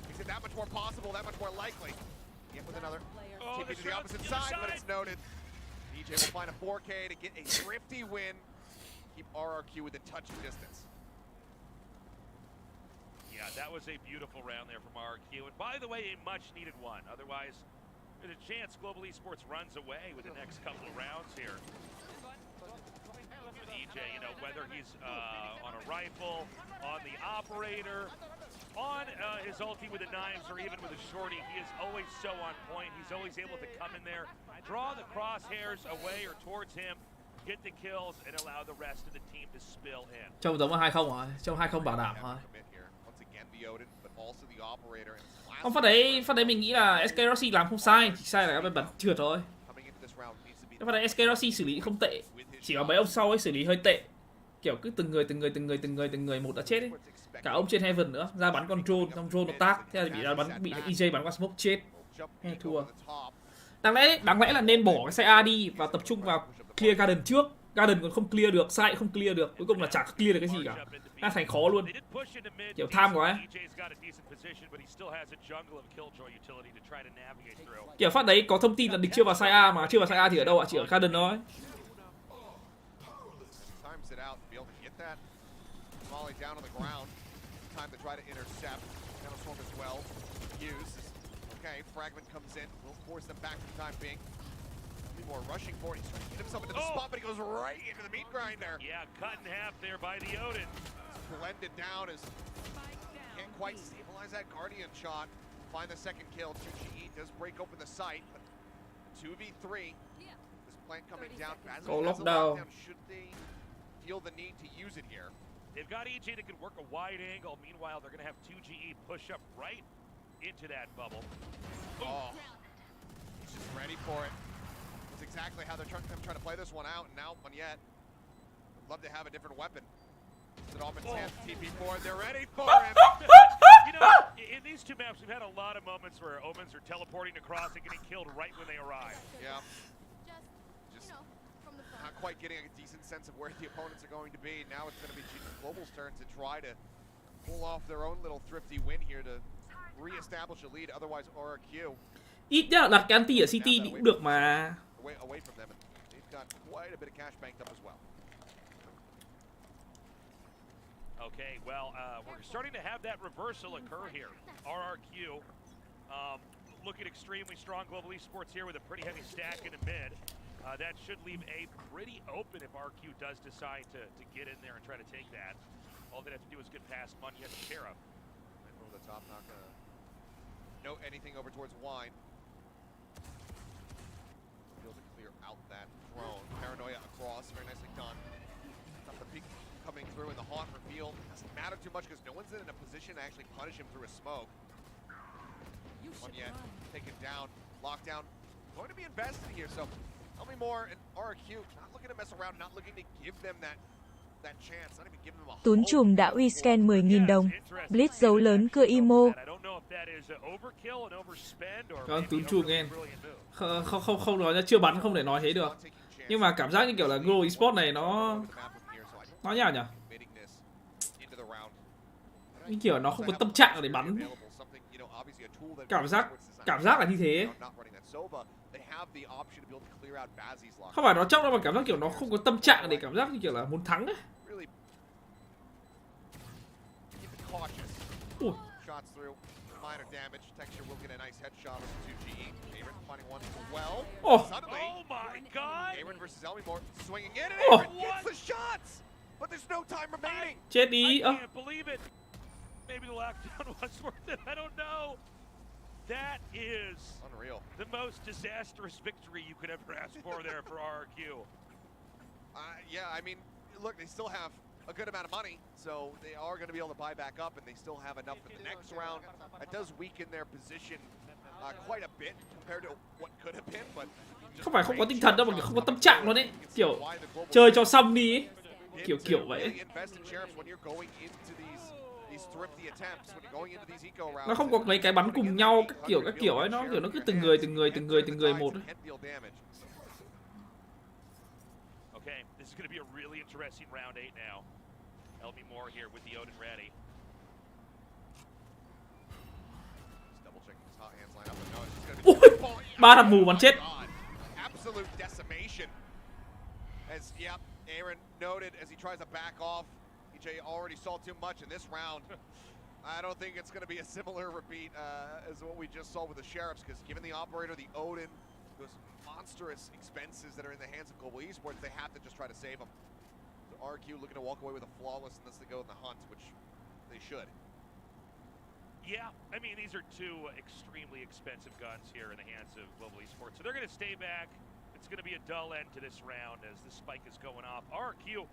makes it that much more possible, that much more likely. Yet with another TP to the opposite side, but it's noted. EJ will find a 4K to get a thrifty win. Keep RRQ within touching distance. Yeah, that was a beautiful round there from RRQ. And by the way, a much-needed one. Otherwise, there's a chance Global Esports runs away with the next couple of rounds here. With EJ, you know, whether he's on a rifle, on the operator, on his ulti with the knives, or even with a shorty, he is always so on point. He's always able to come in there, draw the crosshairs away or towards him, get the kills, and allow the rest of the team to spill in. Trông giống 2-0 rồi, trông 2-0 bảo đảm thôi. Không, phát đấy mình nghĩ là SK Rossi làm không sai, chỉ sai là các bên bắn trượt thôi. Cái phát đấy SK Rossi xử lý không tệ, chỉ có mấy ông sau ấy xử lý hơi tệ. Kiểu cứ từng người một đã chết ấy. Cả ông trên Heaven nữa, ra bắn con drone nó tác, thế là bị EJ bắn qua smoke chết. Hay thua. Đáng lẽ là nên bỏ cái xe A đi và tập trung vào clear Garden trước. Garden còn không clear được, site không clear được, cuối cùng là chả clear được cái gì cả. Đã thành khó luôn. Kiểu tham quá ấy. Kiểu phát đấy có thông tin là địch chưa vào site A mà chưa vào site A thì ở đâu ạ? Chỉ ở Garden thôi. Okay, Fragment comes in. We'll force them back for the time being. More rushing for it. He's trying to get himself into the spot, but he goes right into the meat grinder. Yeah, cut in half there by the Odin. Blended down as can't quite stabilize that Guardian shot. Find the second kill. 2GE does break open the site, but 2v3. This plant coming down. Go lockdown. Should they feel the need to use it here? They've got EJ that can work a wide angle. Meanwhile, they're going to have 2GE push up right into that bubble. Oh, he's just ready for it. That's exactly how they're trying to play this one out. And now, Munyet would love to have a different weapon. Sit off and hands TP4. They're ready for him. You know, in these 2 maps, we've had a lot of moments where Omens are teleporting across and getting killed right when they arrive. Yeah. Just not quite getting a decent sense of where the opponents are going to be. Now it's going to be Global's turn to try to pull off their own little thrifty win here to re-establish a lead. Otherwise, RRQ. Ít nhất là đặt cái anti ở City thì cũng được mà. Away from them, and they've got quite a bit of cash banked up as well. Okay, well, we're starting to have that reversal occur here. RRQ looking extremely strong. Global Esports here with a pretty heavy stack in the mid. That should leave A pretty open if RRQ does decide to get in there and try to take that. All they have to do is get past Munya and Sheriff. And over the top, not gonna note anything over towards Wine. Able to clear out that drone. Paranoia across, very nicely done. Got the peek coming through in the haunt reveal. Doesn't matter too much because no one's in a position to actually punish him through a smoke. One yet, taken down, lockdown. Going to be invested here, so Elmi Moore and RRQ not looking to mess around, not looking to give them that that chance, not even giving them a Tún hope chùm đã uy scan 10.000 đồng. Blitz dấu lớn cưa imo. Vâng, tún chùm nghe. Không nói ra, chưa bắn không thể nói thế được. Nhưng mà cảm giác như kiểu là Go Esports này nó nhào nhỉ? Như kiểu nó không có tâm trạng để bắn. Cảm giác là như thế. Không phải nó chóc đâu, mà cảm giác kiểu nó không có tâm trạng để cảm giác như kiểu là muốn thắng ấy. Ui. Oh. Chết đi. Maybe the lockdown was worth it. I don't know. That is unreal. The most disastrous victory you could ever ask for there for RRQ. Yeah, I mean, look, they still have a good amount of money, so they are going to be able to buy back up, and they still have enough for the next round. It does weaken their position quite a bit compared to what could have been, but không phải không có tinh thần đâu, mà kiểu không có tâm trạng luôn đấy, kiểu chơi cho xong đi ấy. Kiểu vậy. Nó không có mấy cái bắn cùng nhau các kiểu ấy, nó cứ từng người một ấy. Okay, this is going to be a really interesting round 8 now. LB Moore here with the Odin ready. Double checking his hot hands line up, but no, it's just going to be ba thằng mù bắn chết. Absolute decimation. As Aaron noted as he tries to back off. EJ already saw too much in this round. I don't think it's going to be a similar repeat as what we just saw with the Sheriffs, because given the operator, the Odin, those monstrous expenses that are in the hands of Global Esports, they have to just try to save them. So RQ looking to walk away with a flawless and this to go in the hunt, which they should. Yeah, I mean, these are two extremely expensive guns here in the hands of Global Esports, so they're going to stay back. It's going to be a dull end to this round as the spike is going off. RQ,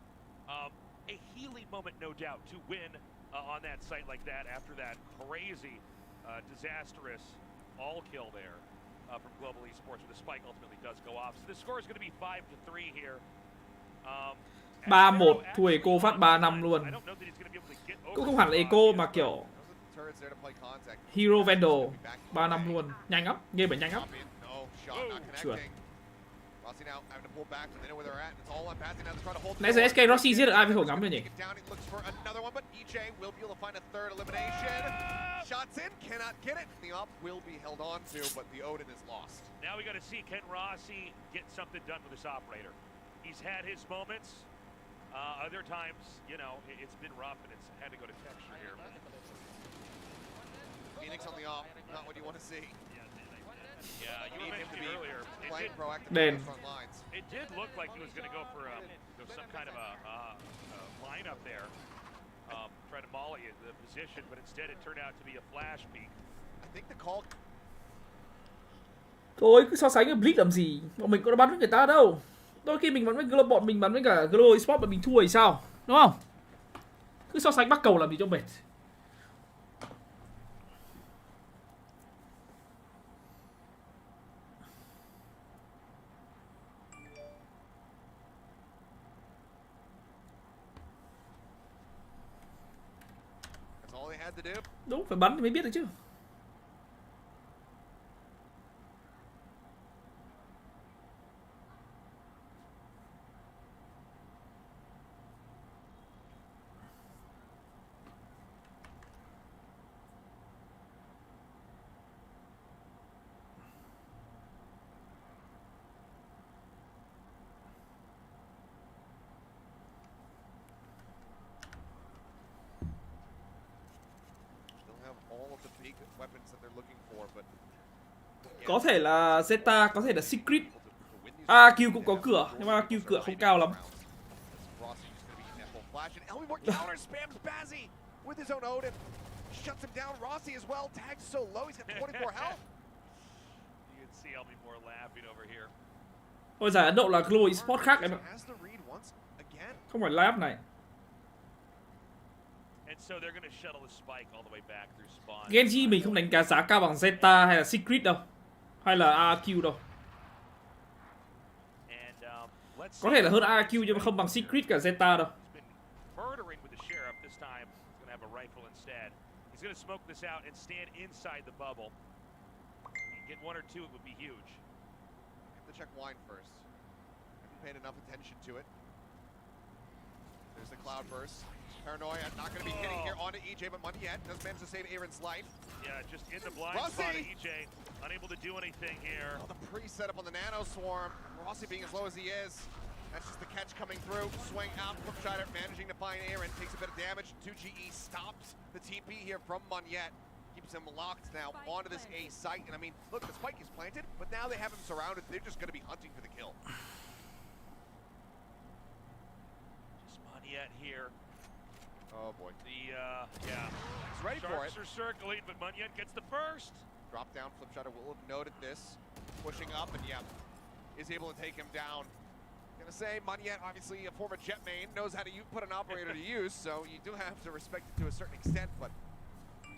a healing moment, no doubt, to win on that site like that after that crazy, disastrous all kill there from Global Esports, where the spike ultimately does go off. So the score is going to be 5-3 here. 3-1, thua Eco phát 3-5 luôn. Cũng không hẳn là Eco mà kiểu Hero Vandal 3-5 luôn. Nhanh lắm, game phải nhanh lắm. Chuẩn. Nãy giờ SK Rossi giết được ai với khẩu ngắm rồi nhỉ? Now we got to see can Rossi get something done with this operator. He's had his moments. Other times, you know, it's been rough and it's had to go to texture here. Phoenix on the off, not what you want to see. Yeah, you mentioned it earlier. It did look like he was going to go for some kind of a lineup there, try to molly the position, but instead it turned out to be a flash peek. I think the call. Thôi cứ so sánh với Blitz làm gì? Bọn mình có bắn với người ta đâu. Đôi khi mình bắn với bọn mình bắn với cả Global Esports mà mình thua thì sao? Đúng không? Cứ so sánh bắt cầu làm gì cho mệt. Đúng, phải bắn thì mới biết được chứ. Có thể là Zeta, có thể là Secret. AQ cũng có cửa, nhưng mà AQ cửa không cao lắm. Ôi giải Ấn Độ là Global Esports khác em ạ. Không phải live này. Genji mình không đánh giá cao bằng Zeta hay là Secret đâu. Hay là AQ đâu. Có thể là hơn AQ nhưng mà không bằng Secret cả Zeta đâu. a rifle instead. He's going to smoke this out and stand inside the bubble. Get 1 or 2, it would be huge. Have to check wine first. Haven't paid enough attention to it. There's the cloud burst. Paranoia not going to be hitting here onto EJ, but money yet does manage to save Aaron's life. Yeah, just in the blind Rossi! spot of EJ, unable to do anything here. Oh, the pre-setup on the nano swarm. Rossi being as low as he is. That's just the catch coming through. Swing out, Flipshider managing to find Aaron. Takes a bit of damage. 2GE stops the TP here from Munyet. Keeps him locked now onto this A site. And I mean, look, the spike is planted, but now they have him surrounded. They're just going to be hunting for the kill. Just Munyet here. Oh boy. Yeah. He's ready for it. Sharks are circling, but Munyet gets the first. Drop down, Flipshider will have noted this. Pushing up, and yeah, is able to take him down. Gonna say, Munyet, obviously a former jet main, knows how to put an operator to use, so you do have to respect it to a certain extent, but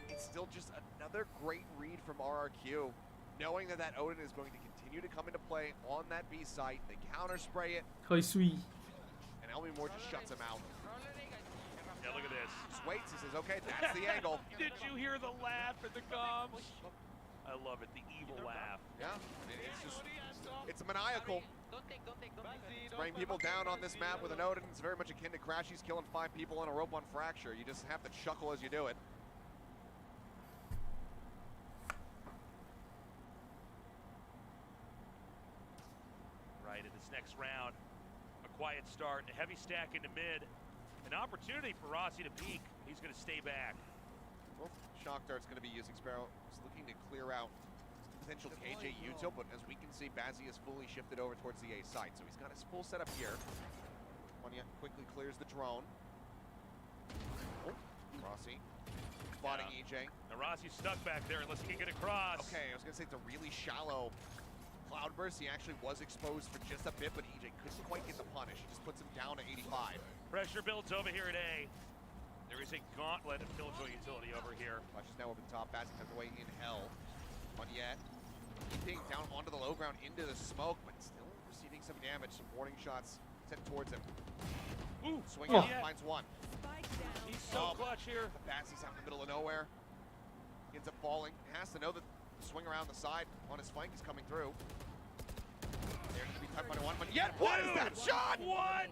it's still just another great read from RRQ. Knowing that that Odin is going to continue to come into play on that B site, they counter spray it, Hơi suy. and Elmi Moore just shuts him out. Yeah, look at this. Just waits, he says, okay, that's the angle. Did you hear the laugh at the comms? I love it, the evil laugh. Yeah, I mean, it's just, it's maniacal. It's bringing people down on this map with an Odin. It's very much akin to Crashy's killing 5 people on a rope on Fracture. You just have to chuckle as you do it. Right, in this next round, a quiet start, a heavy stack into mid. An opportunity for Rossi to peek. He's going to stay back. Both shock darts going to be using. Sparrow is looking to clear out potential KJ util, but as we can see, Bazzi is fully shifted over towards the A site, so he's got his full setup here. Munyet quickly clears the drone. Oh, Rossi spotting EJ. Now Rossi's stuck back there unless he can get across. Okay, I was going to say it's a really shallow cloudburst. He actually was exposed for just a bit, but EJ couldn't quite get the punish. He just puts him down to 85. Pressure builds over here at A. There is a gauntlet of Killjoy utility over here. Watches now over the top. Bazzi tucked away in hell. Munyet keeping down onto the low ground into the smoke, but still receiving some damage. Some warning shots sent towards him. Ooh, Swinging out, finds one. Spike down. he's so clutch here. Bazzi's out in the middle of nowhere. He ends up falling. He has to know that the swing around the side on his flank is coming through. There's going to be type 1, but yet, what is that shot? What?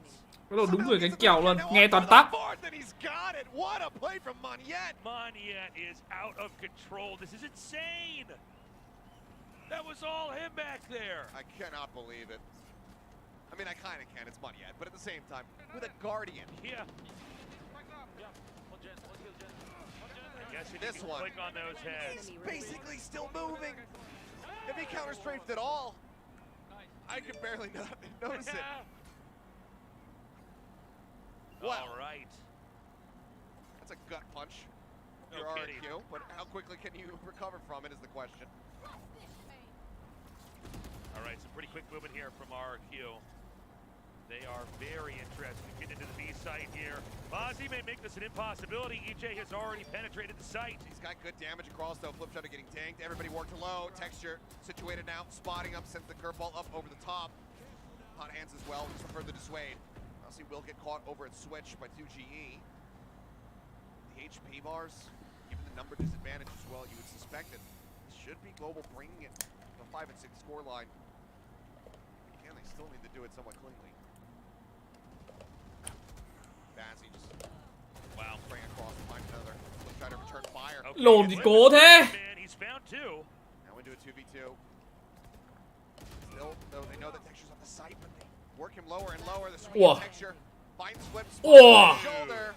Cái đồ đúng người cánh kèo luôn, nghe toàn tắt. And he's got it. What a play from Munyet. Munyet is out of control. This is insane. That was all him back there. I cannot believe it. I mean, I kind of can. It's Munyet, but at the same time, with a Guardian. Yeah. I guess if This you can one. click on those heads. He's basically still moving. If he counter-strafed at all, I could barely notice it. Wow. All right. That's a gut punch. No Your kidding. RQ, but how quickly can you recover from it is the question. All right, some pretty quick movement here from RQ. They are very interested to get into the B site here. Bazzi may make this an impossibility. EJ has already penetrated the site. He's got good damage across though. Flipshutter getting tanked. Everybody worked low. Texture situated now. Spotting up, sends the curveball up over the top. Hot hands as well, just for further dissuade. I'll see Will get caught over at switch by 2GE. The HP bars, given the number disadvantage as well, you would suspect that this should be Global bringing it to the 5 and 6 score line. Again, they still need to do it somewhat cleanly. Bazzi just spraying across to find another. Let's try to return fire. Okay, Lồn gì cố thế? Man, he's found two. Now into a 2v2. Still, though they know that Texture's on the site, but they work him lower and lower. The swing Whoa. Texture finds Flips Whoa. shoulder,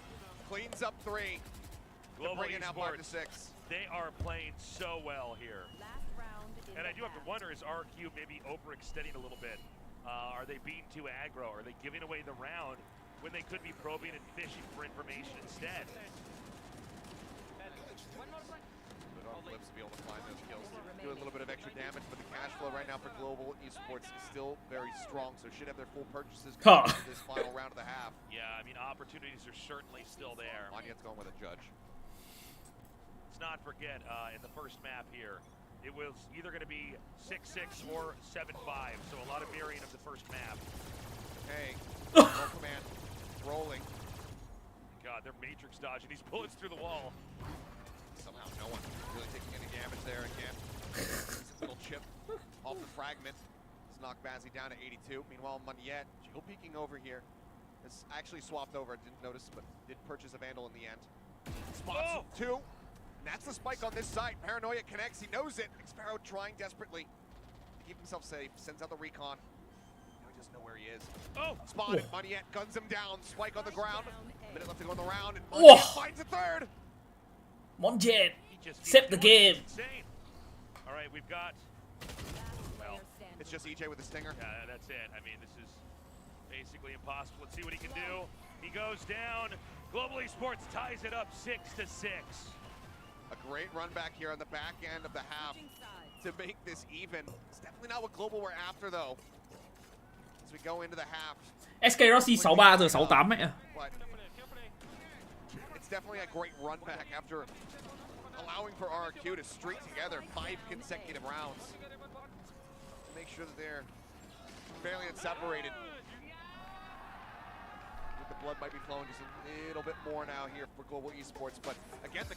cleans up 3. Global Bring it now 5 to Esports, 6. they are playing so well here. Last round in And I the do have to half. wonder, is RQ maybe overextending a little bit? Are they being too aggro? Are they giving away the round when they could be probing and fishing for information instead? Good on Flips to be able to find those kills. Do a little bit of extra damage, but the cash flow right now for Global Esports is still very strong, so should have their full purchases Huh. going into this final round of the half. Yeah, I mean, opportunities are certainly still there. Munyet's going with a judge. Let's not forget, in the first map here, it was either going to be 6-6 or 7-5, so a lot of mirroring of the first map. Hey, roll command, rolling. Go. god, they're matrix dodging these bullets through the wall. Somehow no one really taking any damage there again. Little chip off the fragment. Let's knock Bazzi down to 82. Meanwhile, Muniet, Jill peeking over here. It's actually swapped over, didn't notice, but did purchase a Vandal in the end. Spots two. And that's the spike on this side. Paranoia connects, he knows it. Xparrow trying desperately to keep himself safe. Sends out the recon. Now he doesn't know where he is. Oh! Spotted, Muniet guns him down. Spike on the ground. A minute left to go in the round, and Muniet finds a third. Monjet, He just save the keeps doing it. game. It's insane. All right, we've got. Well, It's just EJ with the stinger. yeah, that's it. I mean, this is basically impossible. Let's see what he can do. He goes down. Global Esports ties it up 6-6. A great run back here on the back end of the half to make this even. It's definitely not what Global were after, though. As we go into the half. SK Rossi 63 giờ 68 mẹ. But it's definitely a great run back after allowing for RRQ to string together 5 consecutive rounds to make sure that they're fairly unseparated. The blood might be flowing just a little bit more now here for Global Esports, but again, the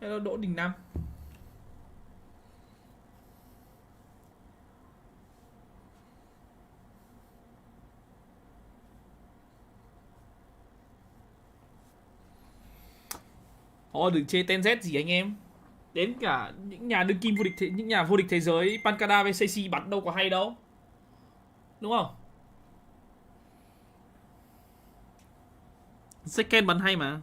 Hello Đỗ Đình Nam. Thôi đừng chê Ten Z gì anh em. Đến cả những nhà đương kim vô địch những nhà vô địch thế giới Pancada với CC bắn đâu có hay đâu. Đúng không? Seken bắn hay mà.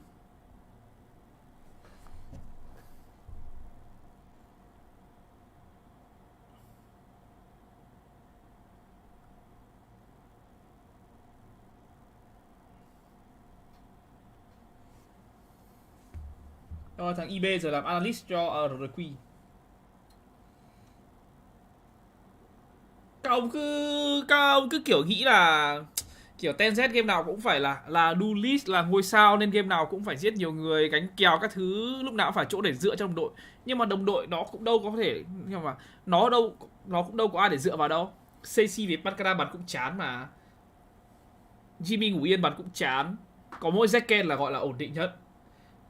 Thằng IB giờ làm analyst cho RQ. Các ông cứ kiểu nghĩ là kiểu Ten Z game nào cũng phải là duelist, là ngôi sao nên game nào cũng phải giết nhiều người, gánh kèo các thứ, lúc nào cũng phải chỗ để dựa trong đồng đội. Nhưng mà đồng đội nó cũng đâu có thể, nhưng mà nó cũng đâu có ai để dựa vào đâu. CC với Pancada bắn cũng chán mà. Jimmy Ngủ Yên bắn cũng chán. Có mỗi Zekken là gọi là ổn định nhất.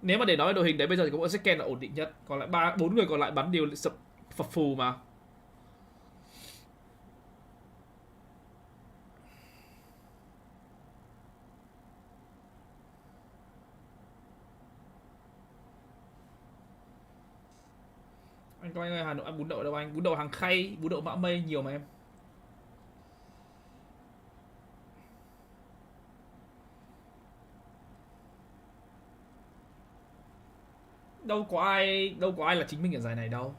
Nếu mà để nói đội hình đấy bây giờ thì có mỗi Zekken là ổn định nhất. Còn lại 3-4 người còn lại bắn đều sập phập phù mà. Anh Công Anh ơi, Hà Nội ăn bún đậu đâu anh? Bún đậu Hàng Khay, bún đậu Mã Mây nhiều mà em. Đâu có ai là chính mình ở giải này đâu.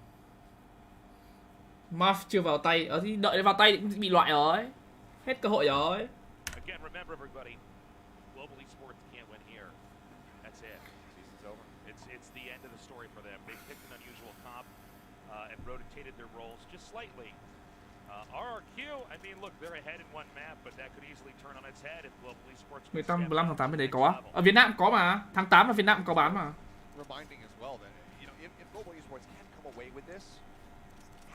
Muff chưa vào tay, thì đợi vào tay cũng bị loại rồi. Hết cơ hội rồi. Again, remember everybody, Global Esports can't win here. That's it. Season's over. It's the end of the story for them. They picked an unusual comp and rotated their roles just slightly. RRQ, I mean, look, they're ahead in one map, but that could easily turn on its head if Global Esports. 15 tháng 8 bên đấy có. Ở Việt Nam có mà. Tháng 8 ở Việt Nam có bán mà. Reminding as well that if Global Esports can come away with this,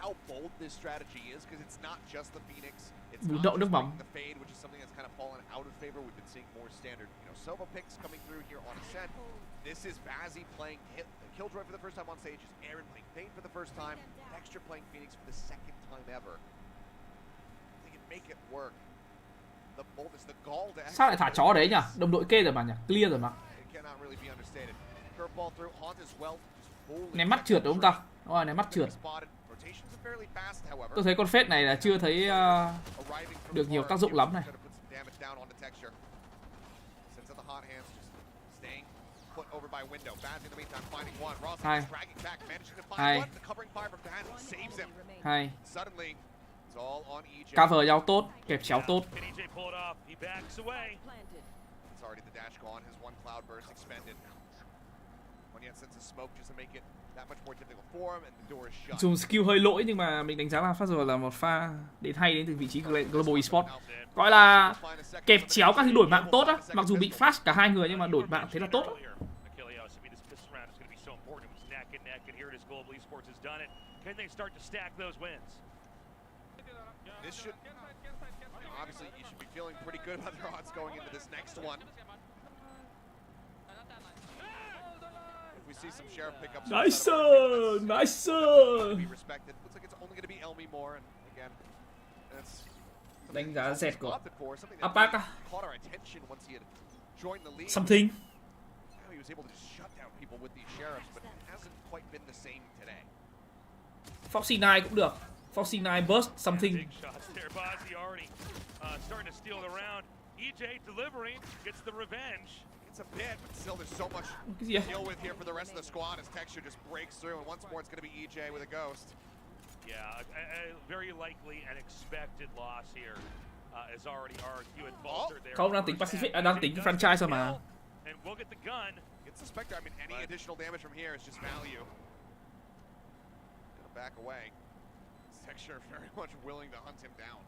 how bold this strategy is, because it's not just the Phoenix, it's not just the fade, which is something that's kind of fallen out of favor. We've been seeing more standard, Sova picks coming through here on Ascent. This is Bazzi playing Killjoy for the first time on stage. Is Aaron playing Fade for the first time? Dexter playing Phoenix for the second time ever. They can make it work. The boldness, the gall to Sao lại thả chó đấy nhỉ? Đồng đội kê rồi mà nhỉ? Clear rồi mà. Ném mắt trượt đúng không ta? Đúng rồi, ném mắt trượt. Tôi thấy con phết này là chưa thấy được nhiều tác dụng lắm này. Hay. Cover nhau tốt, kẹp chéo tốt. It's already the dash gone. His one cloud burst expended. One yet sends a smoke just to make it that much more difficult for him, and the door is shut. Dùng skill hơi lỗi nhưng mà mình đánh giá là phát rồi là một pha đến hay đến từ vị trí Global Esports. Gọi là kẹp chéo các thứ đổi mạng tốt á. Mặc dù bị flash cả hai người nhưng mà đổi mạng thế là tốt á. This should obviously you should be feeling pretty good about their odds going into this next one. If we see some sheriff pickups, Nice sir, nice sir. be respected. Looks like it's only going to be Elmi more, and again, that's Đánh giá dẹt của opted for, something that Apac caught our attention once he had joined the league. something. He was able to just shut down people with these sheriffs, but it hasn't quite been the same today. Foxy 9 cũng được. Foxy 9 burst something. Big shots there. Bozzy already starting to steal the round. EJ delivering, gets the revenge. It's a bit, but still there's so much Cái gì to à? deal with here for the rest of the squad as Texture just breaks through, and once more it's going to be EJ with a ghost. Yeah, a very likely and expected loss here. Is already RQ and faltered there. Không, đang tính Pacific, đang tính franchise rồi mà. And we'll get the gun. Gets the Spectre. I mean, any additional damage from here is just value. Gonna back away. Texture very much willing to hunt him down.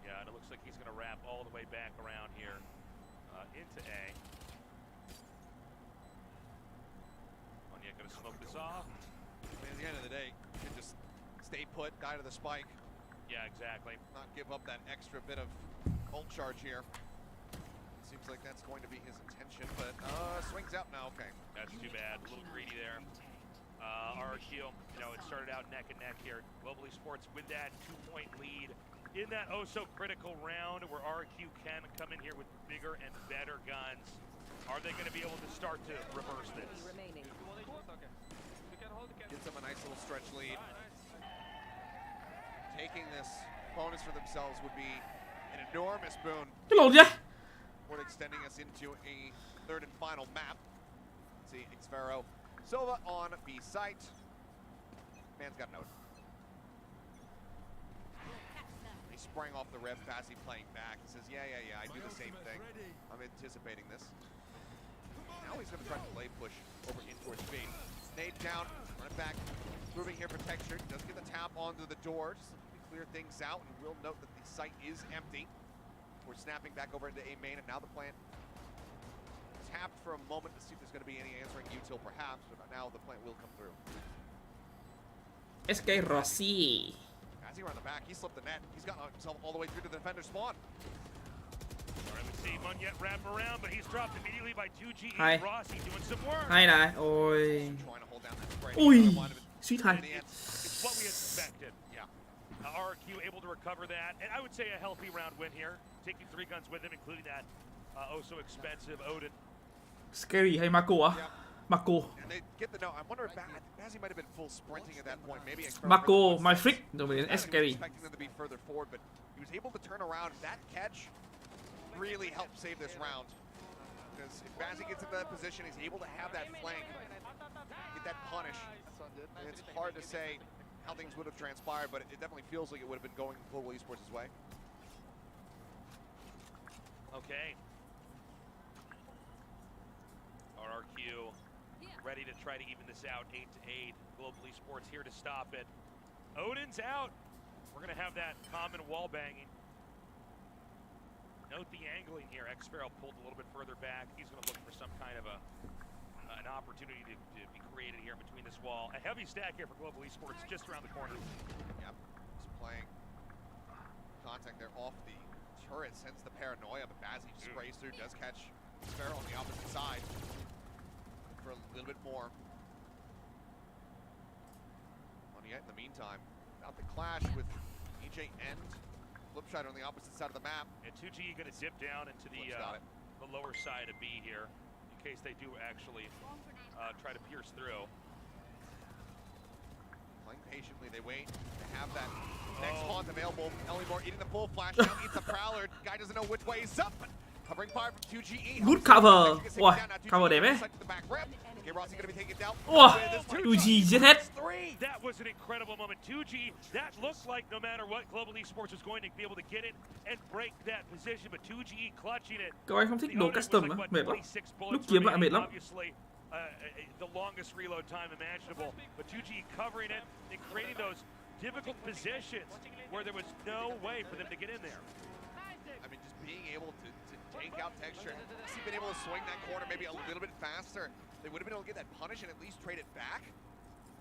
Yeah, and it looks like he's going to wrap all the way back around here into A. Onya going to smoke this off. I mean, at the end of the day, you can just stay put, guy to the spike, Yeah, exactly. not give up that extra bit of ult charge here. Seems like that's going to be his intention, but swings out now. Okay. That's too bad. A little greedy there. RQ, you know, it started out neck and neck here. Global Esports with that 2-point lead in that oh-so-critical round where RQ can come in here with bigger and better guns. Are they going to be able to start to reverse this? Gives them a nice little stretch lead. Taking this bonus for themselves would be an enormous boon. Cái lộn gì? Toward extending us into a third and final map. Let's see, Xvero Sova on B site. Man's got a note. He sprang off the rev fast, he playing back. He says, yeah, I do the same thing. I'm anticipating this. Now he's going to try to play push over in towards B. Nade down, run it back. Moving here for Texture. Does get the tap onto the door, just to clear things out. And we'll note that the site is empty. We're snapping back over into A main, and now the plant tapped for a moment to see if there's going to be any answering util perhaps, but now the plant will come through. SK Rossi. As he around the back, he slipped the net. He's gotten himself all the way through to the defender spawn. All right, we see Munyet wrap around, but he's dropped immediately by 2G. Hay. Rossi doing some work. Hay này. Ôi. Trying to hold down that spray. Ui. Suýt hay. In the end, It's what we expected. yeah. RQ able to recover that, and I would say a healthy round win here. Taking 3 guns with him, including that oh-so-expensive Odin. Scary hay Marco á? Yeah. Marco. And they get the note. I wonder if Bazzi might have been full sprinting at that point. Maybe Marco, my freak. Rồi mới đến I was Scary. expecting them to be further forward, but he was able to turn around. That catch really helped save this round. Because if Bazzi gets into that position, he's able to have that flank, get that punish. And it's hard to say how things would have transpired, but it definitely feels like it would have been going Global Esports' way. Okay. RQ ready to try to even this out, 8-8. Global Esports here to stop it. Odin's out. We're going to have that common wall banging. Note the angling here. Xfero pulled a little bit further back. He's going to look for some kind of an opportunity to be created here between this wall. A heavy stack here for Global Esports just around the corner. Yep, just playing contact there off the turret, sends the paranoia, but Bazzi sprays through, does catch Sparrow on the opposite side for a little bit more. On yet in the meantime, about the clash with EJ and Flipshot on the opposite side of the map. And 2G going to dip down into the lower side of B here in case they do actually try to pierce through. Playing patiently, they wait to have that next spawn available. Ellymore eating the full flash down, eats a Prowler. Guy doesn't know which way he's up, but Covering fire from 2GE. Good cover. Wow, cover đẹp ấy. Okay, Rossi gonna be taking it down. Wow, 2G giết hết. That was an incredible moment. 2G, that looked like no matter what, Global Esports was going to be able to get it and break that position, but 2G clutching it. Các anh không thích đồ custom á, mệt lắm. 26 Lúc bullets kiếm lại remaining, mệt lắm. obviously, the longest reload time imaginable, but 2G covering it and creating those difficult positions where there was no way for them to get in there. I mean, just being able to take out Texture, he's been able to swing that corner maybe a little bit faster. They would have been able to get that punish and at least trade it back.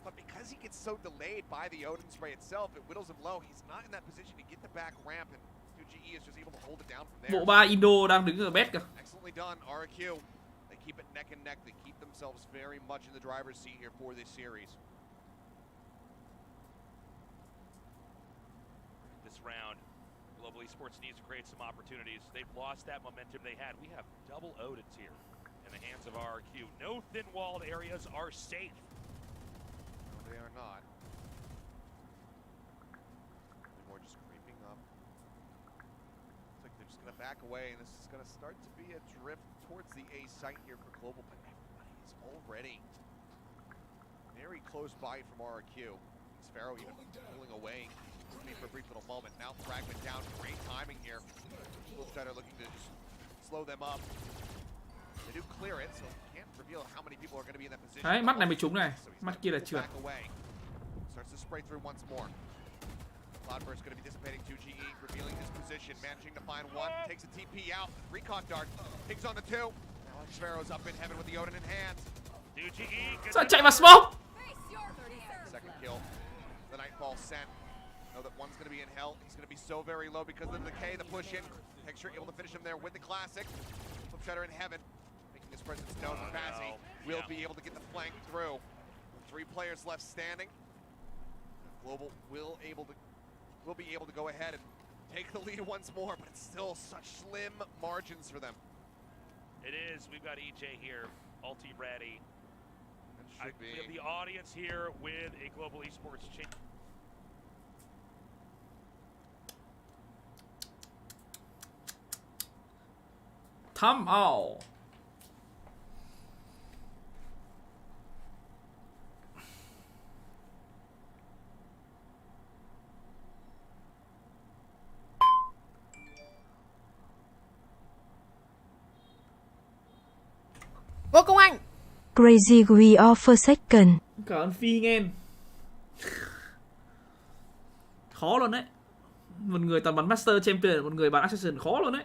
But because he gets so delayed by the Odin spray itself, it whittles him low. He's not in that position to get the back ramp, and 2GE is just able to hold it down from there. Bộ ba Indo đang đứng ở bét kìa. Excellently done, RQ. They keep it neck and neck. They keep themselves very much in the driver's seat here for this series. This round, Global Esports needs to create some opportunities. They've lost that momentum they had. We have double Odins here in the hands of RQ. No thin-walled areas are safe. No, they are not. More just creeping up. Looks like they're just going to back away, and this is going to start to be a drift towards the A site here for Global, but everybody is already very close by from RQ. Sparrow even pulling away for a brief little moment. Now Fragment down, great timing here. Mousepad are looking to just slow them up. They do clear it, so can't reveal how many people are going to be in that position. Đấy, mắt này bị trúng này, mắt kia là trượt. Starts to spray through once more. Cloudburst going to be dissipating 2GE, revealing his position, managing to find one, takes a TP out, recon dart, pings on the two. Now Sparrow's up in heaven with the Odin in hand. 2GE. Sao chạy vào smoke? Second kill. The Nightfall sent. Know that one's going to be in hell. He's going to be so very low because of the decay, the push in. Texture able to finish him there with the classic. Flipshutter in heaven, making his presence known. Bazzi will be able to get the flank through. 3 players left standing. Global will be able to go ahead and take the lead once more, but it's still such slim margins for them. It is. We've got EJ here, ulti ready. We have the audience here with a Global Esports change. Thăm ao. Ngô Công Anh. Crazyguy offer second. Cảm ơn Phi Nghen. Khó luôn đấy. Một người toàn bắn Master Champion, một người bắn Assassin khó luôn đấy.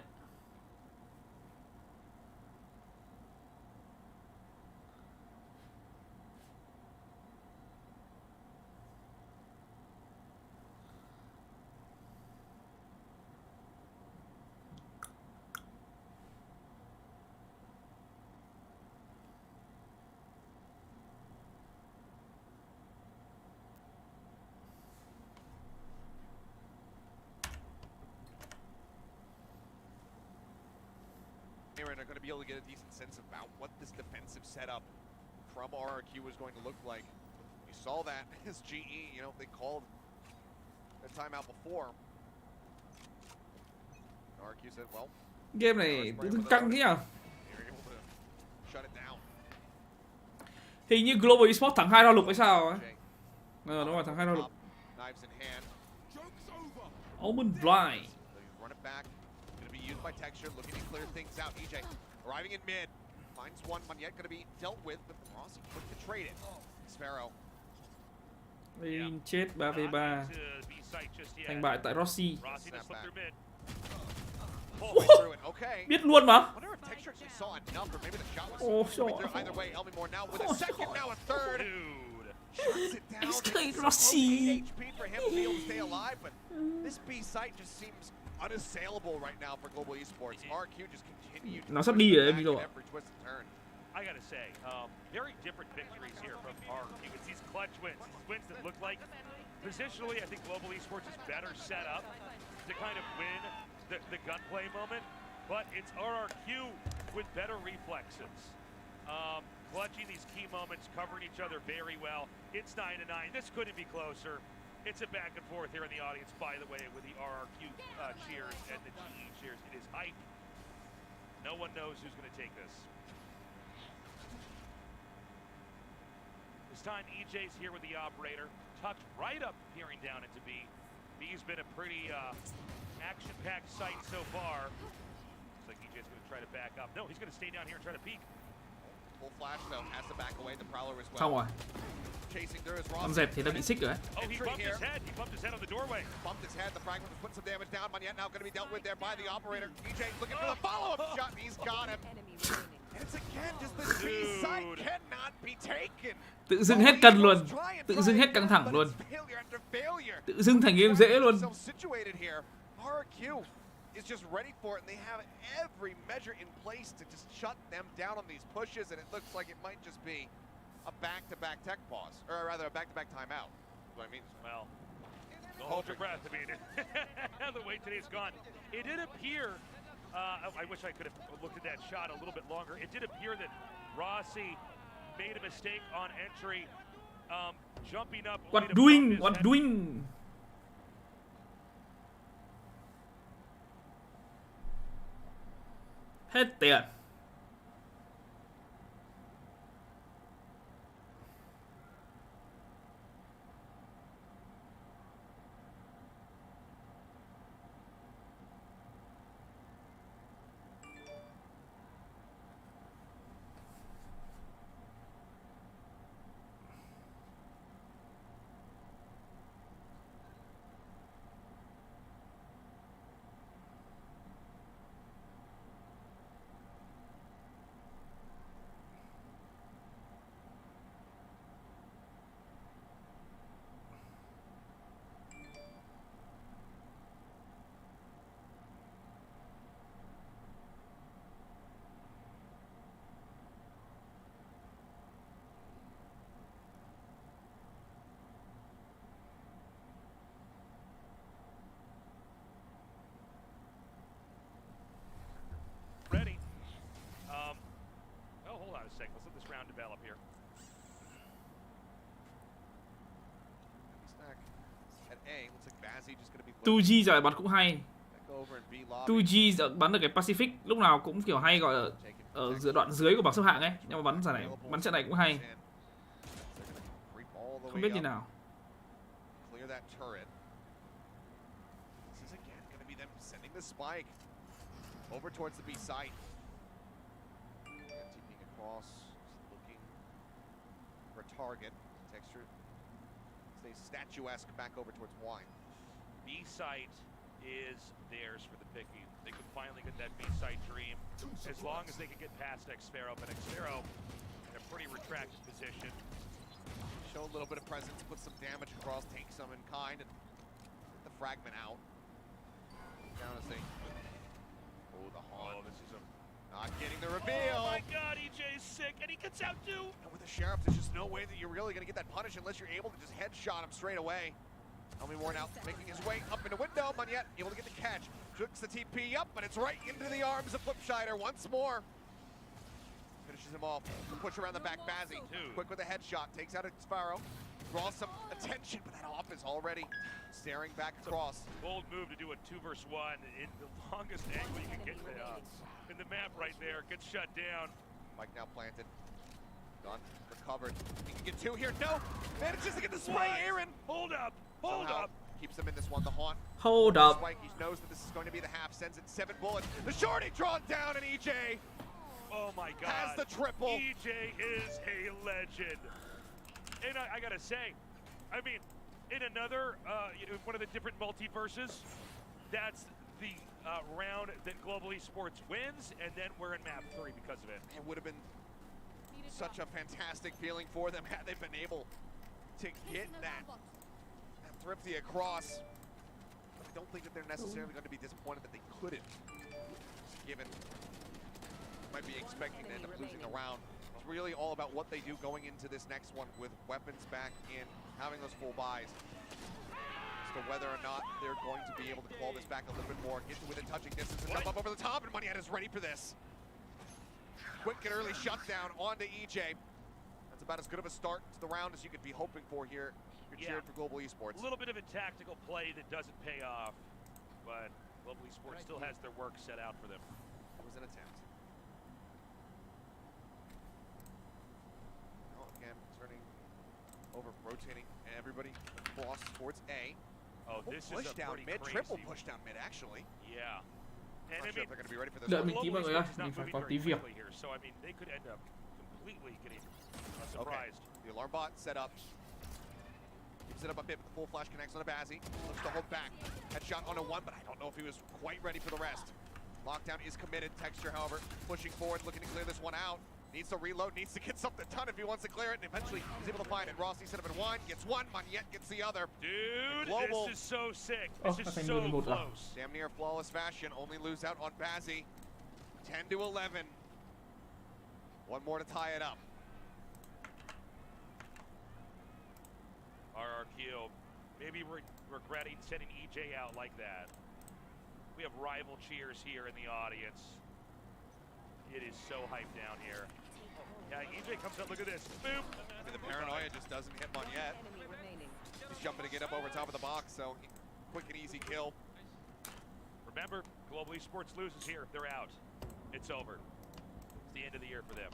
Are going to be able to get a decent sense about what this defensive setup from RRQ is going to look like. We saw that as GE, you know, they called their timeout before. RRQ said, well, Game này tự dưng căng thế nhỉ? shut it down. Hình như Global Esports thắng 2 round lục hay sao ấy. Đúng rồi, thắng 2 round lục. Knives in hand. Omen Blind. Run it back. Used by Texture, looking to clear things out. EJ arriving in mid, finds one yet going to be dealt with, but Rossi quick to trade it. Sparrow. Chết 3v3. Thành bại tại Rossi. Biết luôn mà. SK Rossi. This B site just seems unassailable right now for Global Esports. RQ just continued to Nó sắp đi rồi em video. every twist and turn. I gotta say, very different victories here from RQ. It's these clutch wins, these wins that look like positionally, I think Global Esports is better set up to kind of win the gunplay moment, but it's RRQ with better reflexes. Clutching these key moments, covering each other very well. It's 9-9. This couldn't be closer. It's a back and forth here in the audience, by the way, with the RRQ cheers and the GE cheers. It is hype. No one knows who's going to take this. This time, EJ's here with the operator, tucked right up, peering down into B. B's been a pretty action-packed sight so far. Looks like EJ's going to try to back up. No, he's going to stay down here and try to peek. Full flash though, has to back away the Prowler as well. Không rồi. Chasing through his Con dẹp thì đã bị xích rồi. Oh, he bumped his head. He bumped his head on the doorway. Bumped his head. The fragment was putting some damage down. Monyet now going to be dealt with there by the operator. EJ looking for the follow-up shot, and he's got him. Enemy remaining. And it's again just the B side cannot be taken. Tự dưng hết cân luôn. Tự dưng hết căng thẳng luôn. Tự dưng thành game dễ luôn. Is just ready for it, and they have every measure in place to just shut them down on these pushes, and it looks like it might just be a back-to-back tech pause, or rather a back-to-back timeout. What I mean, well, don't hold your breath. I mean, the way today's gone. It did appear, I wish I could have looked at that shot a little bit longer. It did appear that Rossi made a mistake on entry, jumping up. What doing? What doing? Hết tiền. Ready. Oh, hold on a second. Let's let this round develop here. At A, looks like Bazzi just going to be 2G giờ bắn cũng hay. back over and B lobby. 2G giờ bắn được cái Pacific lúc nào cũng kiểu hay, gọi là ở giữa đoạn dưới của bảng xếp hạng ấy, nhưng mà bắn giờ này, bắn trận này cũng hay. Không biết như nào. Clear that turret. This is again going to be them sending the spike over towards the B site. TPing across, just looking for a target. Texture stays statuesque back over towards Y. B site is theirs for the picking. They could finally get that B site dream as long as they can get past Xpharaoh. But Xpharaoh in a pretty retracted position. Show a little bit of presence, put some damage across, take some in kind, and get the fragment out. Down as they. Oh, the haunt. Oh, this is a. Not getting the reveal. Oh my God, EJ is sick, and he gets out too. And with the Sheriff, there's just no way that you're really going to get that punish unless you're able to just headshot him straight away. Only worn out, making his way up in the window, but yet able to get the catch. Jukes the TP up, but it's right into the arms of Flipshider once more. Finishes him off. Push around the back, Bazzi. Quick with a headshot, takes out Xpharaoh. Draws some attention, but that off is already staring back across. Bold move to do a 2 versus 1 in the longest angle you can get in the map right there. Gets shut down. Mike now planted. Done. Recovered. He can get 2 here. No! Manages to get the spray, Aaron! Hold up! Hold Somehow up! Keeps him in this one, the haunt. Hold up. Spike, he knows that this is going to be the half, sends it 7 bullets. The shorty drawn down, and EJ Oh my God! has the triple. EJ is a legend. And I gotta say, I mean, in another, one of the different multiverses, that's the round that Global Esports wins, and then we're in map 3 because of it. It would have been such a fantastic feeling for them had they been able to get that thrifty across. But I don't think that they're necessarily going to be disappointed that they couldn't, given might be expecting to end up losing the round. It's really all about what they do going into this next one with weapons back in, having those full buys. As to whether or not they're going to be able to claw this back a little bit more, get to within touching distance, and jump up over the top, and Monyet is ready for this. Quick and early shutdown onto EJ. That's about as good of a start to the round as you could be hoping for here. You're cheering for Global Esports. A little bit of a tactical play that doesn't pay off, but Global Esports still has their work set out for them. It was an attempt. rotating everybody across towards A. Oh, this push is a down pretty mid, crazy. triple push down mid actually. Yeah. And Not I sure mean, if they're going to be ready for this Đợi one. mình tí mọi người ơi, mình phải có tí việc. Here, so I mean, they could end up completely getting Okay, surprised. the alarm bot set up. Keeps it up a bit, but the full flash connects on a Bazzi. Looks to hold back. Headshot on a one, but I don't know if he was quite ready for the rest. Lockdown is committed. Texture, however, pushing forward, looking to clear this one out. Needs to reload, needs to get something done if he wants to clear it, and eventually he's able to find it. Rossi set up in one, gets one, Moniette gets the other. Dude, Global. this is so sick. Oh, This is thành so 11 rồi. close. Damn near flawless fashion, only lose out on Bazzi. 10 to 11. One more to tie it up. RRQ, maybe regretting sending EJ out like that. We have rival cheers here in the audience. It is so hyped down here. Yeah, EJ comes up, look at this, boom. I mean, the paranoia just doesn't hit Moniette. He's jumping to get up over top of the box, so quick and easy kill. Remember, Global Esports loses here, they're out. It's over. It's the end of the year for them.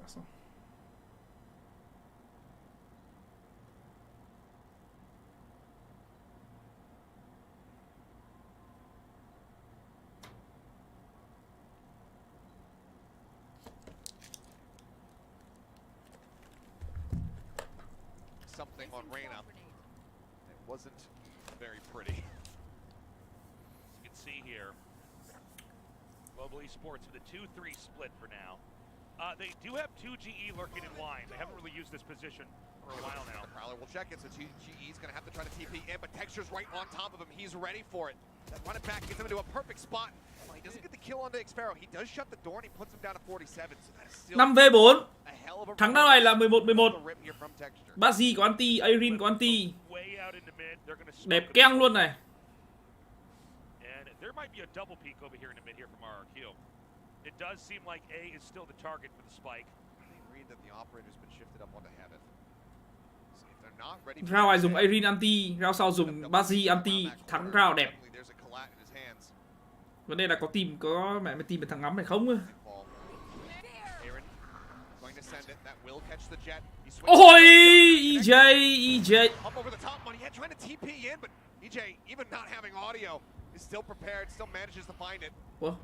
Xong. Something on Reyna. It wasn't very pretty. As you can see here, Global Esports with a 2-3 split for now. They do have 2 GE lurking in wine. They haven't really used this position for a while now. The Prowler will check it, so GE's gonna have to try to TP in, but Texture's right on top of him. He's ready for it. That run it back gets him into a perfect spot. Well, he doesn't get the kill onto Xpharaoh. He does shut the door and he puts him down to 47, so that's still 5v4. a hell of a Thắng ra này là 11-11. the rip here from Texture. Bazzi có anti, Irene có anti. Way out into mid. They're gonna smoke Đẹp him. keng luôn này. And there might be a double peek over here in the mid here from RRQ. It does seem like A is still the target for the spike. They read that the operator's been shifted up onto heaven. So if they're not ready Round này dùng Irene anti, round sau dùng Bazzi anti, thắng round đẹp. There's a collat in his hands. Vấn đề là có tìm được thằng ngắm hay không á. Aaron going to send it. That will catch the jet. Ôi, EJ. Up over the top, Money trying to TP in, but EJ, even not having audio, is still prepared, still manages to find it. Ủa,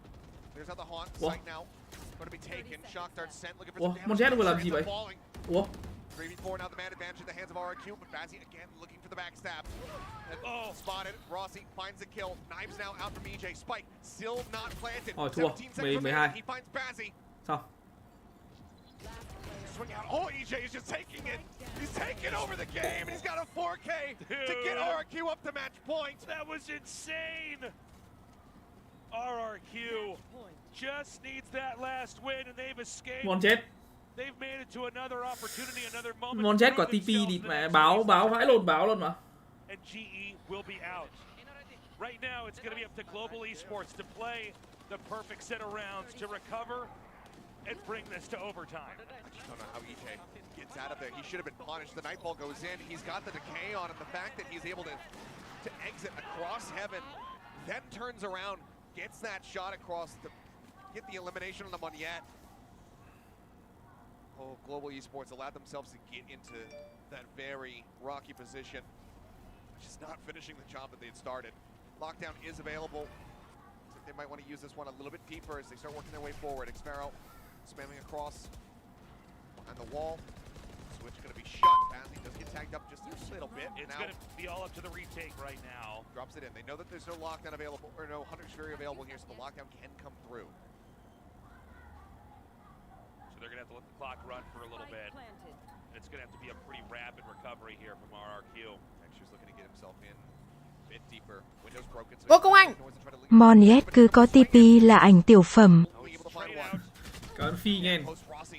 There's other haunt Whoa. site now. Going to be taken. Shock dart sent, looking for Whoa, some Mon damage. Jet vừa làm Ends gì up vậy? falling. ủa, 3v4 now the man advantage in the hands of RRQ, but Bazzi again looking for the backstab. Oh. Spotted. Rossi finds the kill. Knives now out from EJ. Spike still not planted. Thua. 17 seconds remaining. 12. He finds Bazzi. sao? Swing out. Oh, EJ is just taking it. He's taking over the game, and he's got a 4K to get Dude. RRQ up to match point. That was insane. RRQ just needs that last win, and they've escaped. Mon Jet, They've made it to another opportunity, another moment. Mon to Jet quả prove TP themselves thì in the mẹ next báo phase. vãi luôn mà. And GE will be out. Right now, it's going to be up to Global Esports to play the perfect set of rounds to recover and bring this to overtime. I just don't know how EJ gets out of there. He should have been punished. The Nightfall goes in. He's got the decay on him. The fact that he's able to exit across heaven, then turns around, gets that shot across to get the elimination on the Moniette. Oh, Global Esports allowed themselves to get into that very rocky position, just not finishing the job that they had started. Lockdown is available. So they might want to use this one a little bit deeper as they start working their way forward. Xpharaoh spamming across behind the wall. Switch going to be shut. Bazzi does get tagged up just a little bit. It's Now going to be all up to the retake right now. drops it in. They know that there's no lockdown available, or no Hunter's Fury available here, so the lockdown can come through. So they're going to have to let the clock run for a little bit. It's going to have to be a pretty rapid recovery here from RRQ. Ngô Công Anh. Moniet cứ có TP là ảnh tiểu phẩm. Cảm ơn Phi nghe.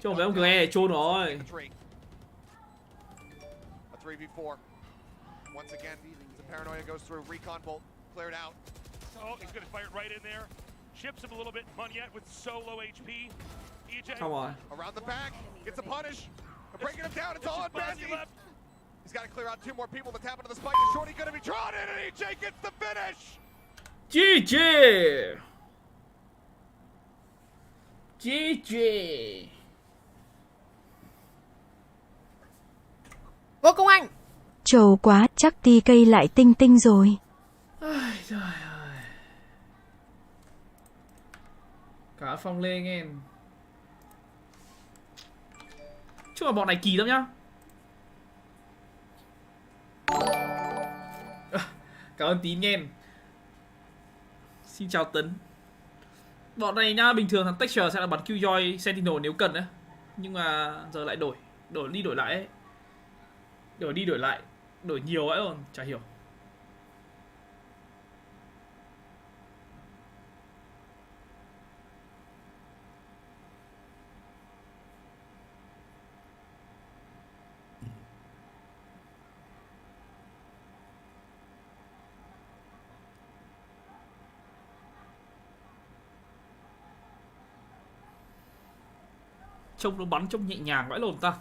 Cho mấy ông ghé trôn rồi. A 3v4. Once again, the paranoia goes through. Recon bolt cleared out. Oh, he's gonna fire it right in there. Chips him a little bit. Moniet with so low HP. EJ. Come on. Around the back, gets a punish. They're breaking him down. It's all on Benji. He's got to clear out 2 more people. That's happened to the spike. Is Shorty going to be drawn in, and EJ gets the finish. GG. GG. Ngô Công Anh. Trầu quá, chắc TK lại tinh tinh rồi. Ai trời ơi. Cả Phong Lê nghe. Chứ mà bọn này kỳ lắm nhá. Cảm ơn Tín nghe. Xin chào Tấn. Bọn này nhá, bình thường thằng Texture sẽ là bắn Killjoy Sentinel nếu cần đấy. Nhưng mà giờ lại đổi đi đổi lại ấy. Đổi đi đổi lại, đổi nhiều ấy rồi, chả hiểu. Trông nó bắn trông nhẹ nhàng vãi lồn ta.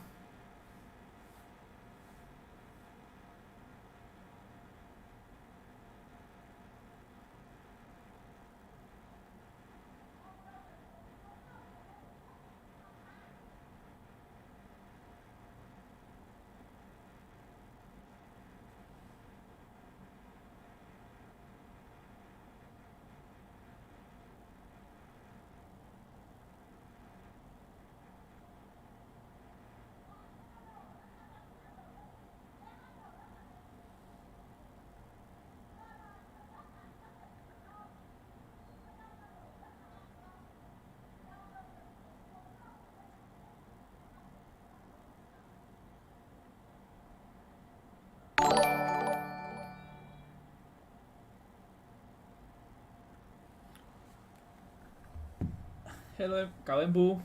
Hello em, cảm ơn Bu.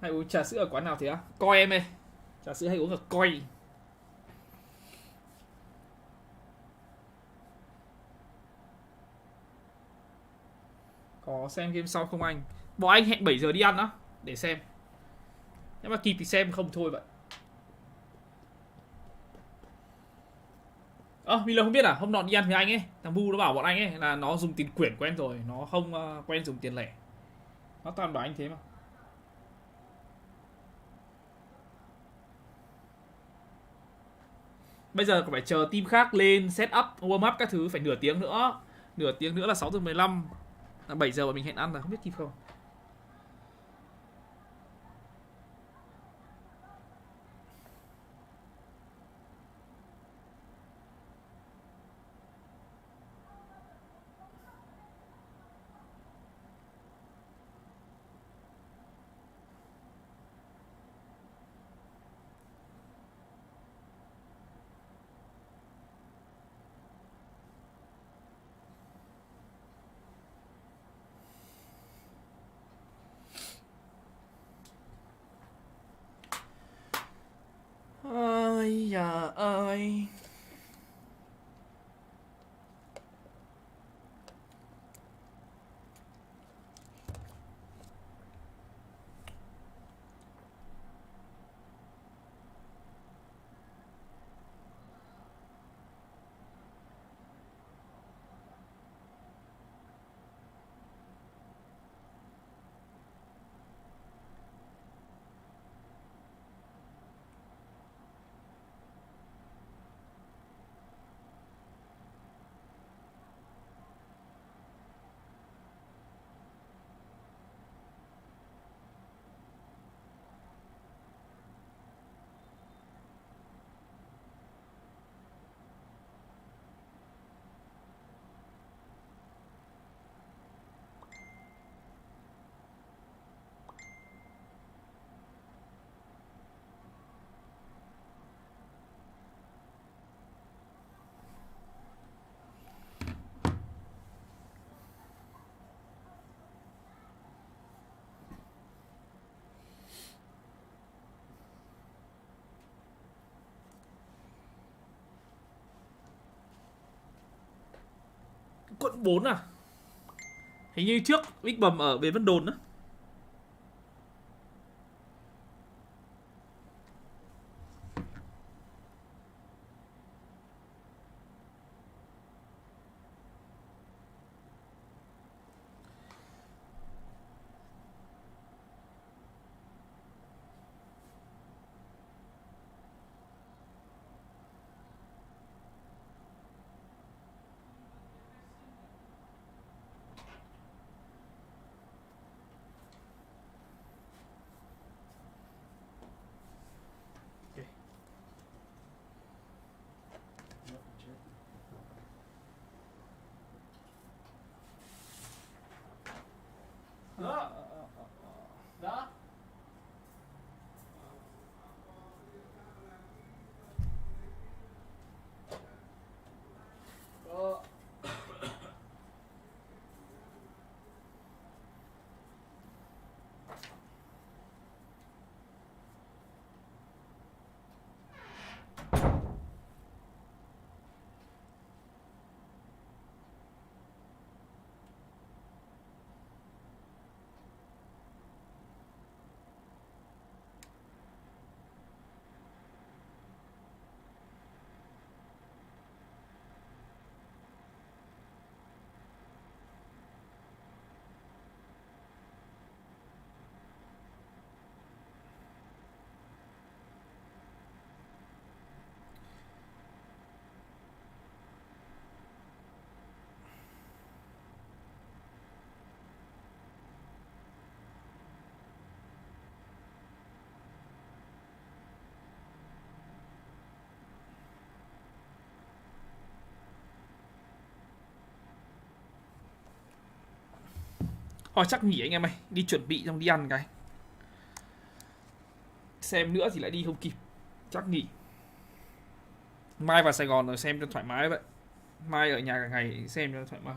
Hay uống trà sữa ở quán nào thế á? Coi em ơi. Trà sữa hay uống ở Coi. Có xem game sau không anh? Bọn anh hẹn 7 giờ đi ăn đó để xem. Nếu mà kịp thì xem, không thôi vậy. Miller không biết à? Hôm nọ đi ăn với anh ấy, thằng Bu nó bảo bọn anh ấy là nó dùng tiền quyển quen rồi, nó không quen dùng tiền lẻ. Nó toàn bảo anh thế mà. Bây giờ còn phải chờ team khác lên setup, warm up các thứ, phải nửa tiếng nữa. Nửa tiếng nữa là 6 giờ 15. Là 7 giờ bọn mình hẹn ăn là không biết kịp không. Ôi da ơi. quận 4 à? Hình như trước Big Bầm ở Bến Vân Đồn đó. Đó. Đó. Thôi chắc nghỉ anh em ơi, đi chuẩn bị xong đi ăn cái. Xem nữa thì lại đi không kịp. Chắc nghỉ. Mai vào Sài Gòn rồi xem cho thoải mái vậy. Mai ở nhà cả ngày xem cho thoải mái.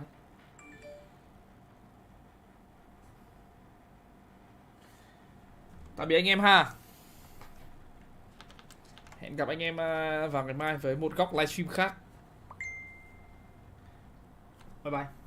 Tạm biệt anh em ha. Hẹn gặp anh em vào ngày mai với một góc livestream khác. Bye bye.